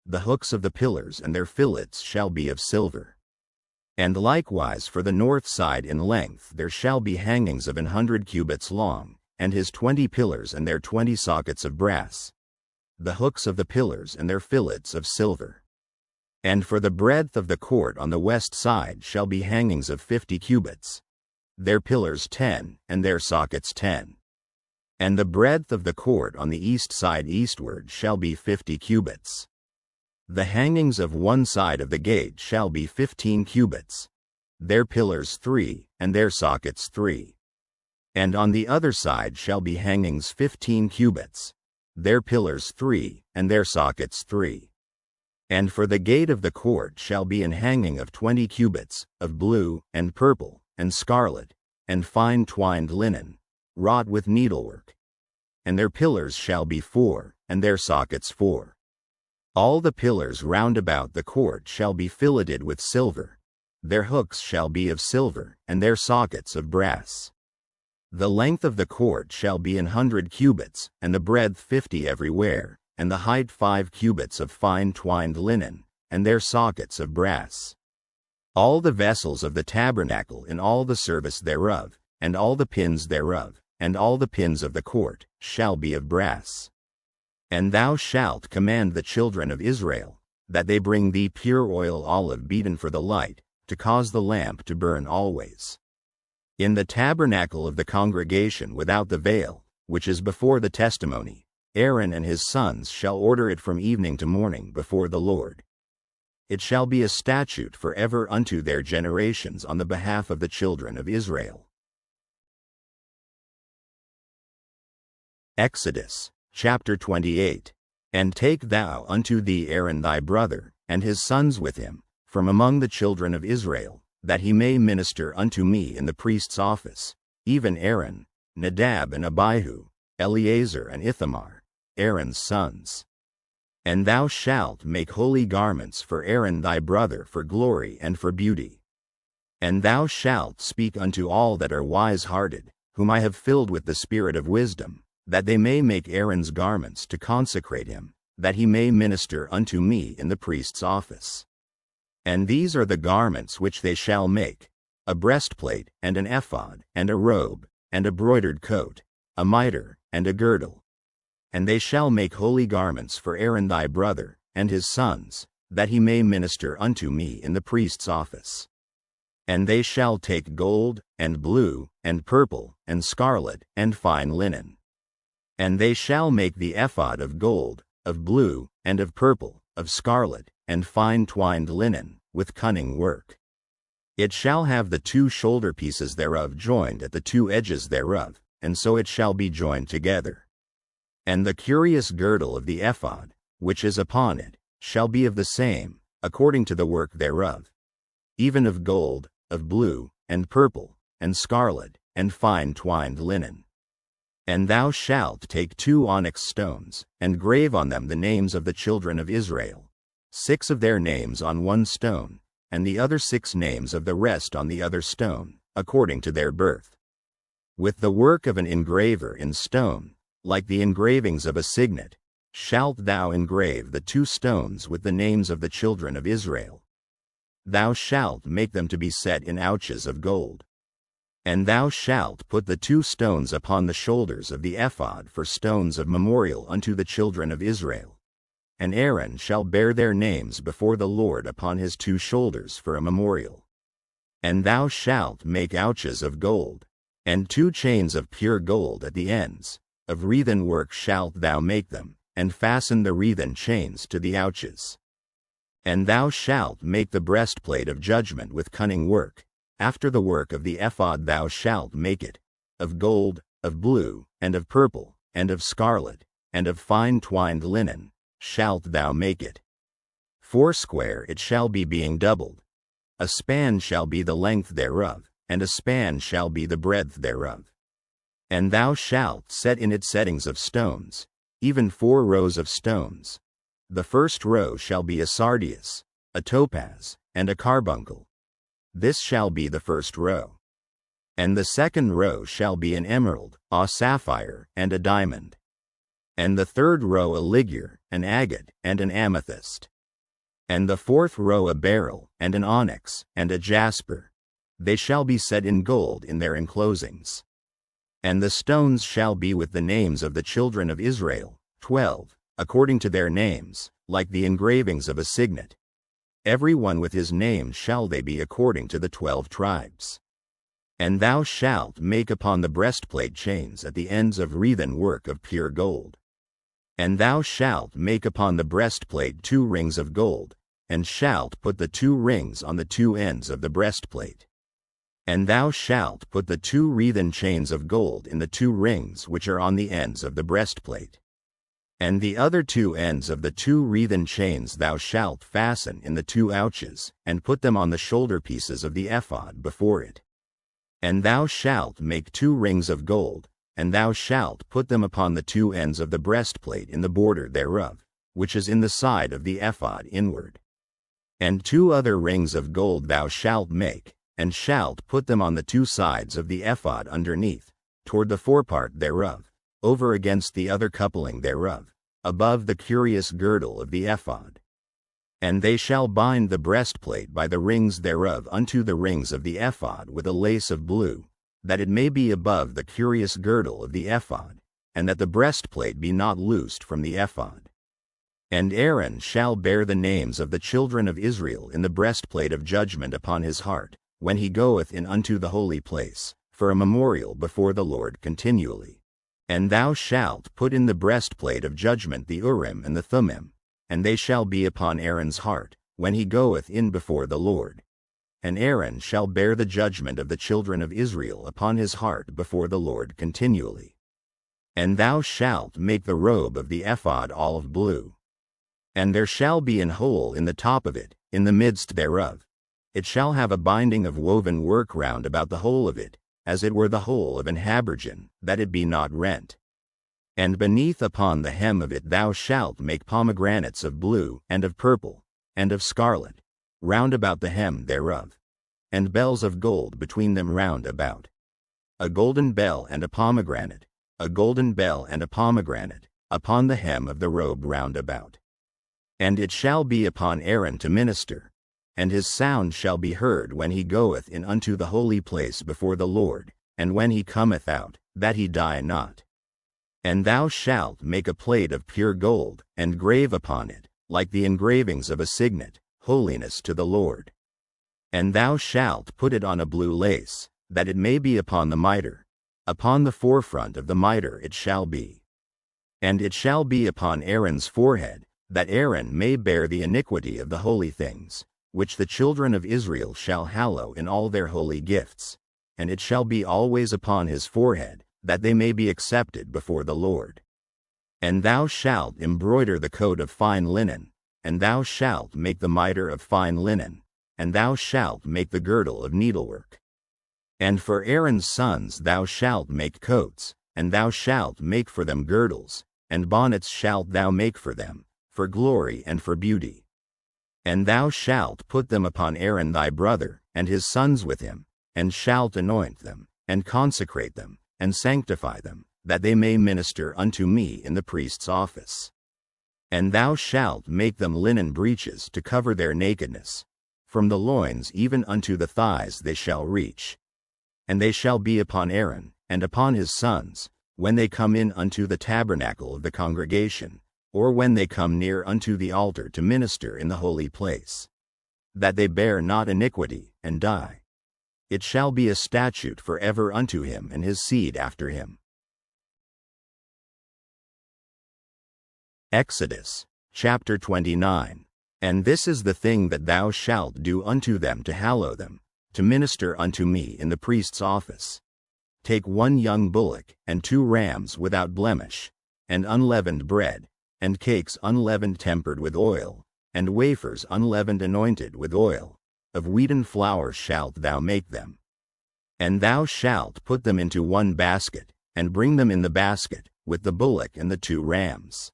The hooks of the pillars and their fillets shall be of silver. And likewise for the north side in length there shall be hangings of 100 cubits long, and his 20 pillars and their 20 sockets of brass. The hooks of the pillars and their fillets of silver. And for the breadth of the court on the west side shall be hangings of 50 cubits. Their pillars 10, and their sockets 10. And the breadth of the court on the east side eastward shall be 50 cubits. The hangings of one side of the gate shall be 15 cubits. Their pillars 3, and their sockets 3. And on the other side shall be hangings 15 cubits. Their pillars 3, and their sockets 3. And for the gate of the court shall be an hanging of 20 cubits, of blue, and purple, and scarlet, and fine twined linen, wrought with needlework. And their pillars shall be 4, and their sockets 4. All the pillars round about the court shall be filleted with silver. Their hooks shall be of silver, and their sockets of brass. The length of the court shall be 100 cubits, and the breadth 50 everywhere, and the height 5 cubits of fine twined linen, and their sockets of brass. All the vessels of the tabernacle in all the service thereof, and all the pins thereof, and all the pins of the court, shall be of brass. And thou shalt command the children of Israel, that they bring thee pure oil olive beaten for the light, to cause the lamp to burn always. In the tabernacle of the congregation without the veil, which is before the testimony, Aaron and his sons shall order it from evening to morning before the Lord. It shall be a statute forever unto their generations on the behalf of the children of Israel. Exodus, chapter 28. And take thou unto thee Aaron thy brother, and his sons with him, from among the children of Israel, that he may minister unto me in the priest's office, even Aaron, Nadab and Abihu, Eleazar and Ithamar, Aaron's sons. And thou shalt make holy garments for Aaron thy brother for glory and for beauty. And thou shalt speak unto all that are wise-hearted, whom I have filled with the spirit of wisdom, that they may make Aaron's garments to consecrate him, that he may minister unto me in the priest's office. And these are the garments which they shall make: a breastplate, and an ephod, and a robe, and a broidered coat, a mitre, and a girdle. And they shall make holy garments for Aaron thy brother, and his sons, that he may minister unto me in the priest's office. And they shall take gold, and blue, and purple, and scarlet, and fine linen. And they shall make the ephod of gold, of blue, and of purple, of scarlet, and fine twined linen, with cunning work. It shall have the 2 shoulder pieces thereof joined at the 2 edges thereof, and so it shall be joined together. And the curious girdle of the ephod, which is upon it, shall be of the same, according to the work thereof, even of gold, of blue, and purple, and scarlet, and fine twined linen. And thou shalt take 2 onyx stones, and grave on them the names of the children of Israel, 6 of their names on one stone, and the other 6 names of the rest on the other stone, according to their birth. With the work of an engraver in stone, like the engravings of a signet, shalt thou engrave the 2 stones with the names of the children of Israel. Thou shalt make them to be set in ouches of gold. And thou shalt put the 2 stones upon the shoulders of the ephod for stones of memorial unto the children of Israel. And Aaron shall bear their names before the Lord upon his 2 shoulders for a memorial. And thou shalt make ouches of gold, and 2 chains of pure gold at the ends, of wreathen work shalt thou make them, and fasten the wreathen chains to the ouches. And thou shalt make the breastplate of judgment with cunning work, after the work of the ephod thou shalt make it, of gold, of blue, and of purple, and of scarlet, and of fine twined linen, shalt thou make it. 4 it shall be being doubled. A span shall be the length thereof, and a span shall be the breadth thereof. And thou shalt set in it settings of stones, even 4 rows of stones. The first row shall be a sardius, a topaz, and a carbuncle. This shall be the first row. And the second row shall be an emerald, a sapphire, and a diamond. And the third row a ligure, an agate, and an amethyst. And the 4th row a beryl, and an onyx, and a jasper. They shall be set in gold in their enclosings. And the stones shall be with the names of the children of Israel, 12, according to their names, like the engravings of a signet. Every one with his name shall they be according to the 12 tribes. And thou shalt make upon the breastplate chains at the ends of wreathen work of pure gold. And thou shalt make upon the breastplate 2 rings of gold, and shalt put the 2 rings on the 2 ends of the breastplate. And thou shalt put the 2 wreathen chains of gold in the 2 rings which are on the ends of the breastplate. And the other 2 ends of the 2 wreathen chains thou shalt fasten in the 2 ouches, and put them on the shoulder pieces of the ephod before it. And thou shalt make 2 rings of gold, and thou shalt put them upon the 2 ends of the breastplate in the border thereof, which is in the side of the ephod inward. And 2 other rings of gold thou shalt make, and shalt put them on the 2 sides of the ephod underneath, toward the forepart thereof, over against the other coupling thereof, above the curious girdle of the ephod. And they shall bind the breastplate by the rings thereof unto the rings of the ephod with a lace of blue, that it may be above the curious girdle of the ephod, and that the breastplate be not loosed from the ephod. And Aaron shall bear the names of the children of Israel in the breastplate of judgment upon his heart, when he goeth in unto the holy place, for a memorial before the Lord continually. And thou shalt put in the breastplate of judgment the Urim and the Thummim, and they shall be upon Aaron's heart, when he goeth in before the Lord. And Aaron shall bear the judgment of the children of Israel upon his heart before the Lord continually. And thou shalt make the robe of the ephod olive blue. And there shall be an hole in the top of it, in the midst thereof. It shall have a binding of woven work round about the whole of it, as it were the hole of an habergeon, that it be not rent. And beneath upon the hem of it thou shalt make pomegranates of blue, and of purple, and of scarlet, round about the hem thereof, and bells of gold between them round about. A golden bell and a pomegranate, a golden bell and a pomegranate, upon the hem of the robe round about. And it shall be upon Aaron to minister, and his sound shall be heard when he goeth in unto the holy place before the Lord, and when he cometh out, that he die not. And thou shalt make a plate of pure gold, and grave upon it, like the engravings of a signet, holiness to the Lord. And thou shalt put it on a blue lace, that it may be upon the mitre. Upon the forefront of the mitre it shall be. And it shall be upon Aaron's forehead, that Aaron may bear the iniquity of the holy things, which the children of Israel shall hallow in all their holy gifts. And it shall be always upon his forehead, that they may be accepted before the Lord. And thou shalt embroider the coat of fine linen, and thou shalt make the mitre of fine linen, and thou shalt make the girdle of needlework. And for Aaron's sons thou shalt make coats, and thou shalt make for them girdles, and bonnets shalt thou make for them, for glory and for beauty. And thou shalt put them upon Aaron thy brother, and his sons with him, and shalt anoint them, and consecrate them, and sanctify them, that they may minister unto me in the priest's office. And thou shalt make them linen breeches to cover their nakedness. From the loins even unto the thighs they shall reach. And they shall be upon Aaron, and upon his sons, when they come in unto the tabernacle of the congregation, or when they come near unto the altar to minister in the holy place, that they bear not iniquity, and die. It shall be a statute forever unto him and his seed after him. Exodus, chapter 29. And this is the thing that thou shalt do unto them to hallow them, to minister unto me in the priest's office. Take 1 young bullock, and 2 rams without blemish, and unleavened bread, and cakes unleavened tempered with oil, and wafers unleavened anointed with oil. Of wheaten flour shalt thou make them. And thou shalt put them into 1 basket, and bring them in the basket, with the bullock and the 2 rams.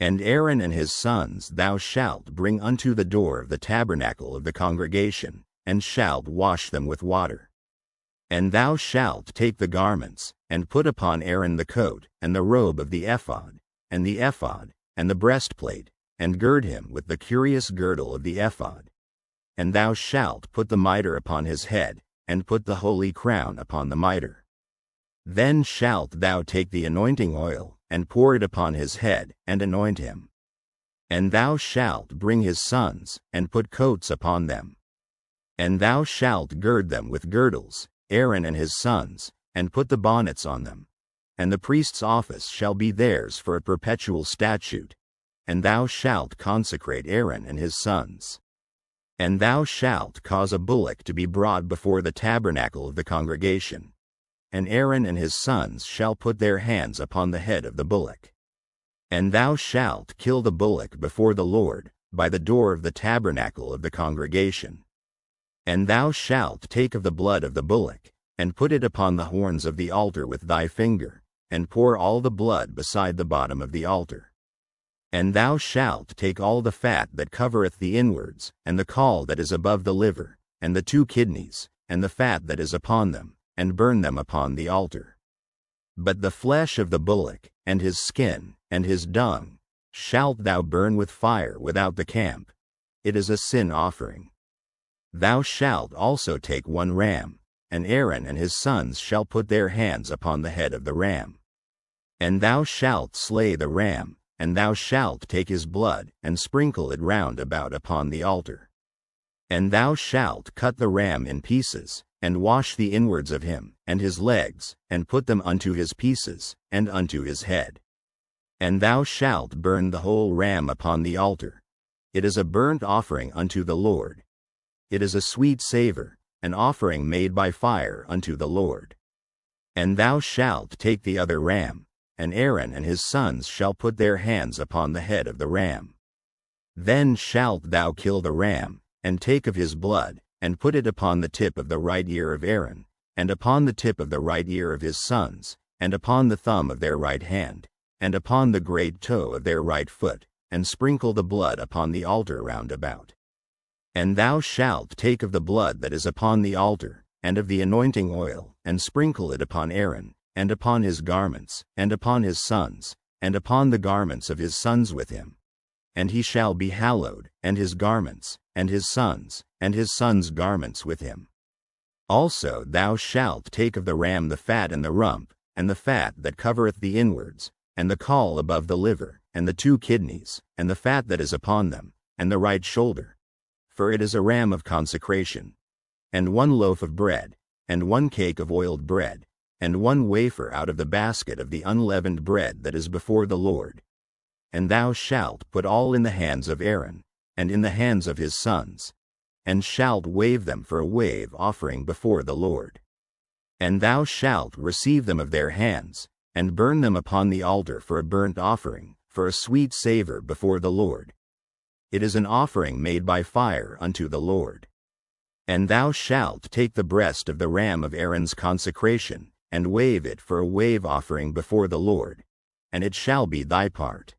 And Aaron and his sons thou shalt bring unto the door of the tabernacle of the congregation, and shalt wash them with water. And thou shalt take the garments, and put upon Aaron the coat, and the robe of the ephod, and the breastplate, and gird him with the curious girdle of the ephod. And thou shalt put the mitre upon his head, and put the holy crown upon the mitre. Then shalt thou take the anointing oil, and pour it upon his head, and anoint him. And thou shalt bring his sons, and put coats upon them. And thou shalt gird them with girdles, Aaron and his sons, and put the bonnets on them. And the priest's office shall be theirs for a perpetual statute. And thou shalt consecrate Aaron and his sons. And thou shalt cause a bullock to be brought before the tabernacle of the congregation. And Aaron and his sons shall put their hands upon the head of the bullock. And thou shalt kill the bullock before the Lord, by the door of the tabernacle of the congregation. And thou shalt take of the blood of the bullock, and put it upon the horns of the altar with thy finger, and pour all the blood beside the bottom of the altar. And thou shalt take all the fat that covereth the inwards, and the caul that is above the liver, and the 2 kidneys, and the fat that is upon them, and burn them upon the altar. But the flesh of the bullock, and his skin, and his dung, shalt thou burn with fire without the camp. It is a sin offering. Thou shalt also take 1 ram, and Aaron and his sons shall put their hands upon the head of the ram. And thou shalt slay the ram, and thou shalt take his blood, and sprinkle it round about upon the altar. And thou shalt cut the ram in pieces, and wash the inwards of him, and his legs, and put them unto his pieces, and unto his head. And thou shalt burn the whole ram upon the altar. It is a burnt offering unto the Lord. It is a sweet savor, an offering made by fire unto the Lord. And thou shalt take the other ram, and Aaron and his sons shall put their hands upon the head of the ram. Then shalt thou kill the ram, and take of his blood, and put it upon the tip of the right ear of Aaron, and upon the tip of the right ear of his sons, and upon the thumb of their right hand, and upon the great toe of their right foot, and sprinkle the blood upon the altar round about. And thou shalt take of the blood that is upon the altar, and of the anointing oil, and sprinkle it upon Aaron, and upon his garments, and upon his sons, and upon the garments of his sons with him. And he shall be hallowed, and his garments, and his sons' garments with him. Also thou shalt take of the ram the fat and the rump, and the fat that covereth the inwards, and the caul above the liver, and the 2 kidneys, and the fat that is upon them, and the right shoulder. For it is a ram of consecration. And 1 loaf of bread, and 1 cake of oiled bread, and 1 wafer out of the basket of the unleavened bread that is before the Lord. And thou shalt put all in the hands of Aaron, and in the hands of his sons, and shalt wave them for a wave offering before the Lord. And thou shalt receive them of their hands, and burn them upon the altar for a burnt offering, for a sweet savor before the Lord. It is an offering made by fire unto the Lord. And thou shalt take the breast of the ram of Aaron's consecration, and wave it for a wave offering before the Lord, and it shall be thy part.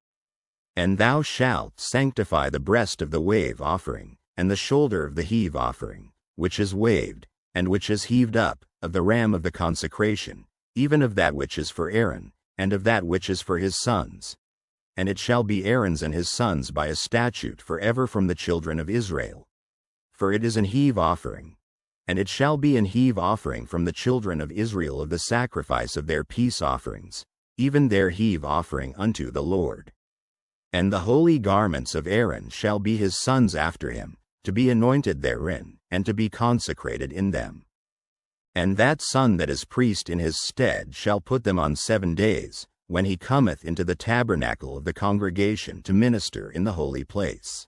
And thou shalt sanctify the breast of the wave offering, and the shoulder of the heave offering, which is waved, and which is heaved up, of the ram of the consecration, even of that which is for Aaron, and of that which is for his sons. And it shall be Aaron's and his sons by a statute forever from the children of Israel. For it is an heave offering. And it shall be an heave offering from the children of Israel of the sacrifice of their peace offerings, even their heave offering unto the Lord. And the holy garments of Aaron shall be his sons after him, to be anointed therein, and to be consecrated in them. And that son that is priest in his stead shall put them on 7 days, when he cometh into the tabernacle of the congregation to minister in the holy place.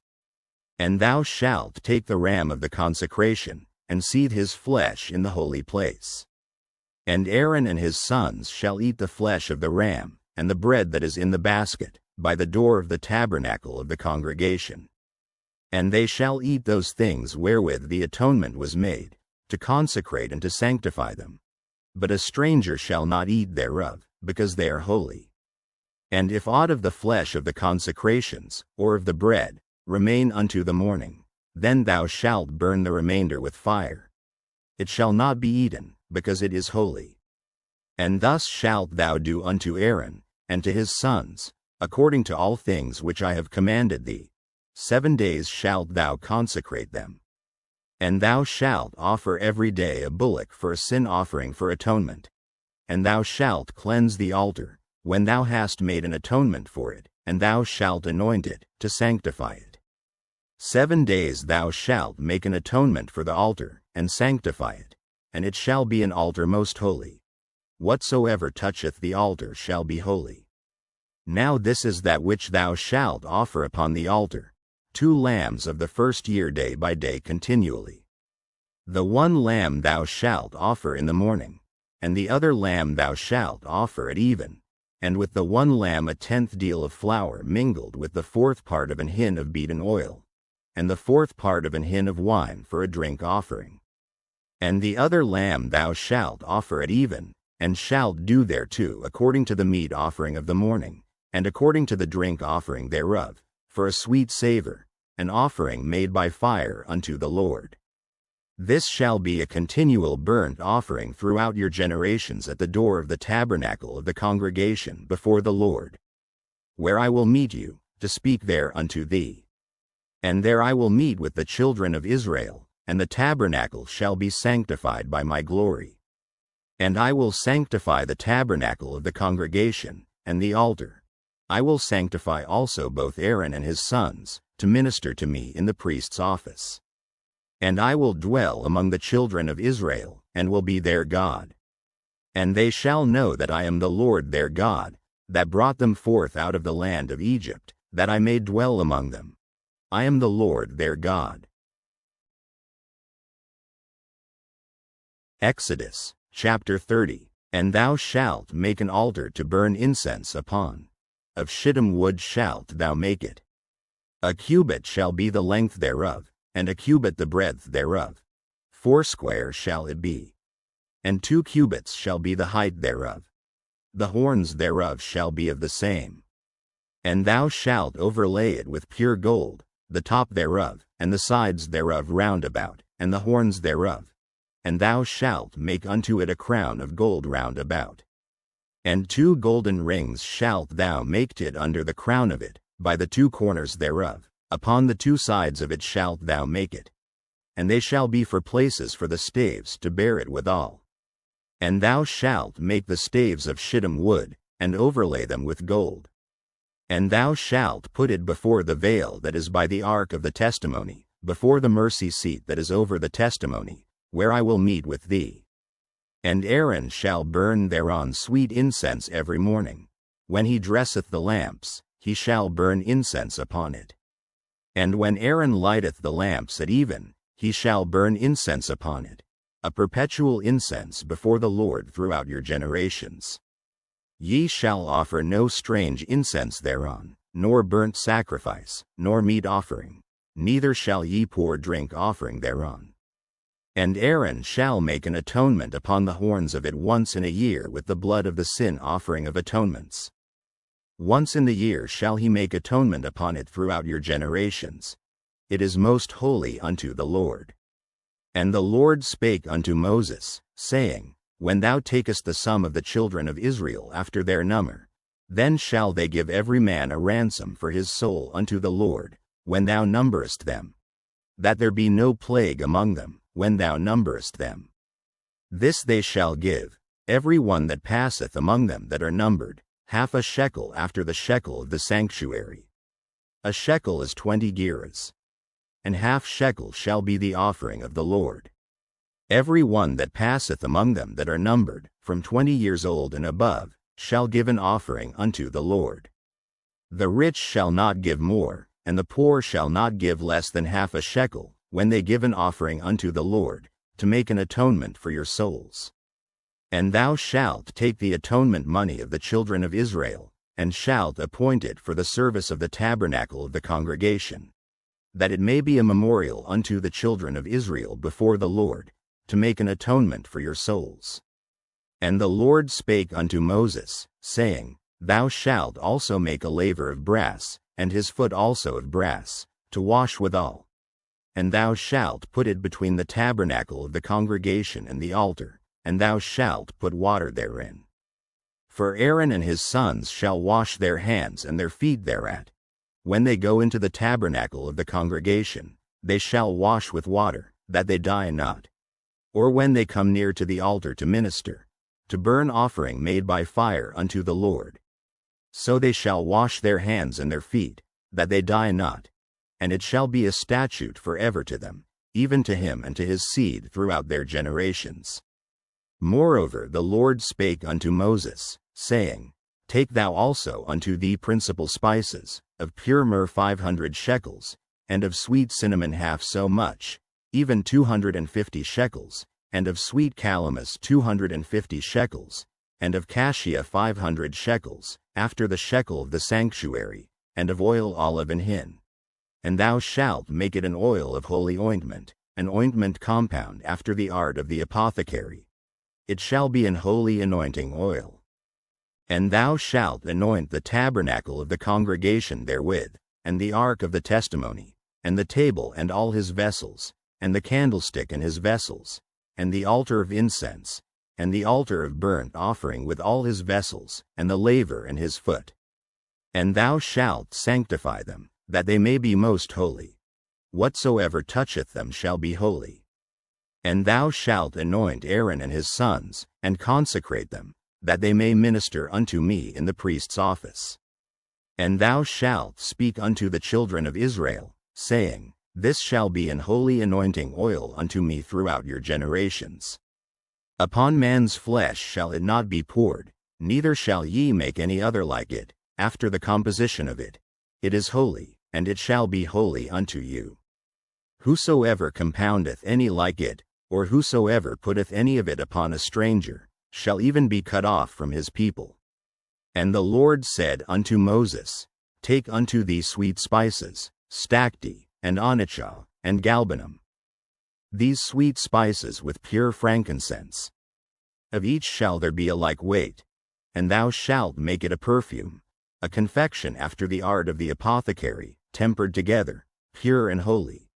And thou shalt take the ram of the consecration, and seethe his flesh in the holy place. And Aaron and his sons shall eat the flesh of the ram, and the bread that is in the basket, by the door of the tabernacle of the congregation. And they shall eat those things wherewith the atonement was made, to consecrate and to sanctify them. But a stranger shall not eat thereof, because they are holy. And if aught of the flesh of the consecrations, or of the bread, remain unto the morning, then thou shalt burn the remainder with fire. It shall not be eaten, because it is holy. And thus shalt thou do unto Aaron, and to his sons, according to all things which I have commanded thee. 7 days shalt thou consecrate them. And thou shalt offer every day a bullock for a sin offering for atonement. And thou shalt cleanse the altar, when thou hast made an atonement for it, and thou shalt anoint it, to sanctify it. 7 days thou shalt make an atonement for the altar, and sanctify it, and it shall be an altar most holy. Whatsoever toucheth the altar shall be holy. Now this is that which thou shalt offer upon the altar, 2 lambs of the first year day by day continually. The 1 lamb thou shalt offer in the morning, and the other lamb thou shalt offer at even, and with the 1 lamb a 10th deal of flour mingled with the 4th part of an hin of beaten oil, and the 4th part of an hin of wine for a drink offering. And the other lamb thou shalt offer at even, and shalt do thereto according to the meat offering of the morning, and according to the drink offering thereof, for a sweet savor, an offering made by fire unto the Lord. This shall be a continual burnt offering throughout your generations at the door of the tabernacle of the congregation before the Lord, where I will meet you, to speak there unto thee. And there I will meet with the children of Israel, and the tabernacle shall be sanctified by my glory. And I will sanctify the tabernacle of the congregation, and the altar. I will sanctify also both Aaron and his sons, to minister to me in the priest's office. And I will dwell among the children of Israel, and will be their God. And they shall know that I am the Lord their God, that brought them forth out of the land of Egypt, that I may dwell among them. I am the Lord their God. Exodus, chapter 30. And thou shalt make an altar to burn incense upon. Of shittim wood shalt thou make it. A cubit shall be the length thereof, and a cubit the breadth thereof. 4 shall it be. And 2 cubits shall be the height thereof. The horns thereof shall be of the same. And thou shalt overlay it with pure gold, the top thereof, and the sides thereof round about, and the horns thereof. And thou shalt make unto it a crown of gold round about. And 2 golden rings shalt thou make it under the crown of it, by the 2 corners thereof, upon the 2 sides of it shalt thou make it. And they shall be for places for the staves to bear it withal. And thou shalt make the staves of shittim wood, and overlay them with gold. And thou shalt put it before the veil that is by the ark of the testimony, before the mercy seat that is over the testimony, where I will meet with thee. And Aaron shall burn thereon sweet incense every morning. When he dresseth the lamps, he shall burn incense upon it. And when Aaron lighteth the lamps at even, he shall burn incense upon it, a perpetual incense before the Lord throughout your generations. Ye shall offer no strange incense thereon, nor burnt sacrifice, nor meat offering, neither shall ye pour drink offering thereon. And Aaron shall make an atonement upon the horns of it once in a year with the blood of the sin offering of atonements. Once in the year shall he make atonement upon it throughout your generations. It is most holy unto the Lord. And the Lord spake unto Moses, saying, When thou takest the sum of the children of Israel after their number, then shall they give every man a ransom for his soul unto the Lord, when thou numberest them, that there be no plague among them, when thou numberest them. This they shall give, every one that passeth among them that are numbered, half a shekel after the shekel of the sanctuary. A shekel is 20 gerahs. And half shekel shall be the offering of the Lord. Every one that passeth among them that are numbered, from 20 years old and above, shall give an offering unto the Lord. The rich shall not give more, and the poor shall not give less than half a shekel, when they give an offering unto the Lord, to make an atonement for your souls. And thou shalt take the atonement money of the children of Israel, and shalt appoint it for the service of the tabernacle of the congregation, that it may be a memorial unto the children of Israel before the Lord, to make an atonement for your souls. And the Lord spake unto Moses, saying, Thou shalt also make a laver of brass, and his foot also of brass, to wash withal. And thou shalt put it between the tabernacle of the congregation and the altar, and thou shalt put water therein. For Aaron and his sons shall wash their hands and their feet thereat. When they go into the tabernacle of the congregation, they shall wash with water, that they die not. Or when they come near to the altar to minister, to burn offering made by fire unto the Lord. So they shall wash their hands and their feet, that they die not. And it shall be a statute forever to them, even to him and to his seed throughout their generations. Moreover the Lord spake unto Moses, saying, Take thou also unto thee principal spices, of pure myrrh 500 shekels, and of sweet cinnamon half so much, even 250 shekels, and of sweet calamus 250 shekels, and of cassia 500 shekels, after the shekel of the sanctuary, and of oil olive and hin. And thou shalt make it an oil of holy ointment, an ointment compound after the art of the apothecary. It shall be an holy anointing oil. And thou shalt anoint the tabernacle of the congregation therewith, and the ark of the testimony, and the table and all his vessels, and the candlestick and his vessels, and the altar of incense, and the altar of burnt offering with all his vessels, and the laver and his foot. And thou shalt sanctify them, that they may be most holy. Whatsoever toucheth them shall be holy. And thou shalt anoint Aaron and his sons, and consecrate them, that they may minister unto me in the priest's office. And thou shalt speak unto the children of Israel, saying, This shall be an holy anointing oil unto me throughout your generations. Upon man's flesh shall it not be poured, neither shall ye make any other like it, after the composition of it. It is holy, and it shall be holy unto you. Whosoever compoundeth any like it, or whosoever putteth any of it upon a stranger, shall even be cut off from his people. And the Lord said unto Moses, Take unto thee sweet spices, stacte, and onycha, and galbanum. These sweet spices with pure frankincense. Of each shall there be a like weight, and thou shalt make it a perfume, a confection after the art of the apothecary, tempered together, pure and holy.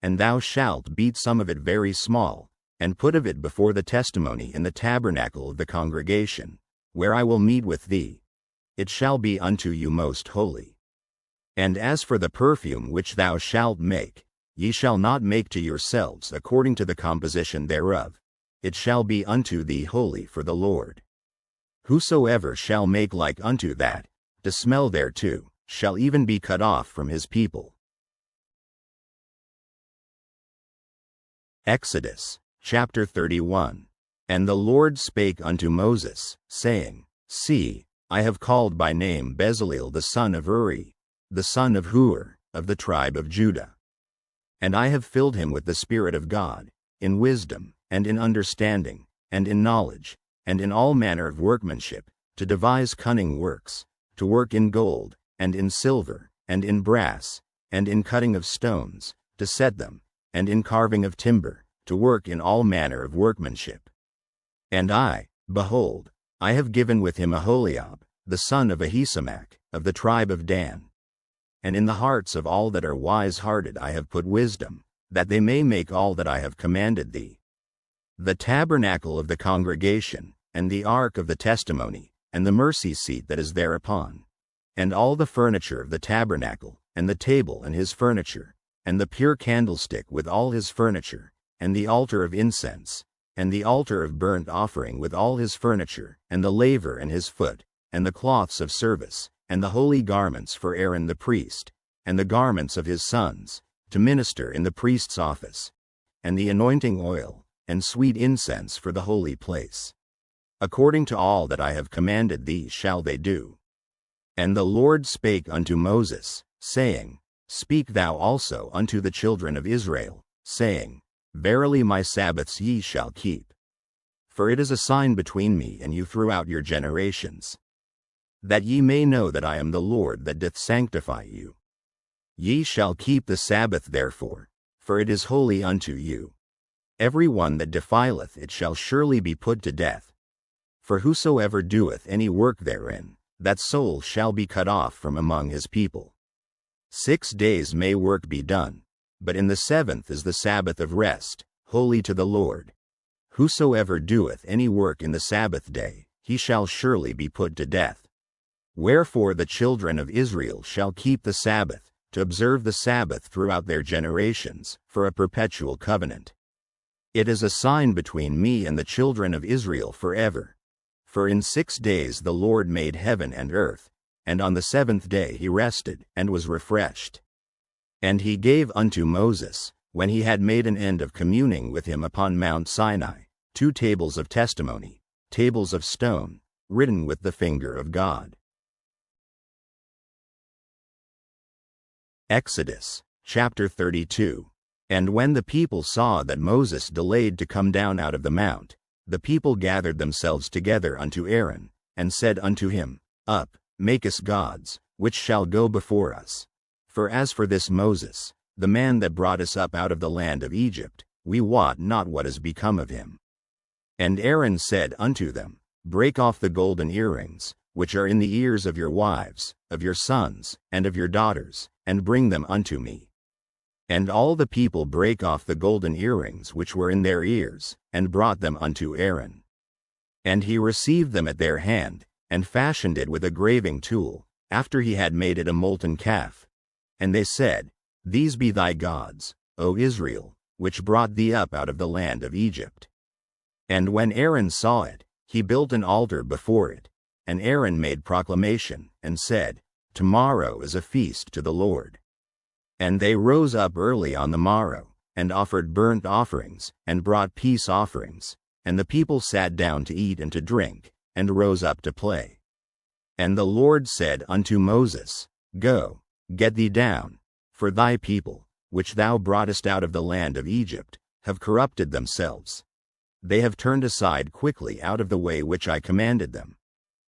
And thou shalt beat some of it very small, and put of it before the testimony in the tabernacle of the congregation, where I will meet with thee. It shall be unto you most holy. And as for the perfume which thou shalt make, ye shall not make to yourselves according to the composition thereof. It shall be unto thee holy for the Lord. Whosoever shall make like unto that, to smell thereto, shall even be cut off from his people. Exodus, chapter 31. And the Lord spake unto Moses, saying, See, I have called by name Bezaleel the son of Uri, the son of Hur, of the tribe of Judah. And I have filled him with the Spirit of God, in wisdom, and in understanding, and in knowledge, and in all manner of workmanship, to devise cunning works, to work in gold, and in silver, and in brass, and in cutting of stones, to set them, and in carving of timber, to work in all manner of workmanship. And I, behold, I have given with him Aholiab, the son of Ahisamach, of the tribe of Dan. And in the hearts of all that are wise-hearted I have put wisdom, that they may make all that I have commanded thee. The tabernacle of the congregation, and the ark of the testimony, and the mercy seat that is thereupon, and all the furniture of the tabernacle, and the table and his furniture, and the pure candlestick with all his furniture, and the altar of incense, and the altar of burnt offering with all his furniture, and the laver and his foot, and the cloths of service, and the holy garments for Aaron the priest, and the garments of his sons, to minister in the priest's office, and the anointing oil, and sweet incense for the holy place. According to all that I have commanded thee shall they do. And the Lord spake unto Moses, saying, Speak thou also unto the children of Israel, saying, Verily my Sabbaths ye shall keep. For it is a sign between me and you throughout your generations, that ye may know that I am the Lord that doth sanctify you. Ye shall keep the Sabbath therefore, for it is holy unto you. Every one that defileth it shall surely be put to death. For whosoever doeth any work therein, that soul shall be cut off from among his people. 6 days may work be done, but in the 7th is the Sabbath of rest, holy to the Lord. Whosoever doeth any work in the Sabbath day, he shall surely be put to death. Wherefore the children of Israel shall keep the Sabbath, to observe the Sabbath throughout their generations, for a perpetual covenant. It is a sign between me and the children of Israel forever. For in 6 days the Lord made heaven and earth, and on the 7th day he rested, and was refreshed. And he gave unto Moses, when he had made an end of communing with him upon Mount Sinai, 2 tables of testimony, tables of stone, written with the finger of God. Exodus, chapter 32. And when the people saw that Moses delayed to come down out of the mount, the people gathered themselves together unto Aaron, and said unto him, Up, make us gods, which shall go before us. For as for this Moses, the man that brought us up out of the land of Egypt, we wot not what is become of him. And Aaron said unto them, Break off the golden earrings, which are in the ears of your wives, of your sons, and of your daughters, and bring them unto me. And all the people brake off the golden earrings which were in their ears, and brought them unto Aaron. And he received them at their hand, and fashioned it with a graving tool, after he had made it a molten calf. And they said, These be thy gods, O Israel, which brought thee up out of the land of Egypt. And when Aaron saw it, he built an altar before it. And Aaron made proclamation, and said, Tomorrow is a feast to the Lord. And they rose up early on the morrow, and offered burnt offerings, and brought peace offerings. And the people sat down to eat and to drink, and rose up to play. And the Lord said unto Moses, Go, get thee down, for thy people, which thou broughtest out of the land of Egypt, have corrupted themselves. They have turned aside quickly out of the way which I commanded them.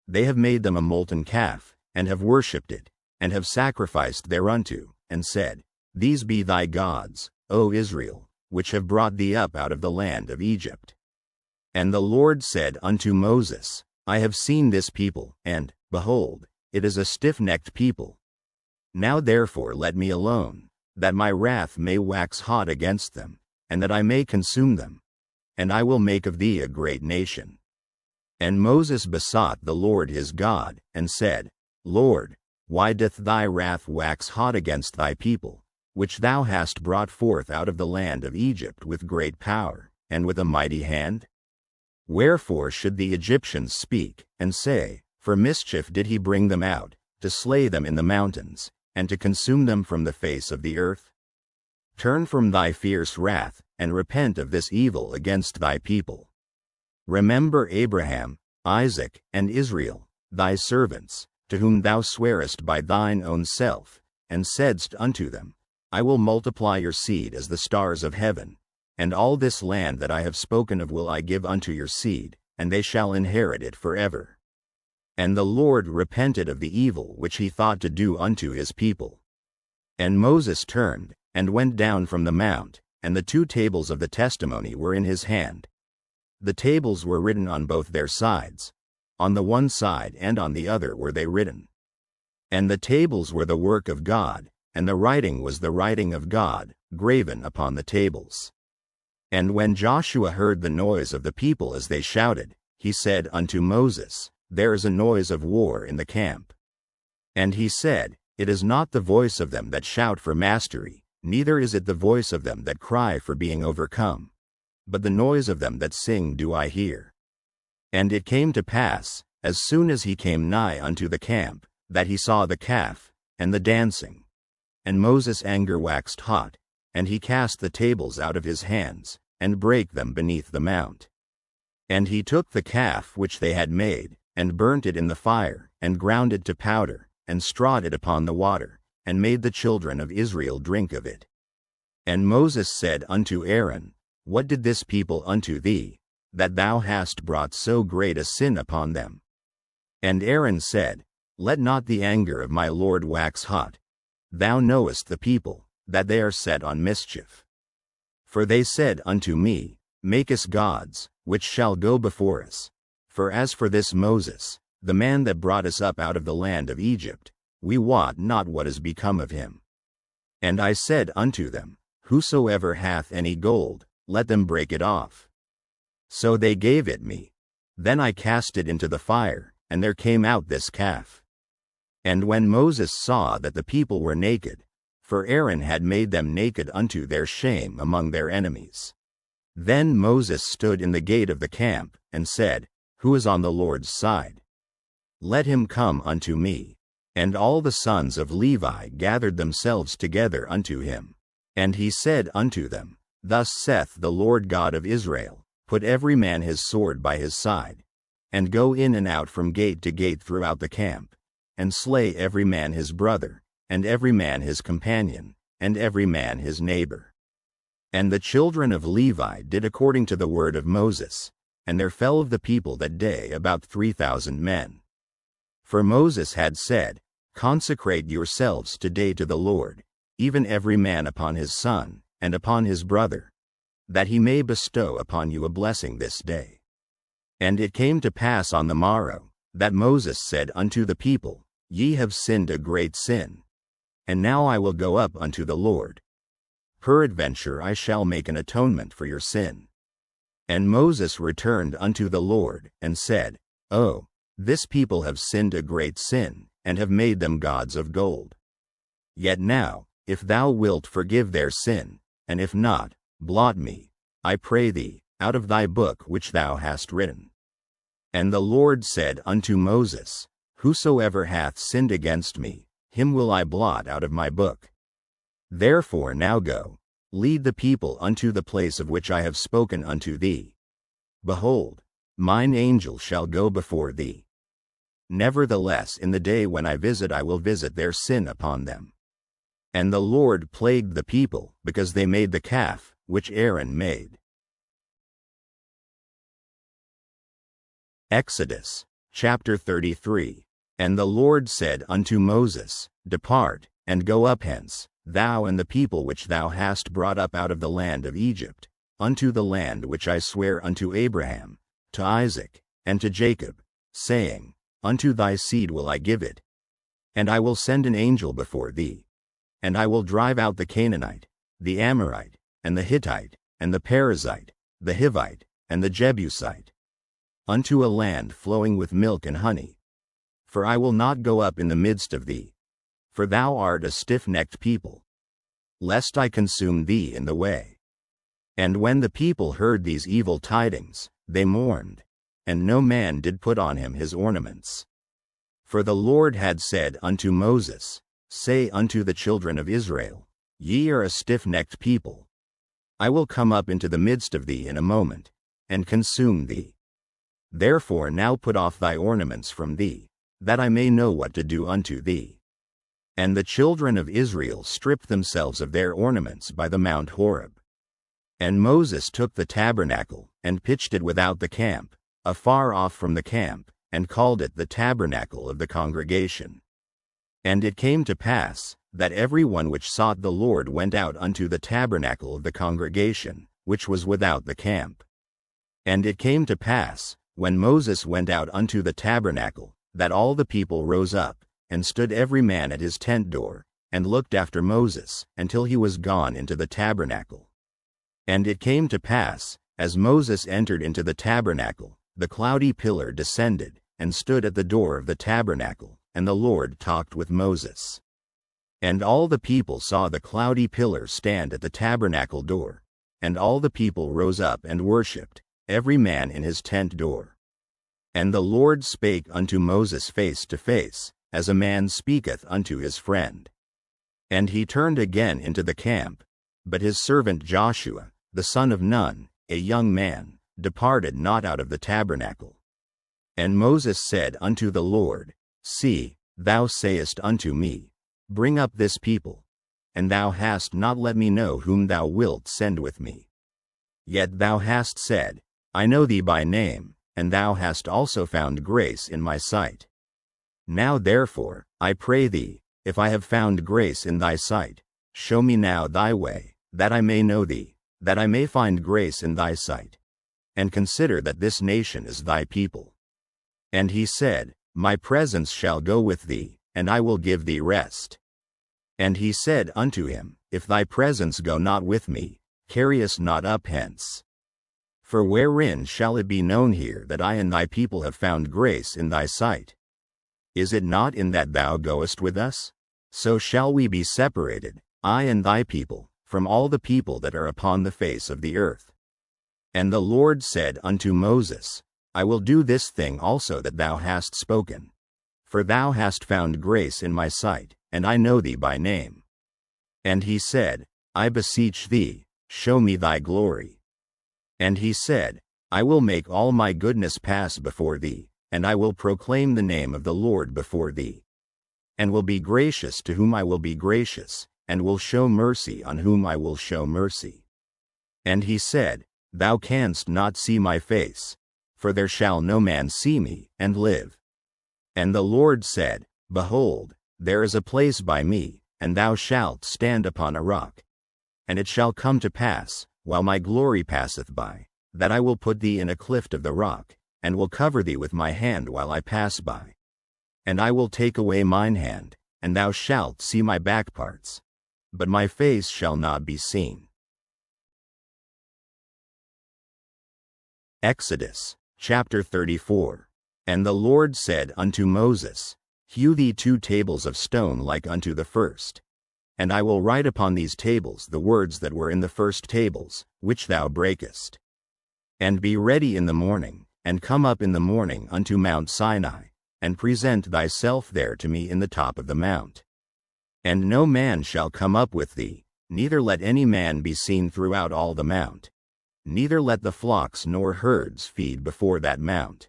They have made them a molten calf, and have worshipped it, and have sacrificed thereunto, and said, These be thy gods, O Israel, which have brought thee up out of the land of Egypt. And the Lord said unto Moses, I have seen this people, and, behold, it is a stiff-necked people. Now therefore let me alone, that my wrath may wax hot against them, and that I may consume them. And I will make of thee a great nation. And Moses besought the Lord his God, and said, Lord, why doth thy wrath wax hot against thy people, which thou hast brought forth out of the land of Egypt with great power, and with a mighty hand? Wherefore should the Egyptians speak, and say, For mischief did he bring them out, to slay them in the mountains, and to consume them from the face of the earth? Turn from thy fierce wrath, and repent of this evil against thy people. Remember Abraham, Isaac, and Israel, thy servants, to whom thou swarest by thine own self, and saidst unto them, I will multiply your seed as the stars of heaven, and all this land that I have spoken of will I give unto your seed, and they shall inherit it forever. And the Lord repented of the evil which he thought to do unto his people. And Moses turned, and went down from the mount, and the 2 tables of the testimony were in his hand. The tables were written on both their sides. On the one side and on the other were they written. And the tables were the work of God, and the writing was the writing of God, graven upon the tables. And when Joshua heard the noise of the people as they shouted, he said unto Moses, There is a noise of war in the camp. And he said, It is not the voice of them that shout for mastery, neither is it the voice of them that cry for being overcome, but the noise of them that sing do I hear. And it came to pass, as soon as he came nigh unto the camp, that he saw the calf, and the dancing. And Moses' anger waxed hot, and he cast the tables out of his hands, and brake them beneath the mount. And he took the calf which they had made, and burnt it in the fire, and ground it to powder, and strawed it upon the water, and made the children of Israel drink of it. And Moses said unto Aaron, What did this people unto thee, that thou hast brought so great a sin upon them? And Aaron said, Let not the anger of my Lord wax hot. Thou knowest the people, that they are set on mischief. For they said unto me, Make us gods, which shall go before us. For as for this Moses, the man that brought us up out of the land of Egypt, we wot not what is become of him. And I said unto them, Whosoever hath any gold, let them break it off. So they gave it me. Then I cast it into the fire, and there came out this calf. And when Moses saw that the people were naked, for Aaron had made them naked unto their shame among their enemies, then Moses stood in the gate of the camp, and said, Who is on the Lord's side? Let him come unto me. And all the sons of Levi gathered themselves together unto him. And he said unto them, Thus saith the Lord God of Israel, Put every man his sword by his side, and go in and out from gate to gate throughout the camp, and slay every man his brother, and every man his companion, and every man his neighbor. And the children of Levi did according to the word of Moses, and there fell of the people that day about 3,000 men. For Moses had said, Consecrate yourselves today to the Lord, even every man upon his son, and upon his brother, that he may bestow upon you a blessing this day. And it came to pass on the morrow, that Moses said unto the people, Ye have sinned a great sin. And now I will go up unto the Lord. Peradventure I shall make an atonement for your sin. And Moses returned unto the Lord, and said, Oh, this people have sinned a great sin, and have made them gods of gold. Yet now, if thou wilt forgive their sin, and if not, blot me, I pray thee, out of thy book which thou hast written. And the Lord said unto Moses, Whosoever hath sinned against me, him will I blot out of my book. Therefore now go, lead the people unto the place of which I have spoken unto thee. Behold, mine angel shall go before thee. Nevertheless in the day when I visit I will visit their sin upon them. And the Lord plagued the people, because they made the calf, which Aaron made. Exodus, chapter 33. And the Lord said unto Moses, Depart, and go up hence, thou and the people which thou hast brought up out of the land of Egypt, unto the land which I swear unto Abraham, to Isaac, and to Jacob, saying, Unto thy seed will I give it. And I will send an angel before thee. And I will drive out the Canaanite, the Amorite, and the Hittite, and the Perizzite, the Hivite, and the Jebusite. unto a land flowing with milk and honey. For I will not go up in the midst of thee, for thou art a stiff-necked people, lest I consume thee in the way. And when the people heard these evil tidings, they mourned, and no man did put on him his ornaments. For the Lord had said unto Moses, Say unto the children of Israel, Ye are a stiff-necked people. I will come up into the midst of thee in a moment, and consume thee. Therefore now put off thy ornaments from thee, that I may know what to do unto thee. And the children of Israel stripped themselves of their ornaments by the Mount Horeb. And Moses took the tabernacle, and pitched it without the camp, afar off from the camp, and called it the tabernacle of the congregation. And it came to pass, that every one which sought the Lord went out unto the tabernacle of the congregation, which was without the camp. And it came to pass, when Moses went out unto the tabernacle, that all the people rose up, and stood every man at his tent door, and looked after Moses, until he was gone into the tabernacle. And it came to pass, as Moses entered into the tabernacle, the cloudy pillar descended, and stood at the door of the tabernacle, and the Lord talked with Moses. And all the people saw the cloudy pillar stand at the tabernacle door, and all the people rose up and worshipped, every man in his tent door. And the Lord spake unto Moses face to face, as a man speaketh unto his friend. And he turned again into the camp, but his servant Joshua, the son of Nun, a young man, departed not out of the tabernacle. And Moses said unto the Lord, See, thou sayest unto me, Bring up this people, and thou hast not let me know whom thou wilt send with me. Yet thou hast said, I know thee by name, and thou hast also found grace in my sight. Now therefore, I pray thee, if I have found grace in thy sight, show me now thy way, that I may know thee, that I may find grace in thy sight. And consider that this nation is thy people. And he said, My presence shall go with thee, and I will give thee rest. And he said unto him, If thy presence go not with me, carry us not up hence. For wherein shall it be known here that I and thy people have found grace in thy sight? Is it not in that thou goest with us? So shall we be separated, I and thy people, from all the people that are upon the face of the earth. And the Lord said unto Moses, I will do this thing also that thou hast spoken. For thou hast found grace in my sight, and I know thee by name. And he said, I beseech thee, show me thy glory. And he said, I will make all my goodness pass before thee, and I will proclaim the name of the Lord before thee. And will be gracious to whom I will be gracious, and will show mercy on whom I will show mercy. And he said, Thou canst not see my face, for there shall no man see me, and live. And the Lord said, Behold, there is a place by me, and thou shalt stand upon a rock. And it shall come to pass, while my glory passeth by, that I will put thee in a cleft of the rock, and will cover thee with my hand while I pass by. And I will take away mine hand, and thou shalt see my back parts, but my face shall not be seen. Exodus, chapter 34. And the Lord said unto Moses, Hew thee 2 tables of stone like unto the first. And I will write upon these tables the words that were in the first tables, which thou breakest. And be ready in the morning, and come up in the morning unto Mount Sinai, and present thyself there to me in the top of the mount. And no man shall come up with thee, neither let any man be seen throughout all the mount. Neither let the flocks nor herds feed before that mount.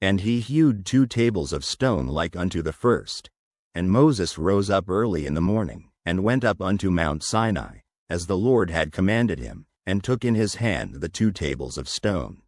And he hewed 2 tables of stone like unto the first. And Moses rose up early in the morning, and went up unto Mount Sinai, as the Lord had commanded him, and took in his hand the 2 tables of stone.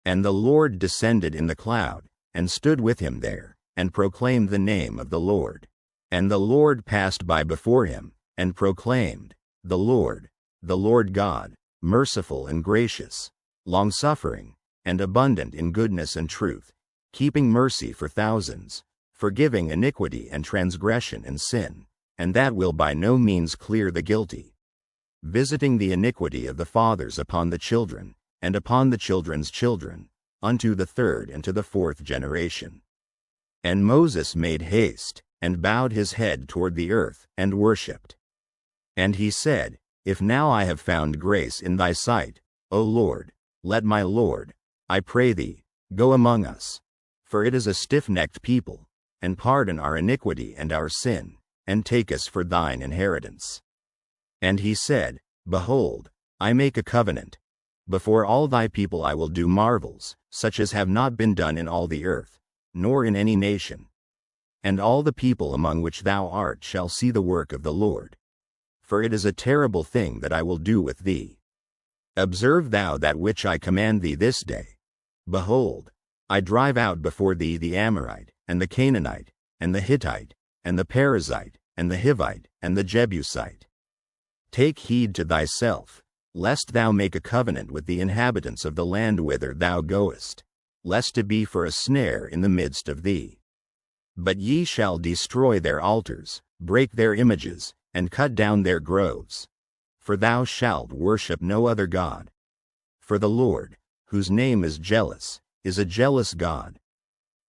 And the Lord descended in the cloud, and stood with him there, and proclaimed the name of the Lord. And the Lord passed by before him, and proclaimed, The Lord God, merciful and gracious, long-suffering, and abundant in goodness and truth, keeping mercy for thousands, forgiving iniquity and transgression and sin, and that will by no means clear the guilty, visiting the iniquity of the fathers upon the children, and upon the children's children, unto the third and to the fourth generation. And Moses made haste, and bowed his head toward the earth, and worshipped. And he said, If now I have found grace in thy sight, O Lord, let my Lord, I pray thee, go among us. For it is a stiff-necked people, and pardon our iniquity and our sin, and take us for thine inheritance. And he said, Behold, I make a covenant. Before all thy people I will do marvels, such as have not been done in all the earth, nor in any nation. And all the people among which thou art shall see the work of the Lord. For it is a terrible thing that I will do with thee. Observe thou that which I command thee this day. Behold, I drive out before thee the Amorite, and the Canaanite, and the Hittite, and the Perizzite, and the Hivite, and the Jebusite. Take heed to thyself, lest thou make a covenant with the inhabitants of the land whither thou goest, lest it be for a snare in the midst of thee. But ye shall destroy their altars, break their images, and cut down their groves. For thou shalt worship no other God. For the Lord, whose name is jealous, is a jealous God.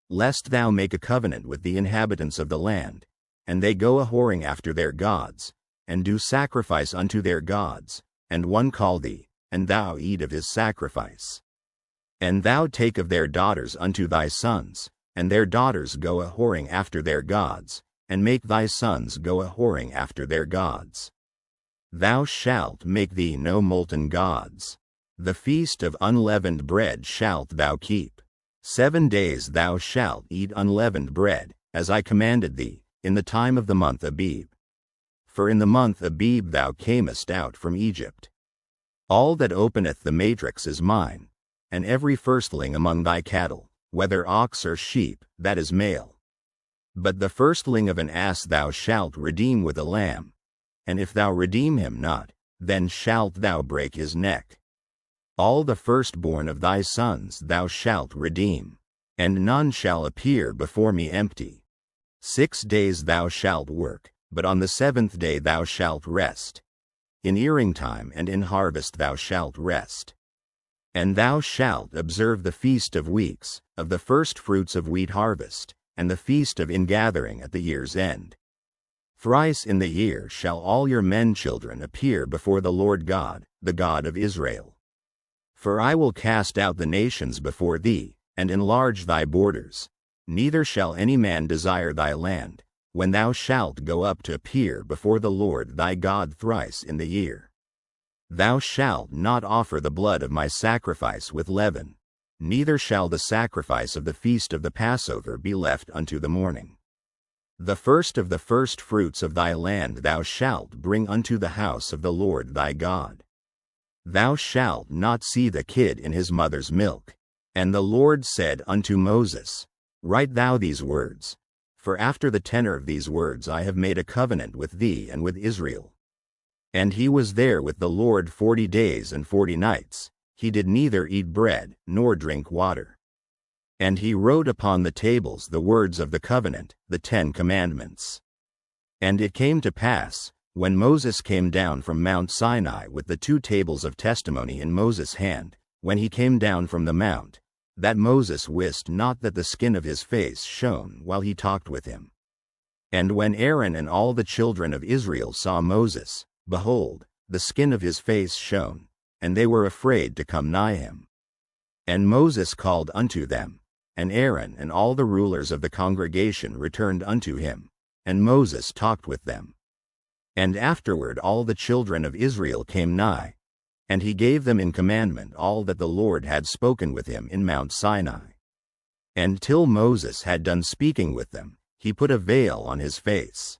Lest thou make a covenant with the inhabitants of the land, and they go a-whoring after their gods, and do sacrifice unto their gods, and one call thee, and thou eat of his sacrifice. And thou take of their daughters unto thy sons, and their daughters go a-whoring after their gods, and make thy sons go a-whoring after their gods. Thou shalt make thee no molten gods. The feast of unleavened bread shalt thou keep. 7 days thou shalt eat unleavened bread, as I commanded thee, in the time of the month Abib. For in the month Abib thou camest out from Egypt. All that openeth the matrix is mine, and every firstling among thy cattle, whether ox or sheep, that is male. But the firstling of an ass thou shalt redeem with a lamb, and if thou redeem him not, then shalt thou break his neck. All the firstborn of thy sons thou shalt redeem, and none shall appear before me empty. 6 days thou shalt work, but on the 7th day thou shalt rest. In earing time and in harvest thou shalt rest. And thou shalt observe the feast of weeks, of the first fruits of wheat harvest, and the feast of ingathering at the year's end. Thrice in the year shall all your men children appear before the Lord God, the God of Israel. For I will cast out the nations before thee, and enlarge thy borders. Neither shall any man desire thy land, when thou shalt go up to appear before the Lord thy God thrice in the year. Thou shalt not offer the blood of my sacrifice with leaven, neither shall the sacrifice of the feast of the Passover be left unto the morning. The first of the first fruits of thy land thou shalt bring unto the house of the Lord thy God. Thou shalt not see the kid in his mother's milk. And the Lord said unto Moses, Write thou these words, for after the tenor of these words I have made a covenant with thee and with Israel. And he was there with the Lord 40 days and 40 nights. He did neither eat bread nor drink water. And he wrote upon the tables the words of the covenant, the 10 commandments. And it came to pass, when Moses came down from Mount Sinai with the 2 tables of testimony in Moses' hand, when he came down from the mount, that Moses wist not that the skin of his face shone while he talked with him. And when Aaron and all the children of Israel saw Moses, behold, the skin of his face shone, and they were afraid to come nigh him. And Moses called unto them, and Aaron and all the rulers of the congregation returned unto him, and Moses talked with them. And afterward all the children of Israel came nigh, and he gave them in commandment all that the Lord had spoken with him in Mount Sinai. And till Moses had done speaking with them, he put a veil on his face.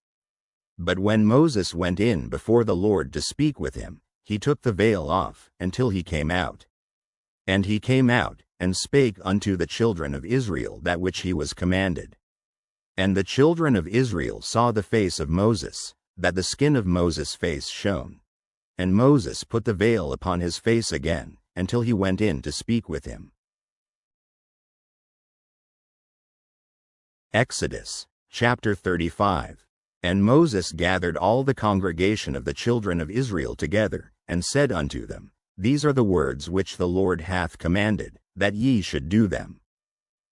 But when Moses went in before the Lord to speak with him, he took the veil off until he came out. And he came out, and spake unto the children of Israel that which he was commanded. And the children of Israel saw the face of Moses, that the skin of Moses' face shone. And Moses put the veil upon his face again, until he went in to speak with him. Exodus, chapter 35. And Moses gathered all the congregation of the children of Israel together, and said unto them, These are the words which the Lord hath commanded, that ye should do them.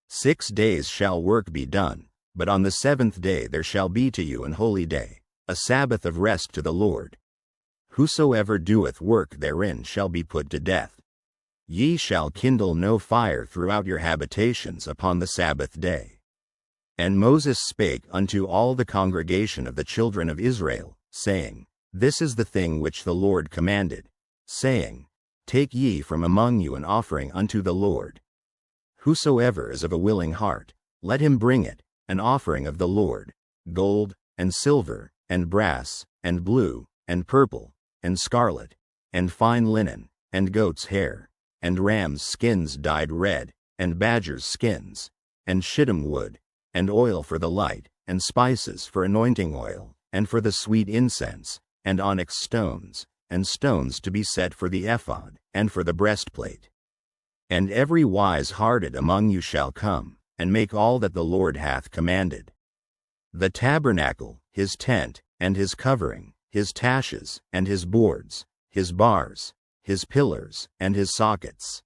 6 days shall work be done, but on the 7th day there shall be to you an holy day, a Sabbath of rest to the Lord. Whosoever doeth work therein shall be put to death. Ye shall kindle no fire throughout your habitations upon the Sabbath day. And Moses spake unto all the congregation of the children of Israel, saying, This is the thing which the Lord commanded, saying, Take ye from among you an offering unto the Lord. Whosoever is of a willing heart, let him bring it, an offering of the Lord, gold, and silver, and brass, and blue, and purple, and scarlet, and fine linen, and goat's hair, and rams' skins dyed red, and badgers' skins, and shittim wood, and oil for the light, and spices for anointing oil, and for the sweet incense, and onyx stones, and stones to be set for the ephod, and for the breastplate. And every wise-hearted among you shall come, and make all that the Lord hath commanded. The tabernacle, his tent, and his covering, his taches, and his boards, his bars, his pillars, and his sockets.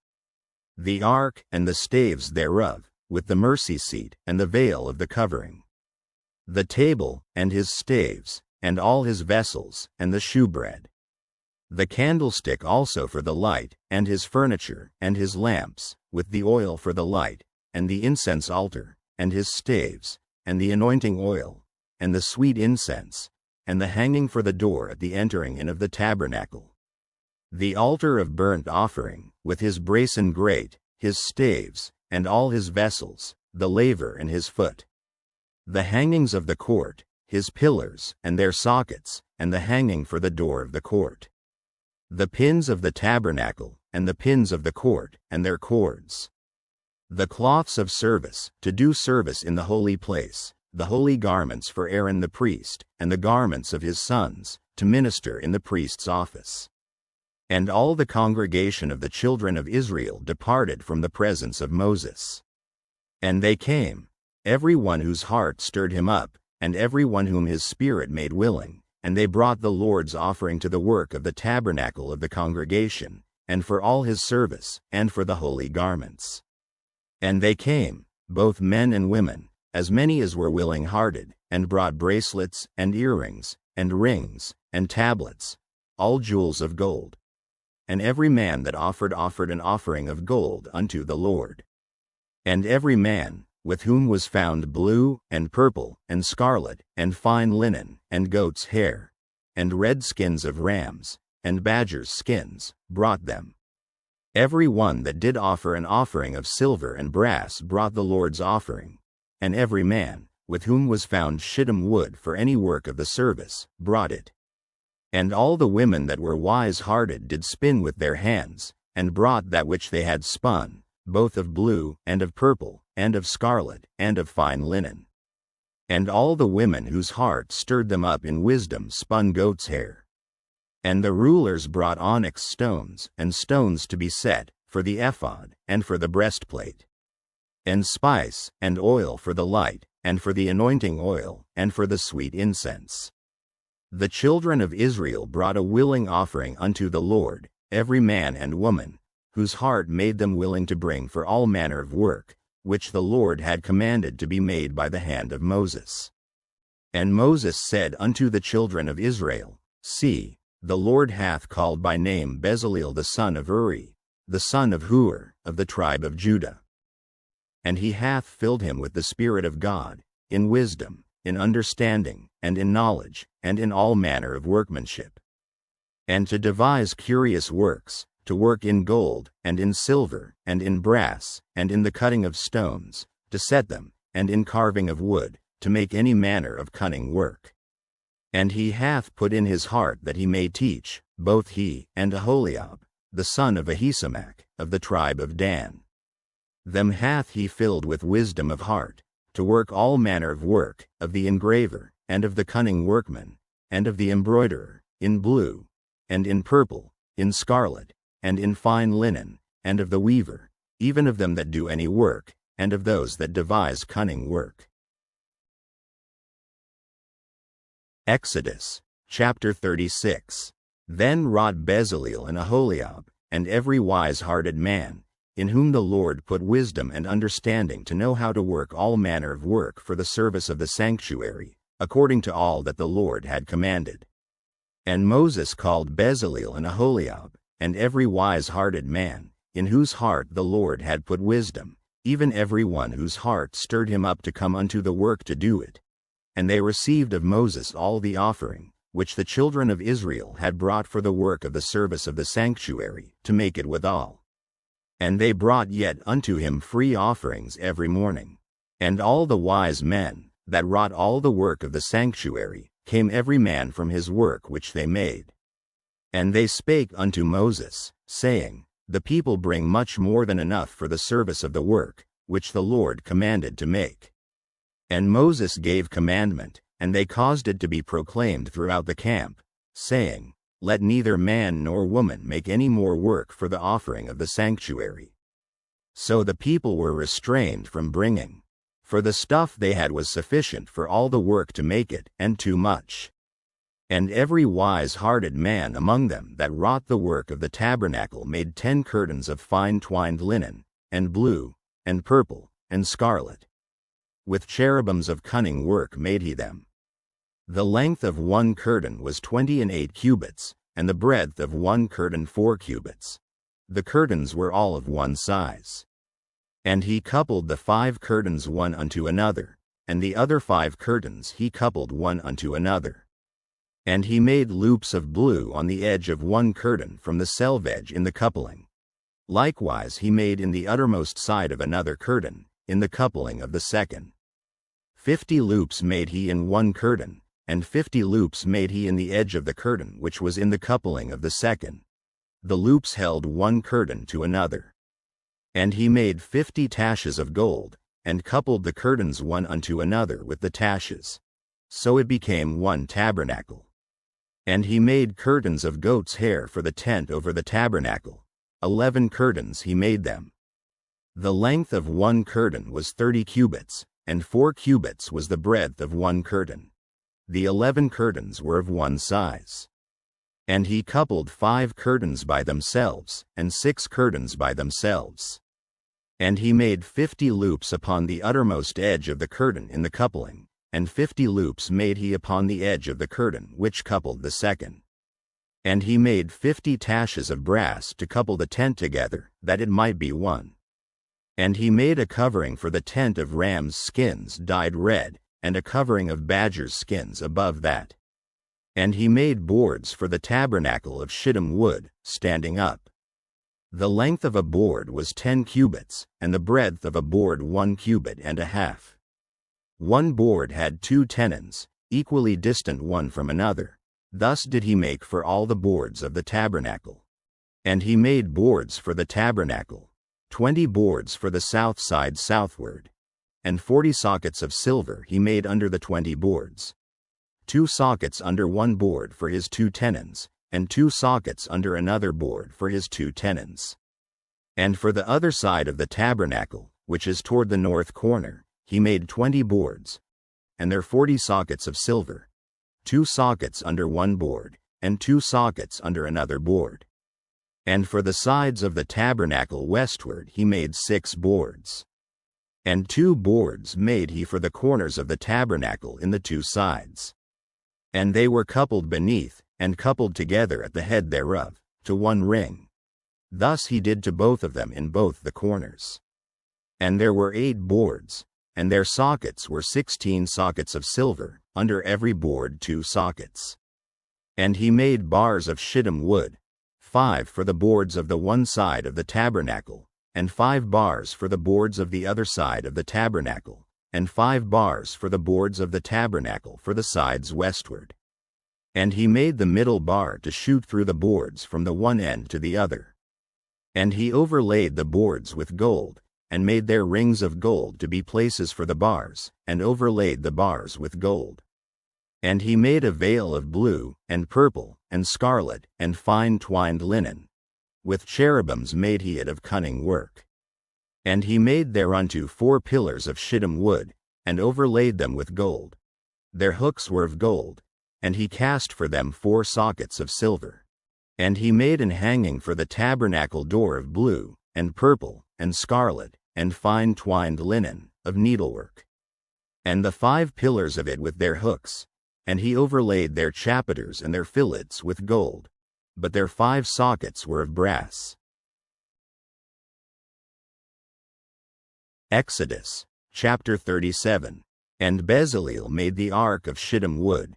The ark, and the staves thereof, with the mercy seat, and the veil of the covering. The table, and his staves, and all his vessels, and the shewbread. The candlestick also for the light, and his furniture, and his lamps, with the oil for the light, and the incense altar, and his staves, and the anointing oil, and the sweet incense, and the hanging for the door at the entering in of the tabernacle. The altar of burnt offering, with his brasen grate, his staves, and all his vessels, the laver and his foot. The hangings of the court, his pillars, and their sockets, and the hanging for the door of the court. The pins of the tabernacle, and the pins of the court, and their cords. The cloths of service, to do service in the holy place, the holy garments for Aaron the priest, and the garments of his sons, to minister in the priest's office. And all the congregation of the children of Israel departed from the presence of Moses. And they came, every one whose heart stirred him up, and every one whom his spirit made willing, and they brought the Lord's offering to the work of the tabernacle of the congregation, and for all his service, and for the holy garments. And they came, both men and women, as many as were willing-hearted, and brought bracelets, and earrings, and rings, and tablets, all jewels of gold. And every man that offered an offering of gold unto the Lord. And every man, with whom was found blue, and purple, and scarlet, and fine linen, and goat's hair, and red skins of rams, and badgers' skins, brought them. Every one that did offer an offering of silver and brass brought the Lord's offering, and every man, with whom was found shittim wood for any work of the service, brought it. And all the women that were wise-hearted did spin with their hands, and brought that which they had spun, both of blue, and of purple, and of scarlet, and of fine linen. And all the women whose heart stirred them up in wisdom spun goat's hair. And the rulers brought onyx stones, and stones to be set, for the ephod, and for the breastplate. And spice, and oil for the light, and for the anointing oil, and for the sweet incense. The children of Israel brought a willing offering unto the Lord, every man and woman, whose heart made them willing to bring for all manner of work, which the Lord had commanded to be made by the hand of Moses. And Moses said unto the children of Israel, See, the Lord hath called by name Bezaleel the son of Uri, the son of Hur, of the tribe of Judah. And he hath filled him with the Spirit of God, in wisdom, in understanding, and in knowledge, and in all manner of workmanship. And to devise curious works, to work in gold, and in silver, and in brass, and in the cutting of stones, to set them, and in carving of wood, to make any manner of cunning work. And he hath put in his heart that he may teach, both he, and Aholiab, the son of Ahisamach, of the tribe of Dan. Them hath he filled with wisdom of heart, to work all manner of work, of the engraver, and of the cunning workman, and of the embroiderer, in blue, and in purple, in scarlet, and in fine linen, and of the weaver, even of them that do any work, and of those that devise cunning work. Exodus, chapter 36. Then wrought Bezaleel and Aholiab, and every wise-hearted man, in whom the Lord put wisdom and understanding to know how to work all manner of work for the service of the sanctuary, according to all that the Lord had commanded. And Moses called Bezaleel and Aholiab, and every wise-hearted man, in whose heart the Lord had put wisdom, even every one whose heart stirred him up to come unto the work to do it. And they received of Moses all the offering, which the children of Israel had brought for the work of the service of the sanctuary, to make it withal. And they brought yet unto him free offerings every morning. And all the wise men, that wrought all the work of the sanctuary, came every man from his work which they made. And they spake unto Moses, saying, The people bring much more than enough for the service of the work, which the Lord commanded to make. And Moses gave commandment, and they caused it to be proclaimed throughout the camp, saying, Let neither man nor woman make any more work for the offering of the sanctuary. So the people were restrained from bringing, for the stuff they had was sufficient for all the work to make it, and too much. And every wise-hearted man among them that wrought the work of the tabernacle made 10 curtains of fine twined linen, and blue, and purple, and scarlet. With cherubims of cunning work made he them. The length of one curtain was 28 cubits, and the breadth of one curtain 4 cubits. The curtains were all of one size. And he coupled the 5 curtains one unto another, and the other 5 curtains he coupled one unto another. And he made loops of blue on the edge of one curtain from the selvedge in the coupling. Likewise he made in the uttermost side of another curtain, in the coupling of the second. 50 loops made he in one curtain, and 50 loops made he in the edge of the curtain which was in the coupling of the second. The loops held one curtain to another. And he made 50 taches of gold, and coupled the curtains one unto another with the taches. So it became one tabernacle. And he made curtains of goat's hair for the tent over the tabernacle. 11 curtains he made them. The length of one curtain was 30 cubits, and 4 cubits was the breadth of one curtain. The 11 curtains were of one size. And he coupled 5 curtains by themselves, and 6 curtains by themselves. And he made 50 loops upon the uttermost edge of the curtain in the coupling, and 50 loops made he upon the edge of the curtain which coupled the second. And he made 50 taches of brass to couple the tent together, that it might be one. And he made a covering for the tent of rams' skins dyed red, and a covering of badgers' skins above that. And he made boards for the tabernacle of shittim wood, standing up. The length of a board was 10 cubits, and the breadth of a board 1 cubit and a half. One board had 2 tenons, equally distant one from another. Thus did he make for all the boards of the tabernacle. And he made boards for the tabernacle, 20 boards for the south side southward, and 40 sockets of silver he made under the 20 boards. 2 sockets under one board for his 2 tenons, and 2 sockets under another board for his 2 tenons. And for the other side of the tabernacle, which is toward the north corner, he made 20 boards, and their 40 sockets of silver, 2 sockets under one board, and 2 sockets under another board. And for the sides of the tabernacle westward he made 6 boards. And 2 boards made he for the corners of the tabernacle in the 2 sides. And they were coupled beneath, and coupled together at the head thereof, to one ring. Thus he did to both of them in both the corners. And there were 8 boards, and their sockets were 16 sockets of silver, under every board 2 sockets. And he made bars of shittim wood, 5 for the boards of the one side of the tabernacle, and 5 bars for the boards of the other side of the tabernacle, and 5 bars for the boards of the tabernacle for the sides westward. And he made the middle bar to shoot through the boards from the one end to the other. And he overlaid the boards with gold, and made their rings of gold to be places for the bars, and overlaid the bars with gold. And he made a veil of blue, and purple, and scarlet, and fine twined linen. With cherubims made he it of cunning work. And he made thereunto 4 pillars of shittim wood, and overlaid them with gold. Their hooks were of gold, and he cast for them 4 sockets of silver. And he made an hanging for the tabernacle door of blue, and purple, and scarlet, and fine twined linen, of needlework. And the 5 pillars of it with their hooks, and he overlaid their chapiters and their fillets with gold, but their 5 sockets were of brass. Exodus, chapter 37. And Bezaleel made the ark of shittim wood.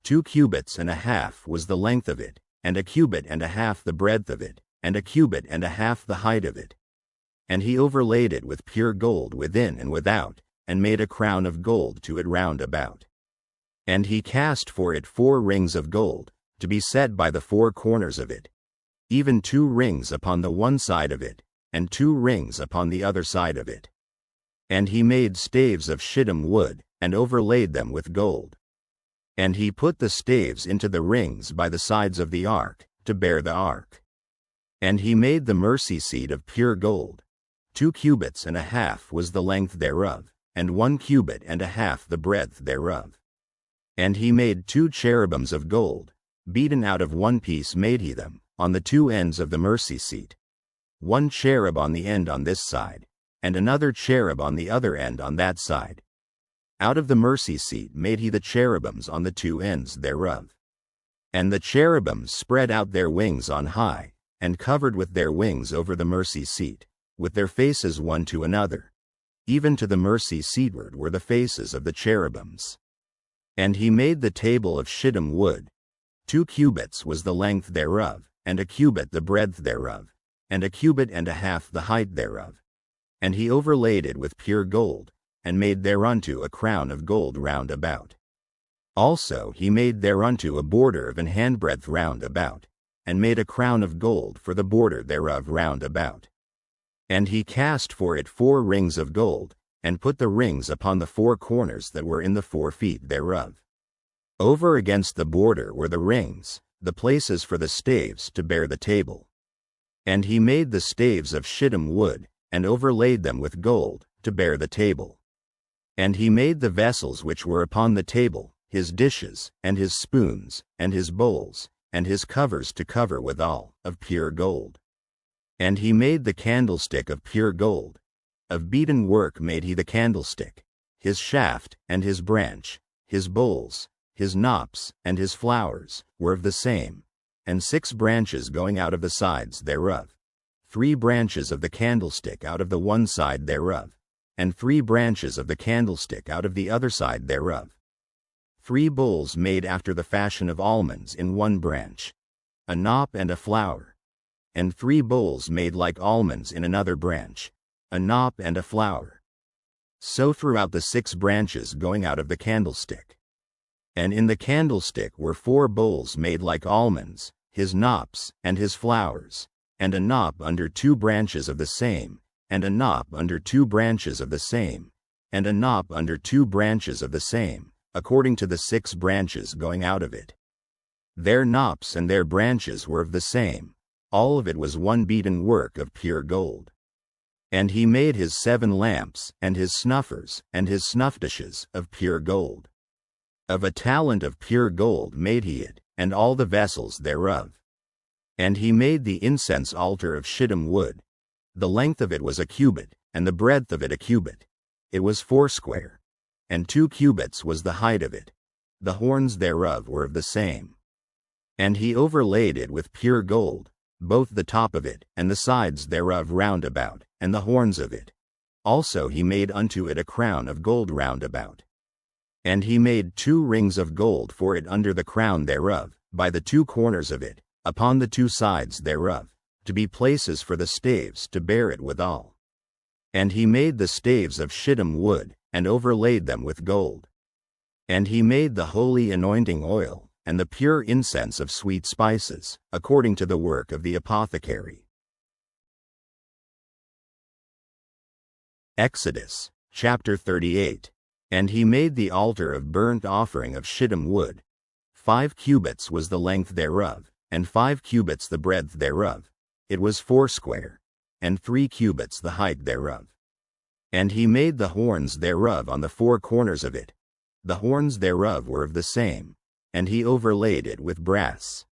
2 cubits and a half was the length of it, and a cubit and a half the breadth of it, and a cubit and a half the height of it. And he overlaid it with pure gold within and without, and made a crown of gold to it round about. And he cast for it 4 rings of gold, to be set by the 4 corners of it, even 2 rings upon the one side of it, and 2 rings upon the other side of it. And he made staves of shittim wood, and overlaid them with gold. And he put the staves into the rings by the sides of the ark, to bear the ark. And he made the mercy seat of pure gold. 2 cubits and a half was the length thereof, and 1 cubit and a half the breadth thereof. And he made 2 cherubims of gold, beaten out of one piece made he them, on the 2 ends of the mercy seat. 1 cherub on the end on this side, and another cherub on the other end on that side. Out of the mercy seat made he the cherubims on the 2 ends thereof. And the cherubims spread out their wings on high, and covered with their wings over the mercy seat, with their faces one to another. Even to the mercy seatward were the faces of the cherubims. And he made the table of shittim wood. 2 cubits was the length thereof, and a cubit the breadth thereof, and a cubit and a half the height thereof. And he overlaid it with pure gold, and made thereunto a crown of gold round about. Also he made thereunto a border of an handbreadth round about, and made a crown of gold for the border thereof round about. And he cast for it 4 rings of gold, and put the rings upon the 4 corners that were in the 4 feet thereof. Over against the border were the rings, the places for the staves to bear the table. And he made the staves of shittim wood, and overlaid them with gold, to bear the table. And he made the vessels which were upon the table, his dishes, and his spoons, and his bowls, and his covers to cover withal, of pure gold. And he made the candlestick of pure gold. Of beaten work made he the candlestick, his shaft, and his branch, his bowls, his knops, and his flowers, were of the same, and 6 branches going out of the sides thereof. 3 branches of the candlestick out of the one side thereof, and 3 branches of the candlestick out of the other side thereof. 3 bowls made after the fashion of almonds in one branch, a knop and a flower, and 3 bowls made like almonds in another branch, a knop and a flower. So throughout the 6 branches going out of the candlestick. And in the candlestick were 4 bowls made like almonds, his knops, and his flowers, and a knop under 2 branches of the same, and a knop under 2 branches of the same, and a knop under 2 branches of the same, according to the 6 branches going out of it. Their knops and their branches were of the same, all of it was one beaten work of pure gold. And he made his 7 lamps, and his snuffers, and his snuff dishes, of pure gold. Of a talent of pure gold made he it, and all the vessels thereof. And he made the incense altar of shittim wood. The length of it was a cubit, and the breadth of it a cubit. It was foursquare, and 2 cubits was the height of it. The horns thereof were of the same. And he overlaid it with pure gold, both the top of it, and the sides thereof round about, and the horns of it. Also he made unto it a crown of gold round about. And he made 2 rings of gold for it under the crown thereof, by the 2 corners of it, upon the 2 sides thereof, to be places for the staves to bear it withal. And he made the staves of shittim wood, and overlaid them with gold. And he made the holy anointing oil, and the pure incense of sweet spices, according to the work of the apothecary. Exodus, chapter 38. And he made the altar of burnt offering of shittim wood. 5 cubits was the length thereof, and 5 cubits the breadth thereof. It was foursquare, and 3 cubits the height thereof. And he made the horns thereof on the 4 corners of it. The horns thereof were of the same, and he overlaid it with brass.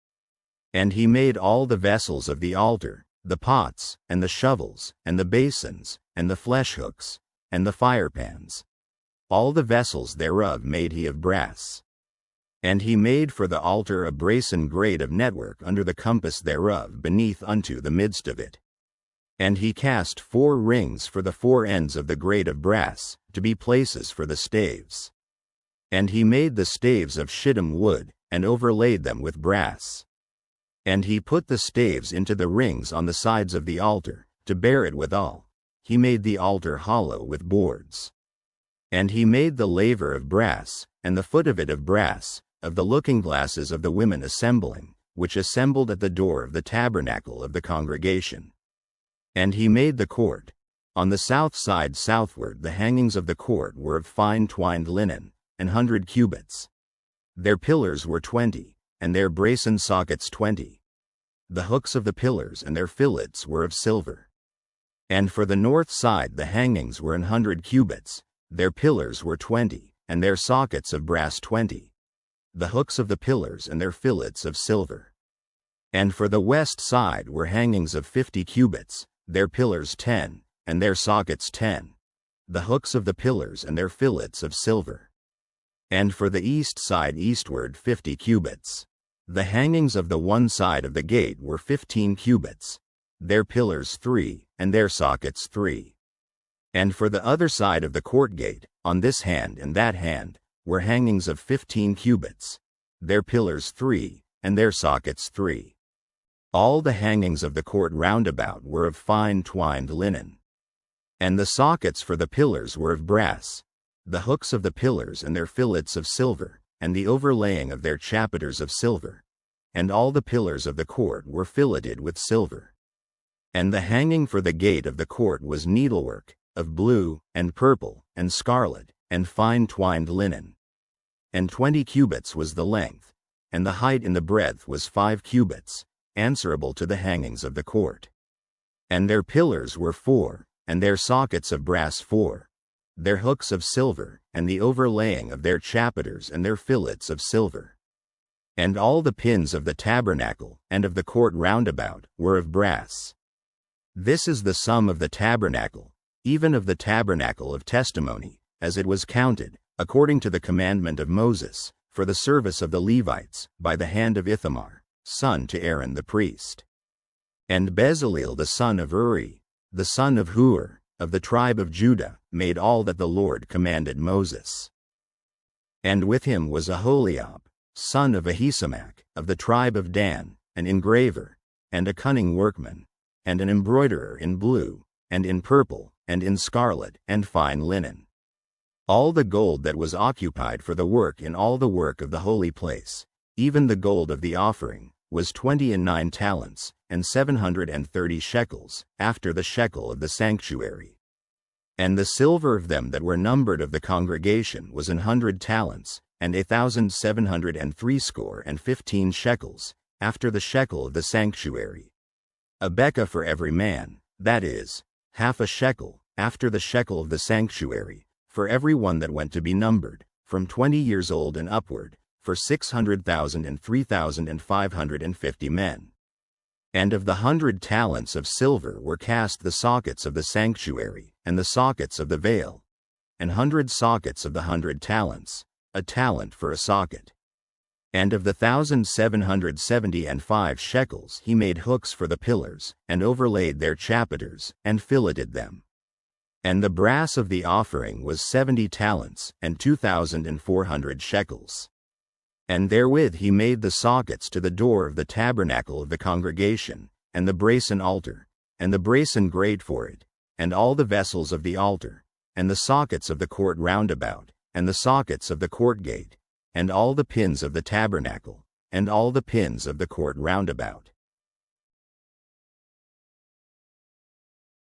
And he made all the vessels of the altar, the pots, and the shovels, and the basins, and the flesh hooks, and the firepans. All the vessels thereof made he of brass. And he made for the altar a brasen grate of network under the compass thereof beneath unto the midst of it. And he cast 4 rings for the 4 ends of the grate of brass, to be places for the staves. And he made the staves of shittim wood, and overlaid them with brass. And he put the staves into the rings on the sides of the altar, to bear it withal. He made the altar hollow with boards. And he made the laver of brass, and the foot of it of brass, of the looking glasses of the women assembling, which assembled at the door of the tabernacle of the congregation. And he made the court. On the south side southward the hangings of the court were of fine twined linen, 100 cubits. Their pillars were 20, and their brasen sockets 20. The hooks of the pillars and their fillets were of silver. And for the north side the hangings were 100 cubits, their pillars were 20, and their sockets of brass 20. The hooks of the pillars and their fillets of silver. And for the west side were hangings of 50 cubits, their pillars 10, and their sockets 10. The hooks of the pillars and their fillets of silver. And for the east side eastward 50 cubits. The hangings of the one side of the gate were 15 cubits, their pillars 3, and their sockets 3. And for the other side of the court gate, on this hand and that hand, were hangings of 15 cubits, their pillars 3, and their sockets 3. All the hangings of the court round about were of fine twined linen. And the sockets for the pillars were of brass, the hooks of the pillars and their fillets of silver, and the overlaying of their chapiters of silver. And all the pillars of the court were filleted with silver. And the hanging for the gate of the court was needlework, of blue, and purple, and scarlet, and fine twined linen. And 20 cubits was the length, and the height in the breadth was 5 cubits, answerable to the hangings of the court. And their pillars were 4, and their sockets of brass 4, their hooks of silver, and the overlaying of their chapiters and their fillets of silver. And all the pins of the tabernacle and of the court round about were of brass. This is the sum of the tabernacle, even of the tabernacle of testimony, as it was counted, according to the commandment of Moses, for the service of the Levites, by the hand of Ithamar, son to Aaron the priest. And Bezaleel the son of Uri, the son of Hur, of the tribe of Judah, made all that the Lord commanded Moses. And with him was Aholiab, son of Ahisamach, of the tribe of Dan, an engraver, and a cunning workman, and an embroiderer in blue, and in purple, and in scarlet, and fine linen. All the gold that was occupied for the work in all the work of the holy place, even the gold of the offering, was 29 talents, and 730 shekels, after the shekel of the sanctuary. And the silver of them that were numbered of the congregation was 100 talents, and 1,760 shekels, after the shekel of the sanctuary. A bekah for every man, that is, half a shekel, after the shekel of the sanctuary, for every one that went to be numbered, from 20 years old and upward, for 600,000 and 3,550 men. And of the 100 talents of silver were cast the sockets of the sanctuary, and the sockets of the veil, and 100 sockets of the 100 talents, a talent for a socket. And of the 1,775 shekels he made hooks for the pillars, and overlaid their chapiters, and filleted them. And the brass of the offering was 70 talents, and 2,400 shekels. And therewith he made the sockets to the door of the tabernacle of the congregation, and the brasen altar, and the brasen grate for it, and all the vessels of the altar, and the sockets of the court round about, and the sockets of the court gate, and all the pins of the tabernacle, and all the pins of the court round about.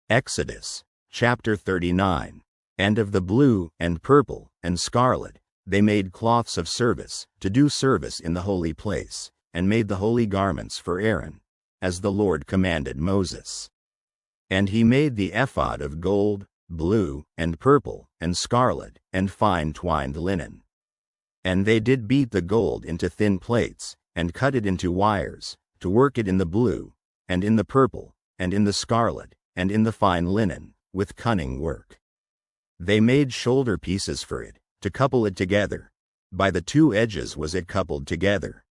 Exodus, chapter 39. And of the blue, and purple, and scarlet, they made cloths of service, to do service in the holy place, and made the holy garments for Aaron, as the Lord commanded Moses. And he made the ephod of gold, blue, and purple, and scarlet, and fine twined linen. And they did beat the gold into thin plates, and cut it into wires, to work it in the blue, and in the purple, and in the scarlet, and in the fine linen, with cunning work. They made shoulder pieces for it, to couple it together. By the two edges was it coupled together.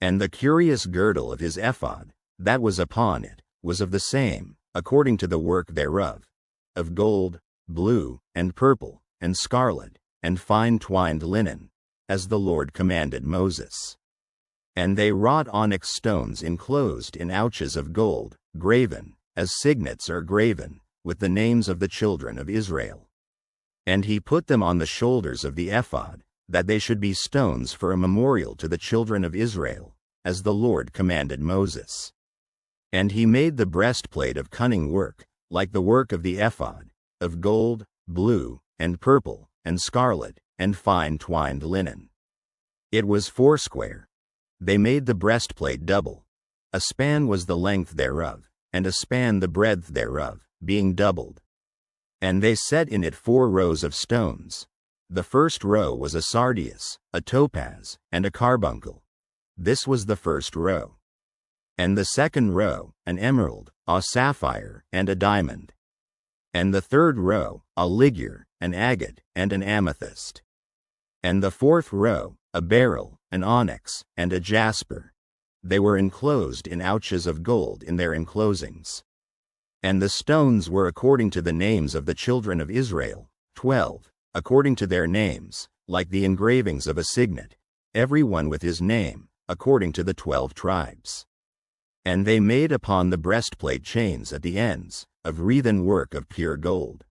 And the curious girdle of his ephod, that was upon it, was of the same, according to the work thereof, of gold, blue, and purple, and scarlet, and fine twined linen, as the Lord commanded Moses. And they wrought onyx stones enclosed in ouches of gold, graven, as signets are graven, with the names of the children of Israel. And he put them on the shoulders of the ephod, that they should be stones for a memorial to the children of Israel, as the Lord commanded Moses. And he made the breastplate of cunning work, like the work of the ephod, of gold, blue, and purple, and scarlet, and fine twined linen. It was foursquare. They made the breastplate double. A span was the length thereof, and a span the breadth thereof, being doubled. And they set in it 4 rows of stones. The first row was a sardius, a topaz, and a carbuncle. This was the first row. And the second row, an emerald, a sapphire, and a diamond. And the third row, a ligure, an agate, and an amethyst. And the fourth row, a beryl, an onyx, and a jasper. They were enclosed in ouches of gold in their enclosings. And the stones were according to the names of the children of Israel, 12, according to their names, like the engravings of a signet, every one with his name, according to the 12 tribes. And they made upon the breastplate chains at the ends, of wreathen work of pure gold.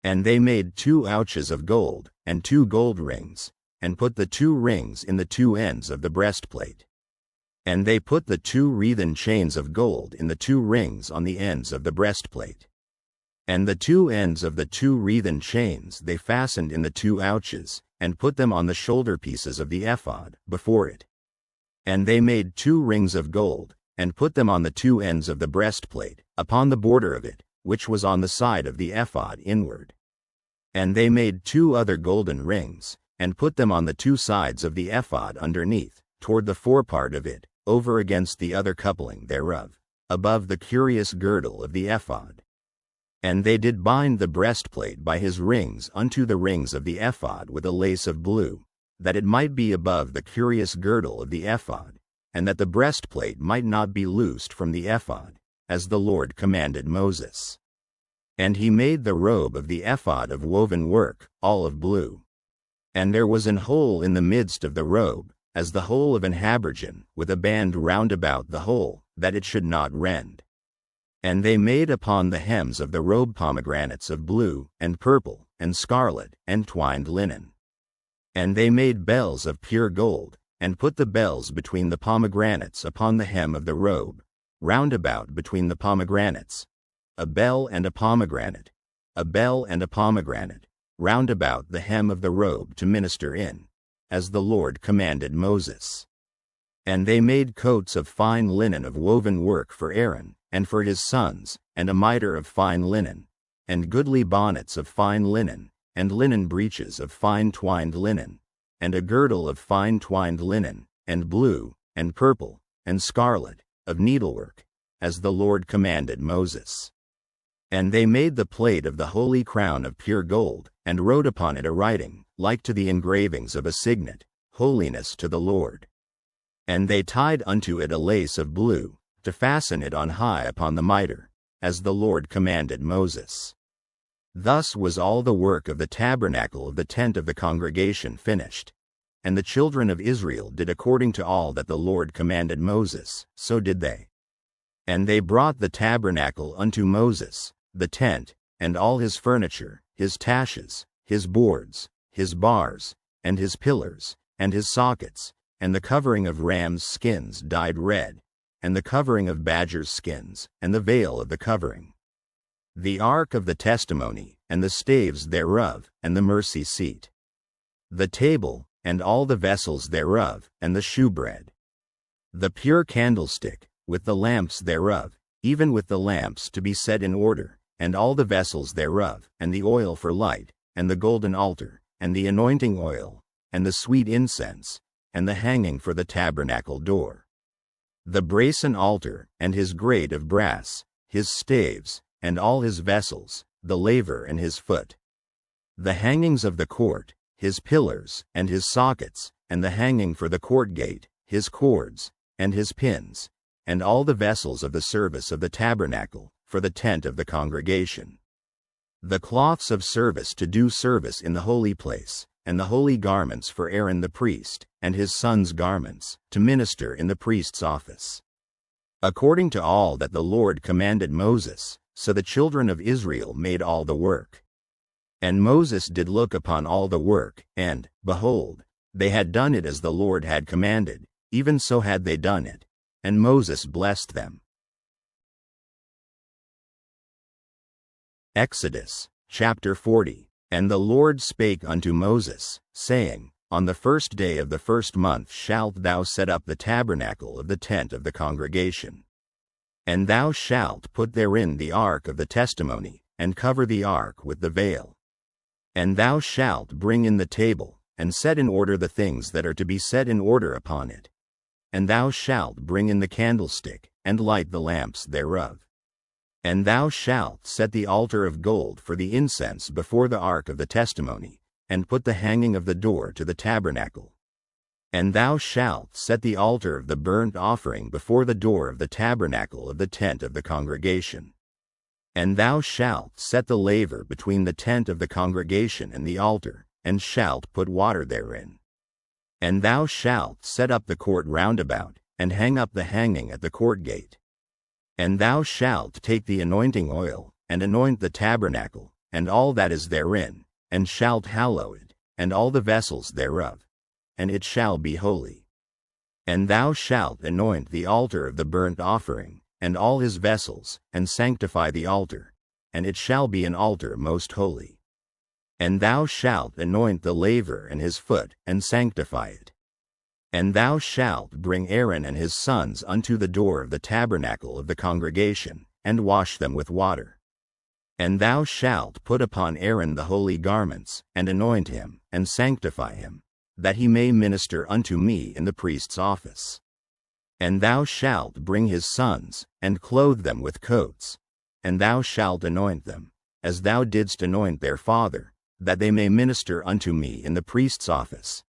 And they made 2 ouches of gold, and 2 gold rings, and put the 2 rings in the 2 ends of the breastplate. And they put the 2 wreathen chains of gold in the 2 rings on the ends of the breastplate. And the 2 ends of the 2 wreathen chains they fastened in the 2 ouches, and put them on the shoulder pieces of the ephod, before it. And they made 2 rings of gold, and put them on the 2 ends of the breastplate, upon the border of it, which was on the side of the ephod inward. And they made 2 other golden rings, and put them on the 2 sides of the ephod underneath, toward the forepart of it, over against the other coupling thereof, above the curious girdle of the ephod. And they did bind the breastplate by his rings unto the rings of the ephod with a lace of blue, that it might be above the curious girdle of the ephod, and that the breastplate might not be loosed from the ephod, as the Lord commanded Moses. And he made the robe of the ephod of woven work, all of blue. And there was an hole in the midst of the robe, as the hole of an habergeon, with a band round about the hole, that it should not rend. And they made upon the hems of the robe pomegranates of blue, and purple, and scarlet, and twined linen. And they made bells of pure gold, and put the bells between the pomegranates upon the hem of the robe, round about between the pomegranates, a bell and a pomegranate, a bell and a pomegranate, round about the hem of the robe to minister in, as the Lord commanded Moses. And they made coats of fine linen of woven work for Aaron, and for his sons, and a mitre of fine linen, and goodly bonnets of fine linen, and linen breeches of fine twined linen, and a girdle of fine twined linen, and blue, and purple, and scarlet, of needlework, as the Lord commanded Moses. And they made the plate of the holy crown of pure gold, and wrote upon it a writing, like to the engravings of a signet, Holiness to the Lord. And they tied unto it a lace of blue, to fasten it on high upon the mitre, as the Lord commanded Moses. Thus was all the work of the tabernacle of the tent of the congregation finished. And the children of Israel did according to all that the Lord commanded Moses, so did they. And they brought the tabernacle unto Moses, the tent, and all his furniture, his taches, his boards, his bars, and his pillars, and his sockets, and the covering of rams' skins dyed red, and the covering of badgers' skins, and the veil of the covering, the ark of the testimony, and the staves thereof, and the mercy seat, the table, and all the vessels thereof, and the shewbread, the pure candlestick, with the lamps thereof, even with the lamps to be set in order, and all the vessels thereof, and the oil for light, and the golden altar, and the anointing oil, and the sweet incense, and the hanging for the tabernacle door, the brasen altar, and his grate of brass, his staves, and all his vessels, the laver and his foot. The hangings of the court, his pillars, and his sockets, and the hanging for the court gate, his cords, and his pins, and all the vessels of the service of the tabernacle, for the tent of the congregation. The cloths of service to do service in the holy place, and the holy garments for Aaron the priest, and his sons' garments, to minister in the priest's office. According to all that the Lord commanded Moses, so the children of Israel made all the work. And Moses did look upon all the work, and, behold, they had done it as the Lord had commanded, even so had they done it. And Moses blessed them. Exodus, chapter 40. And the Lord spake unto Moses, saying, On the first day of the first month shalt thou set up the tabernacle of the tent of the congregation. And thou shalt put therein the ark of the testimony, and cover the ark with the veil. And thou shalt bring in the table, and set in order the things that are to be set in order upon it. And thou shalt bring in the candlestick, and light the lamps thereof. And thou shalt set the altar of gold for the incense before the ark of the testimony, and put the hanging of the door to the tabernacle. And thou shalt set the altar of the burnt offering before the door of the tabernacle of the tent of the congregation. And thou shalt set the laver between the tent of the congregation and the altar, and shalt put water therein. And thou shalt set up the court round about, and hang up the hanging at the court gate. And thou shalt take the anointing oil, and anoint the tabernacle, and all that is therein, and shalt hallow it, and all the vessels thereof, and it shall be holy. And thou shalt anoint the altar of the burnt offering, and all his vessels, and sanctify the altar, and it shall be an altar most holy. And thou shalt anoint the laver and his foot, and sanctify it. And thou shalt bring Aaron and his sons unto the door of the tabernacle of the congregation, and wash them with water. And thou shalt put upon Aaron the holy garments, and anoint him, and sanctify him, that he may minister unto me in the priest's office. And thou shalt bring his sons, and clothe them with coats, and thou shalt anoint them, as thou didst anoint their father, that they may minister unto me in the priest's office.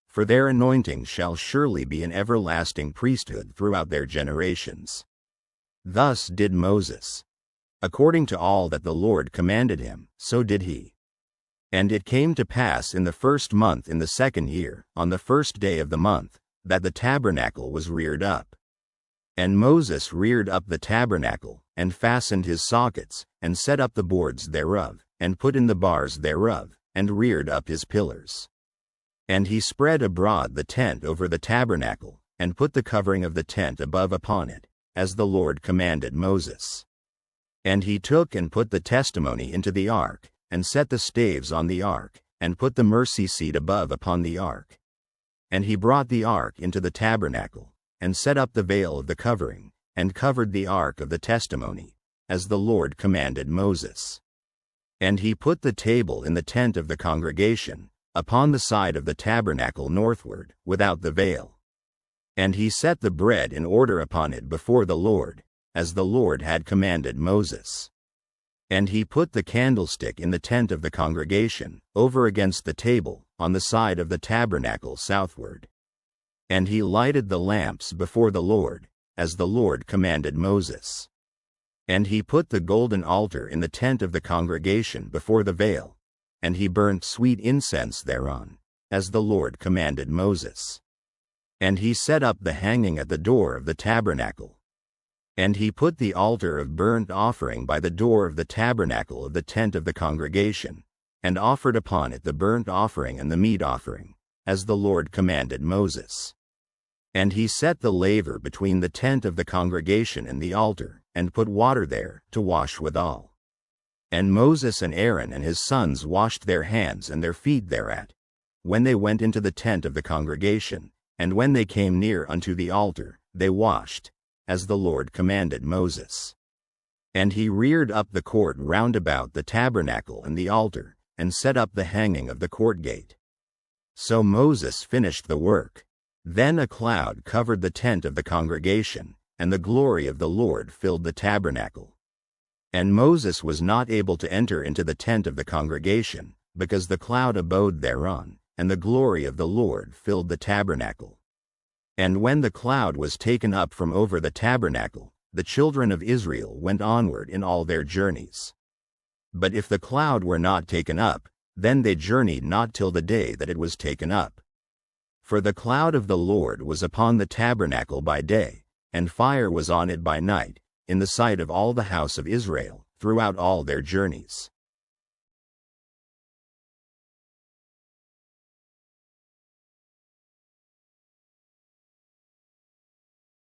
For their anointing shall surely be an everlasting priesthood throughout their generations. Thus did Moses. According to all that the Lord commanded him, so did he. And it came to pass in the first month in the second year, on the first day of the month, that the tabernacle was reared up. And Moses reared up the tabernacle, and fastened his sockets, and set up the boards thereof, and put in the bars thereof, and reared up his pillars. And he spread abroad the tent over the tabernacle, and put the covering of the tent above upon it, as the Lord commanded Moses. And he took and put the testimony into the ark, and set the staves on the ark, and put the mercy seat above upon the ark. And he brought the ark into the tabernacle, and set up the veil of the covering, and covered the ark of the testimony, as the Lord commanded Moses. And he put the table in the tent of the congregation, upon the side of the tabernacle northward, without the veil. And he set the bread in order upon it before the Lord, as the Lord had commanded Moses. And he put the candlestick in the tent of the congregation, over against the table, on the side of the tabernacle southward. And he lighted the lamps before the Lord, as the Lord commanded Moses. And he put the golden altar in the tent of the congregation before the veil, and he burnt sweet incense thereon, as the Lord commanded Moses. And he set up the hanging at the door of the tabernacle. And he put the altar of burnt offering by the door of the tabernacle of the tent of the congregation, and offered upon it the burnt offering and the meat offering, as the Lord commanded Moses. And he set the laver between the tent of the congregation and the altar, and put water there, to wash withal. And Moses and Aaron and his sons washed their hands and their feet thereat, when they went into the tent of the congregation, and when they came near unto the altar, they washed, as the Lord commanded Moses. And he reared up the court round about the tabernacle and the altar, and set up the hanging of the court gate. So Moses finished the work. Then a cloud covered the tent of the congregation, and the glory of the Lord filled the tabernacle. And Moses was not able to enter into the tent of the congregation, because the cloud abode thereon, and the glory of the Lord filled the tabernacle. And when the cloud was taken up from over the tabernacle, the children of Israel went onward in all their journeys. But if the cloud were not taken up, then they journeyed not till the day that it was taken up. For the cloud of the Lord was upon the tabernacle by day, and fire was on it by night, in the sight of all the house of Israel, throughout all their journeys.